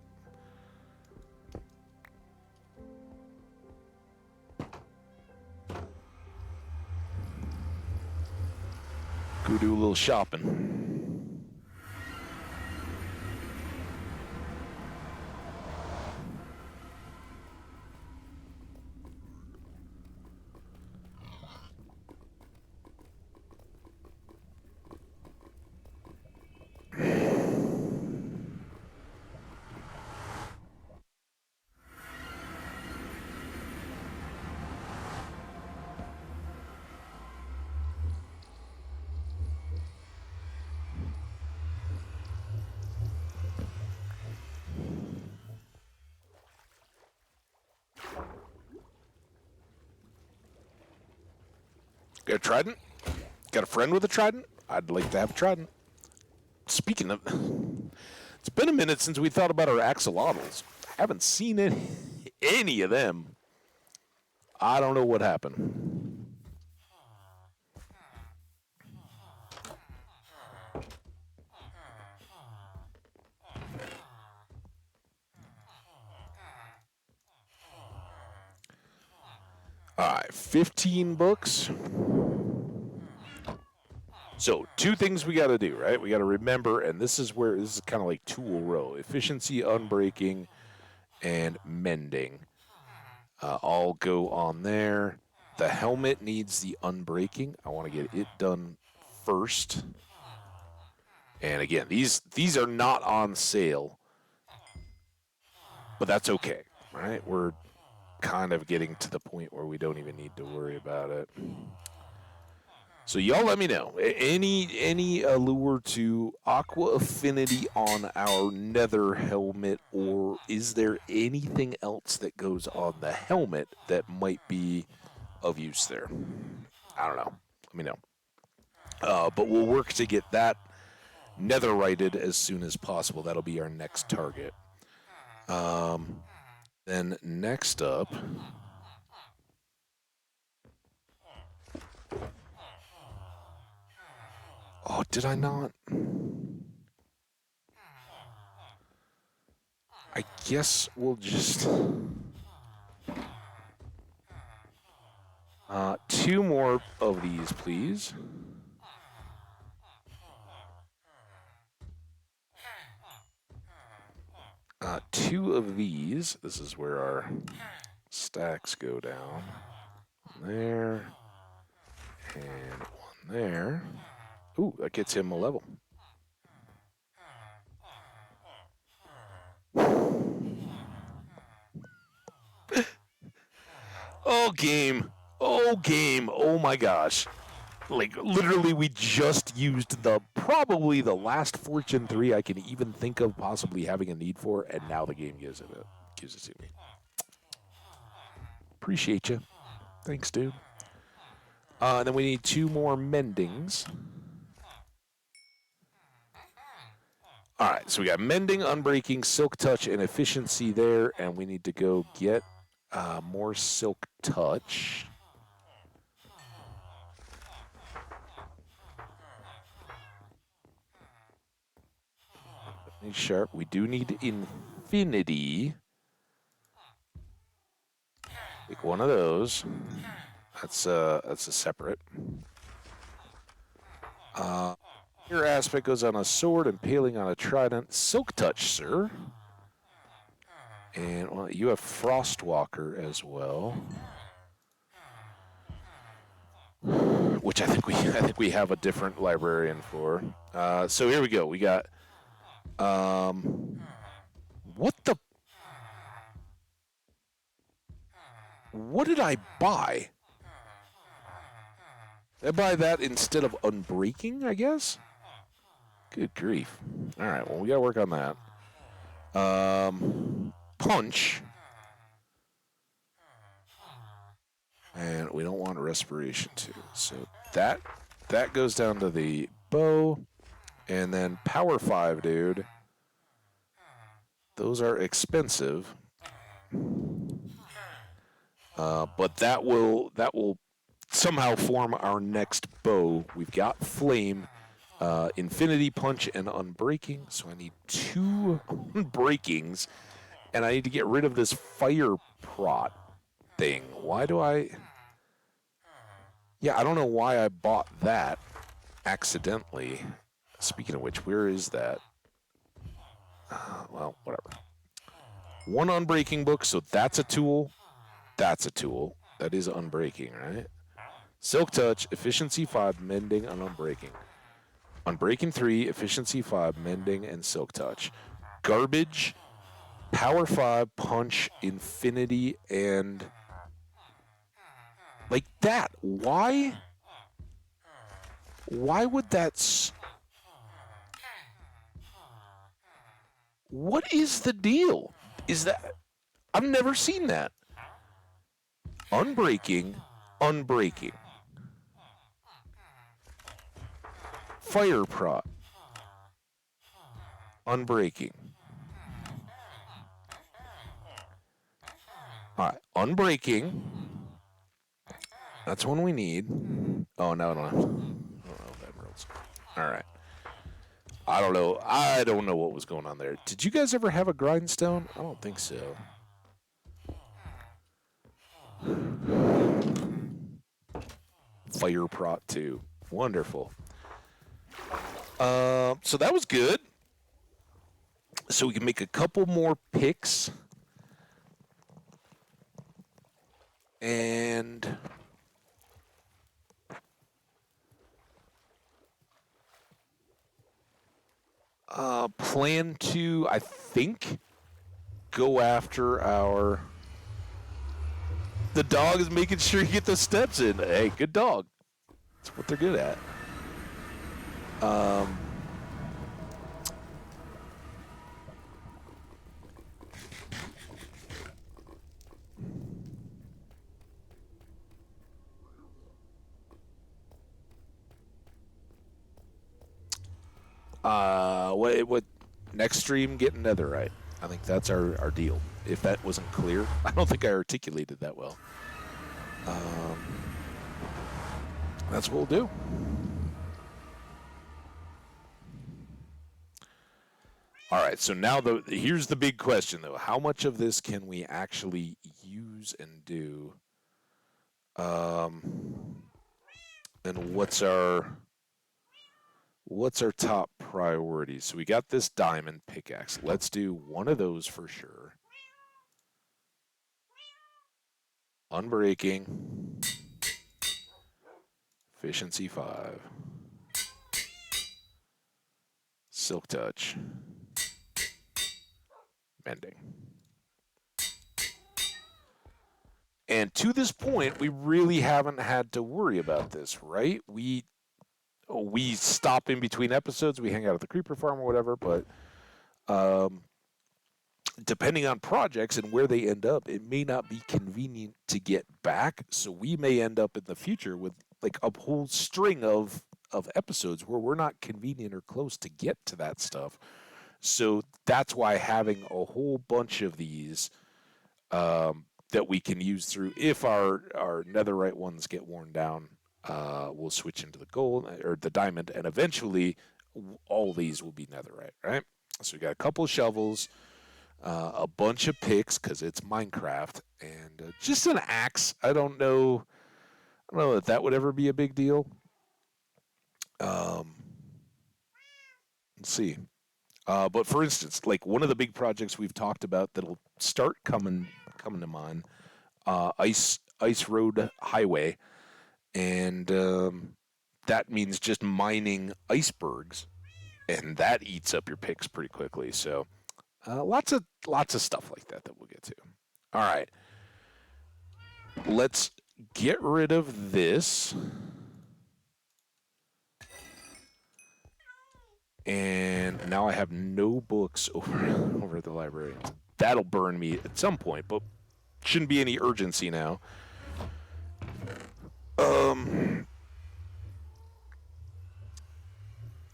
Go do a little shopping. Got a trident? Got a friend with a trident? I'd like to have a trident. Speaking of, it's been a minute since we thought about our axolotls. Haven't seen any of them. I don't know what happened. All right, 15 books. So, two things we got to do, right? We got to remember, and this is kind of like tool row: efficiency, unbreaking, and mending. All go on there. The helmet needs the unbreaking. I want to get it done first. And again, these are not on sale, but that's okay, right? We're kind of getting to the point where we don't even need to worry about it. So y'all let me know. Any allure to aqua affinity on our nether helmet, or is there anything else that goes on the helmet that might be of use there? I don't know. Let me know. But we'll work to get that netherrighted as soon as possible. That'll be our next target. Then next up. Oh, did I not? I guess we'll just... two more of these, please. Two of these. This is where our stacks go down. One there. And one there. Ooh, that gets him a level. Oh, game. Oh, game. Oh, my gosh. Like, literally, we just used probably the last Fortune 3 I can even think of possibly having a need for, and now the game gives it to me. Appreciate you. Thanks, dude. And then we need two more mendings. All right, so we got mending, unbreaking, silk touch, and efficiency there, and we need to go get more silk touch. Sharp. We do need infinity. Take one of those. That's a separate. Your aspect goes on a sword, impaling on a trident. Silk touch, sir. And well, you have Frostwalker as well, which I think we have a different librarian for. So here we go. We got what did I buy? Did I buy that instead of unbreaking, I guess? Good grief. All right, well, we got to work on that. Punch. And we don't want respiration too. So that goes down to the bow. And then power 5, dude. Those are expensive. But that will somehow form our next bow. We've got flame, infinity punch, and unbreaking. So I need 2 unbreakings, and I need to get rid of this fire prot thing. Why do I? Yeah, I don't know why I bought that accidentally. Speaking of which, where is that? Well, whatever. 1 unbreaking book, so that's a tool. That's a tool. That is unbreaking, right? Silk touch, efficiency 5, mending, and unbreaking. Unbreaking 3, efficiency 5, mending, and silk touch. Garbage, power 5, punch, infinity, and like that. Why would that? What is the deal? Is that? I've never seen that. Unbreaking, unbreaking. Fire prot. Unbreaking. All right, unbreaking. That's one we need. Oh, no, I don't have emeralds. All right. I don't know. I don't know what was going on there. Did you guys ever have a grindstone? I don't think so. fire prot too. Wonderful. So that was good. So we can make a couple more picks. And plan to, I think, go after our... The dog is making sure you get the steps in. Hey, good dog. That's what they're good at. What next stream, get netherite. I think that's our deal. If that wasn't clear, I don't think I articulated that well. That's what we'll do. All right, so now here's the big question, though. How much of this can we actually use and do? And what's our top priority? So we got this diamond pickaxe. Let's do one of those for sure. Unbreaking. Efficiency 5. Silk touch. Mending. And to this point, we really haven't had to worry about this, right? We stop in between episodes, we hang out at the creeper farm or whatever, but depending on projects and where they end up, it may not be convenient to get back. So we may end up in the future with like a whole string of episodes where we're not convenient or close to get to that stuff. So that's why having a whole bunch of these that we can use through, if our netherite ones get worn down, we'll switch into the gold or the diamond, and eventually all these will be netherite, right? So we got a couple of shovels, a bunch of picks because it's Minecraft, and just an axe. I don't know that would ever be a big deal. Let's see. But for instance, like one of the big projects we've talked about that'll start coming to mind, ice road highway, and that means just mining icebergs, and that eats up your picks pretty quickly. So lots of stuff like that we'll get to. All right, let's get rid of this. And now I have no books over at the library. That'll burn me at some point, but shouldn't be any urgency now.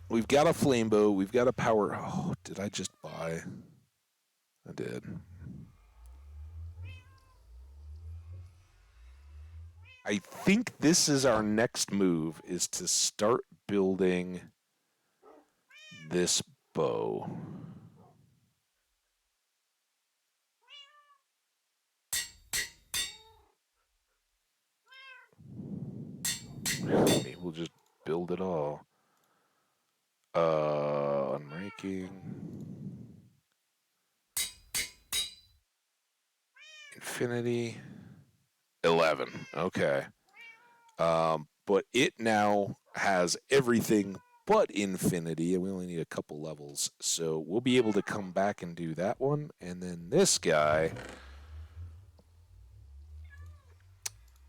We've got a flame bow. We've got a power. Oh, did I just buy? I did. I think this is our next move, is to start building this bow. Maybe we'll just build it all. Unraking. Infinity. 11. Okay. But it now has everything but infinity, and we only need a couple levels. So we'll be able to come back and do that one. And then this guy,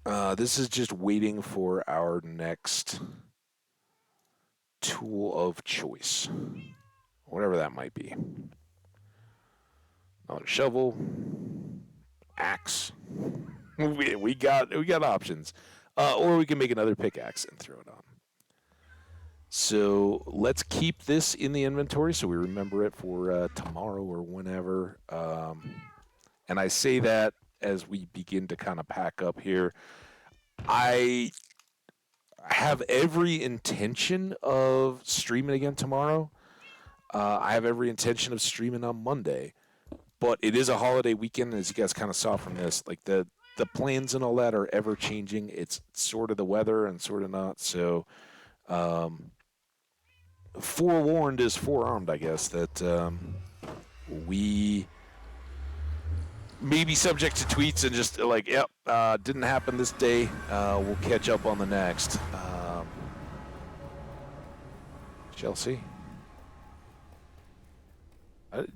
this is just waiting for our next tool of choice, whatever that might be. Another shovel, axe. We got options, or we can make another pickaxe and throw it on. So let's keep this in the inventory so we remember it for tomorrow or whenever. And I say that as we begin to kind of pack up here. I have every intention of streaming again tomorrow. I have every intention of streaming on Monday. But it is a holiday weekend, as you guys kind of saw from this. Like the the plans and all that are ever changing. It's sort of the weather and sort of not. So, um, forewarned is forearmed, I guess, that we may be subject to tweets and just like, yep, didn't happen this day. We'll catch up on the next. Shall see.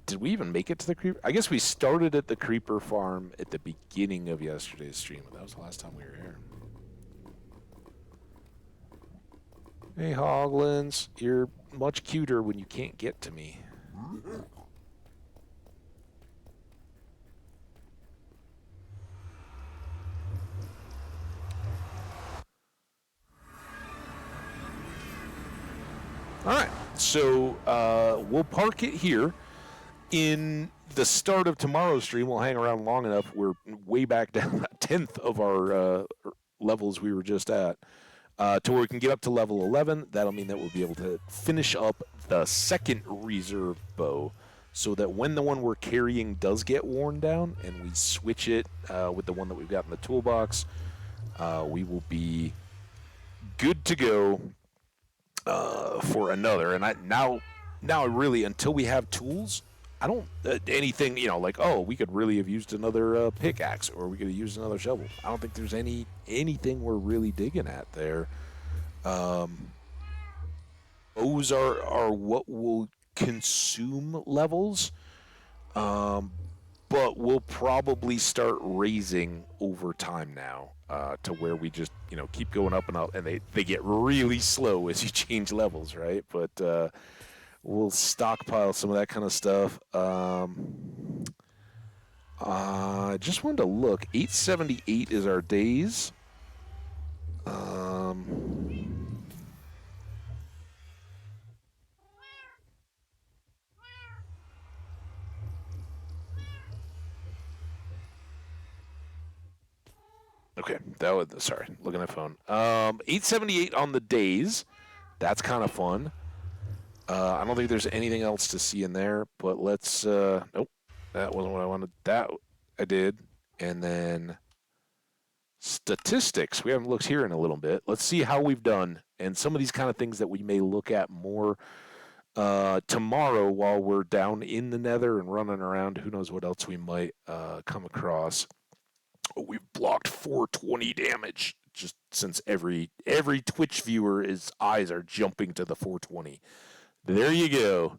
Did we even make it to the creeper? I guess we started at the creeper farm at the beginning of yesterday's stream. That was the last time we were here. Hey, Hoglins, you're much cuter when you can't get to me. All right, so we'll park it here. In the start of tomorrow's stream, we'll hang around long enough. We're way back down a tenth of our levels we were just at, to where we can get up to level 11. That'll mean that we'll be able to finish up the second reserve bow, so that when the one we're carrying does get worn down and we switch it with the one that we've got in the toolbox, we will be good to go for another. And now really, until we have tools, I don't anything like, oh, we could really have used another pickaxe, or we could have used another shovel. I don't think there's anything we're really digging at there. Those are what will consume levels, but we'll probably start raising over time now, to where we just keep going up and up, and they get really slow as you change levels, right? But we'll stockpile some of that kind of stuff. I just wanted to look. 878 is our days. Okay, sorry, looking at phone. 878 on the days. That's kind of fun. I don't think there's anything else to see in there, but let's, nope, that wasn't what I wanted. That I did. And then statistics. We haven't looked here in a little bit. Let's see how we've done, and some of these kind of things that we may look at more tomorrow while we're down in the nether and running around. Who knows what else we might come across. We've blocked 420 damage, just since every Twitch viewer's eyes are jumping to the 420. There you go.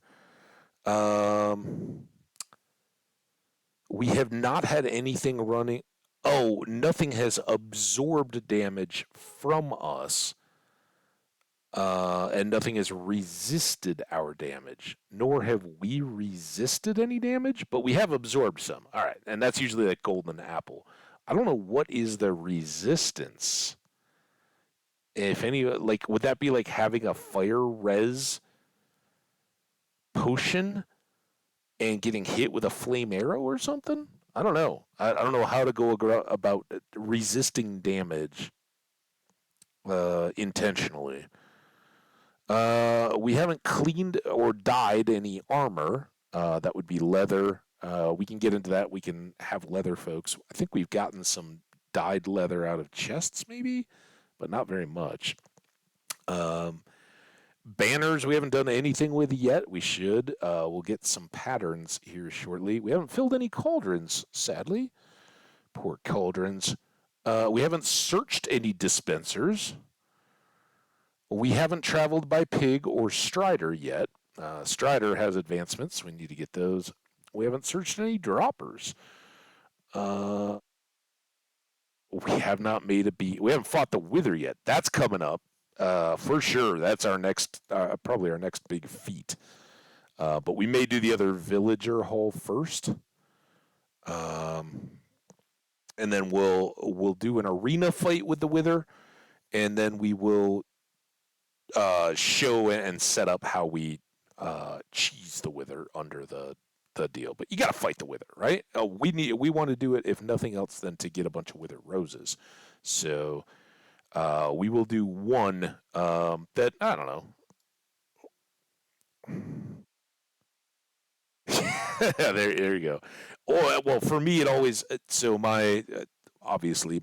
We have not had anything running. Oh, nothing has absorbed damage from us, and nothing has resisted our damage, nor have we resisted any damage, but we have absorbed some. All right, and that's usually like golden apple. I don't know what is the resistance. If any, like, would that be like having a fire res potion and getting hit with a flame arrow or something? I don't know. I don't know how to go about resisting damage intentionally. We haven't cleaned or dyed any armor. That would be leather. We can get into that. We can have leather, folks. I think we've gotten some dyed leather out of chests, maybe, but not very much. Banners we haven't done anything with yet. We should. We'll get some patterns here shortly. We haven't filled any cauldrons, sadly. Poor cauldrons. We haven't searched any dispensers. We haven't traveled by pig or strider yet. Strider has advancements. We need to get those. We haven't searched any droppers. We have not made a beat. We haven't fought the Wither yet. That's coming up. For sure. That's our next, probably our next big feat. But we may do the other villager hall first. And then we'll do an arena fight with the Wither, and then we will show and set up how we cheese the Wither under the deal. But you got to fight the Wither, right? We want to do it, if nothing else, than to get a bunch of Wither roses. So we will do one that, I don't know. there you go. Oh, well, for me, it always, so my obviously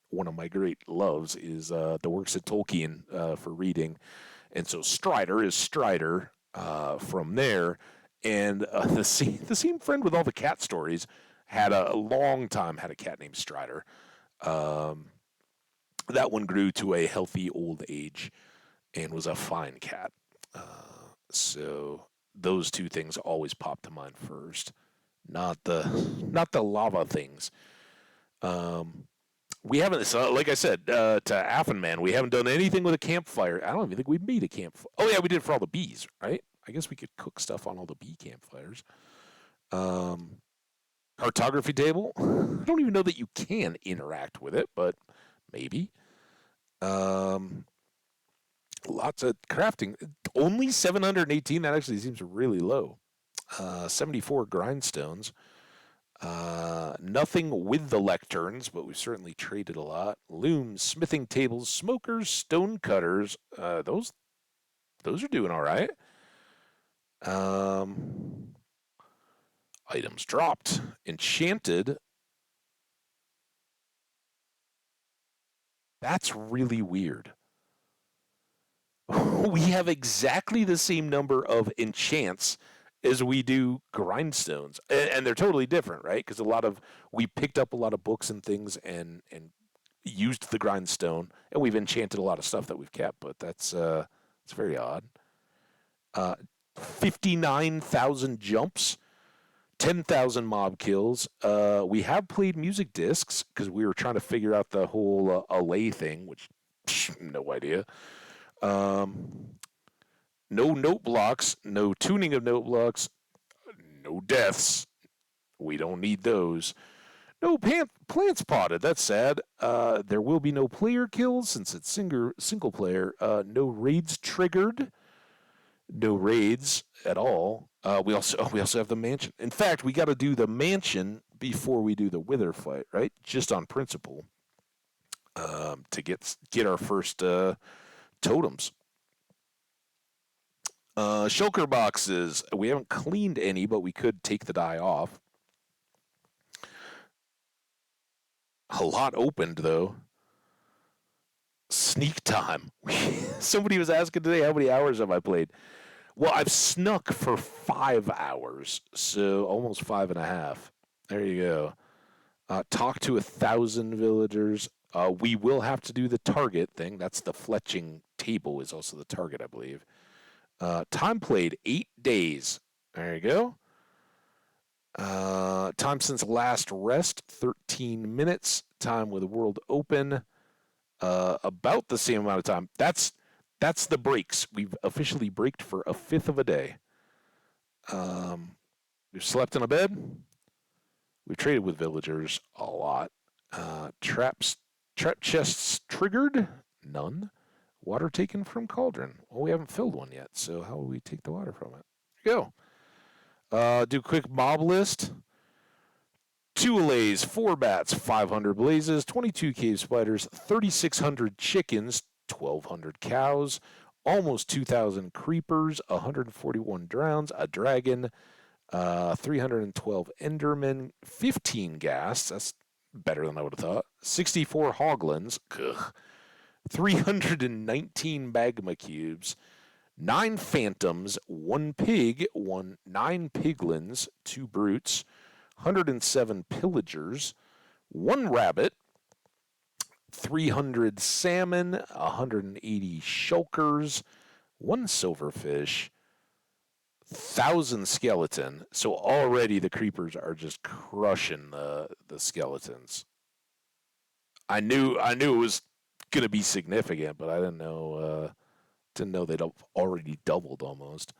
one of my great loves is the works of Tolkien for reading, and so Strider is Strider from there. And the same friend with all the cat stories had a long time had a cat named Strider. Um, that one grew to a healthy old age and was a fine cat. So those two things always pop to mind first, not the lava things. Um, we haven't, so like I said, to Affin Man, we haven't done anything with a campfire. I don't even think we made a campfire. Oh yeah, we did for all the bees, right? I guess we could cook stuff on all the bee campfires. Um, Cartography table. I don't even know that you can interact with it, but maybe. Um, Lots of crafting. Only 718. That actually seems really low. 74 grindstones. Nothing with the lecterns, but we've certainly traded a lot. Looms, smithing tables, smokers, stone cutters. Those are doing all right. Um, Items dropped. Enchanted. That's really weird. We have exactly the same number of enchants as we do grindstones, and they're totally different, right? Because we picked up a lot of books and things, and used the grindstone, and we've enchanted a lot of stuff that we've kept. But that's it's very odd. 59,000 jumps, 10,000 mob kills. We have played music discs because we were trying to figure out the whole allay thing, which no idea. Um, no note blocks, no tuning of note blocks, no deaths. We don't need those. No plants potted. That's sad. There will be no player kills since it's single player. No raids triggered. No raids at all. We also have the mansion. In fact, we got to do the mansion before we do the wither fight, right? Just on principle, to get our first totems. Shulker boxes. We haven't cleaned any, but we could take the die off. A lot opened though. Sneak time. Somebody was asking today how many hours have I played. Well, I've snuck for 5 hours, so almost 5.5. There you go. Talk to 1,000 villagers. We will have to do the target thing. That's the fletching table is also the target, I believe. Time played 8 days. There you go. Time since last rest 13 minutes. Time with the world open about the same amount of time. That's the breaks. We've officially braked for a fifth of a day. We've slept in a bed. We've traded with villagers a lot. Trap chests triggered? None. Water taken from cauldron. Well, we haven't filled one yet, so how will we take the water from it? Here you go. Do a quick mob list. 2 allays, 4 bats, 500 blazes, 22 cave spiders, 3,600 chickens, 1,200 cows, almost 2,000 creepers, 141 drowns, a dragon, 312 endermen, 15 ghasts. That's better than I would have thought. 64 hoglins. Ugh. 319 magma cubes, 9 phantoms, 1 pig, 9 piglins, 2 brutes, 107 pillagers, 1 rabbit, 300 salmon, 180 shulkers, 1 silverfish, 1,000 skeleton. So already the creepers are just crushing the skeletons. I knew it was gonna be significant, but I didn't know they'd already doubled almost.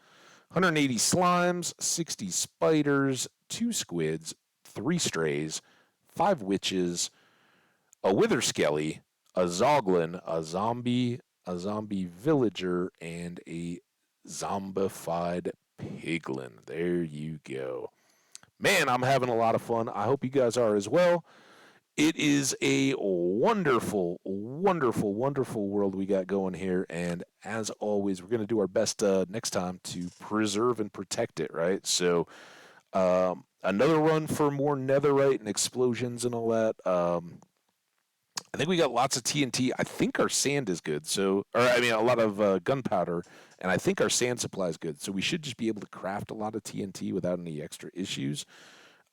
180 slimes, 60 spiders, 2 squids, 3 strays, 5 witches, a wither skelly, a zoglin, a zombie villager, and a zombified piglin. There you go. Man, I'm having a lot of fun. I hope you guys are as well. It is a wonderful, wonderful, wonderful world we got going here. And as always, we're going to do our best next time to preserve and protect it, right? So, another run for more netherite and explosions and all that. I think we got lots of TNT. I think our sand is good. So, or I mean, a lot of gunpowder, and I think our sand supply is good. So we should just be able to craft a lot of TNT without any extra issues.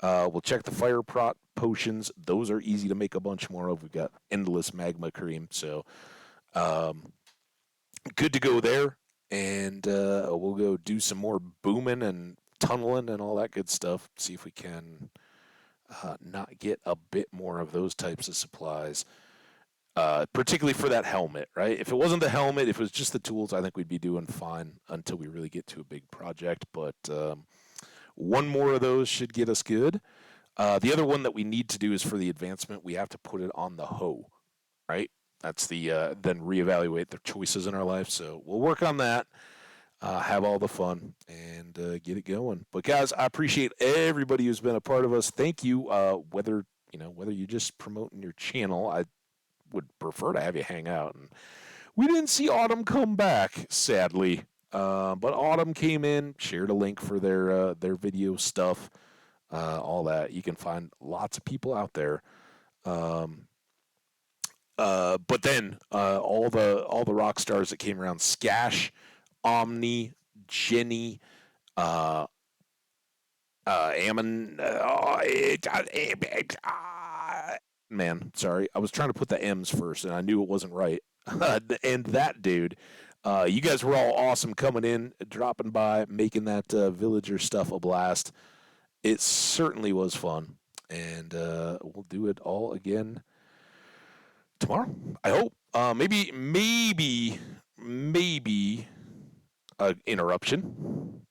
We'll check the fire prot potions. Those are easy to make a bunch more of. We've got endless magma cream, so um, good to go there. And we'll go do some more booming and tunneling and all that good stuff. See if we can not get a bit more of those types of supplies. Particularly for that helmet, right? If it wasn't the helmet, if it was just the tools, I think we'd be doing fine until we really get to a big project. But one more of those should get us good. The other one that we need to do is for the advancement, we have to put it on the hoe, right? That's the then reevaluate the choices in our life. So we'll work on that, have all the fun, and get it going. But guys, I appreciate everybody who's been a part of us. Thank you. Whether you're just promoting your channel, I would prefer to have you hang out. And we didn't see Autumn come back, sadly. But Autumn came in, shared a link for their video stuff, all that. You can find lots of people out there. But then all the rock stars that came around: Skash, Omni, Jenny, uh, Ammon. Man, sorry, I was trying to put the M's first, and I knew it wasn't right. And that dude, you guys were all awesome coming in, dropping by, making that villager stuff a blast. It certainly was fun, and we'll do it all again tomorrow. I hope. Maybe a interruption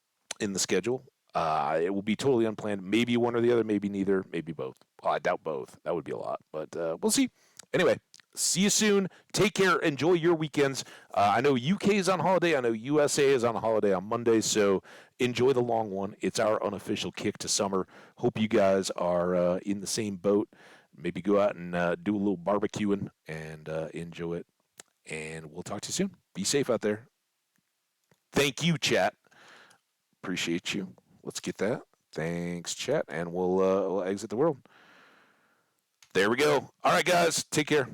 in the schedule. It will be totally unplanned. Maybe one or the other, maybe neither, maybe both. Well, I doubt both. That would be a lot, but we'll see. Anyway, see you soon. Take care. Enjoy your weekends. I know UK is on holiday. I know USA is on a holiday on Monday, so enjoy the long one. It's our unofficial kick to summer. Hope you guys are in the same boat. Maybe go out and do a little barbecuing and enjoy it. And we'll talk to you soon. Be safe out there. Thank you, chat. Appreciate you. Let's get that. Thanks, chat, and we'll exit the world. There we go. All right, guys. Take care.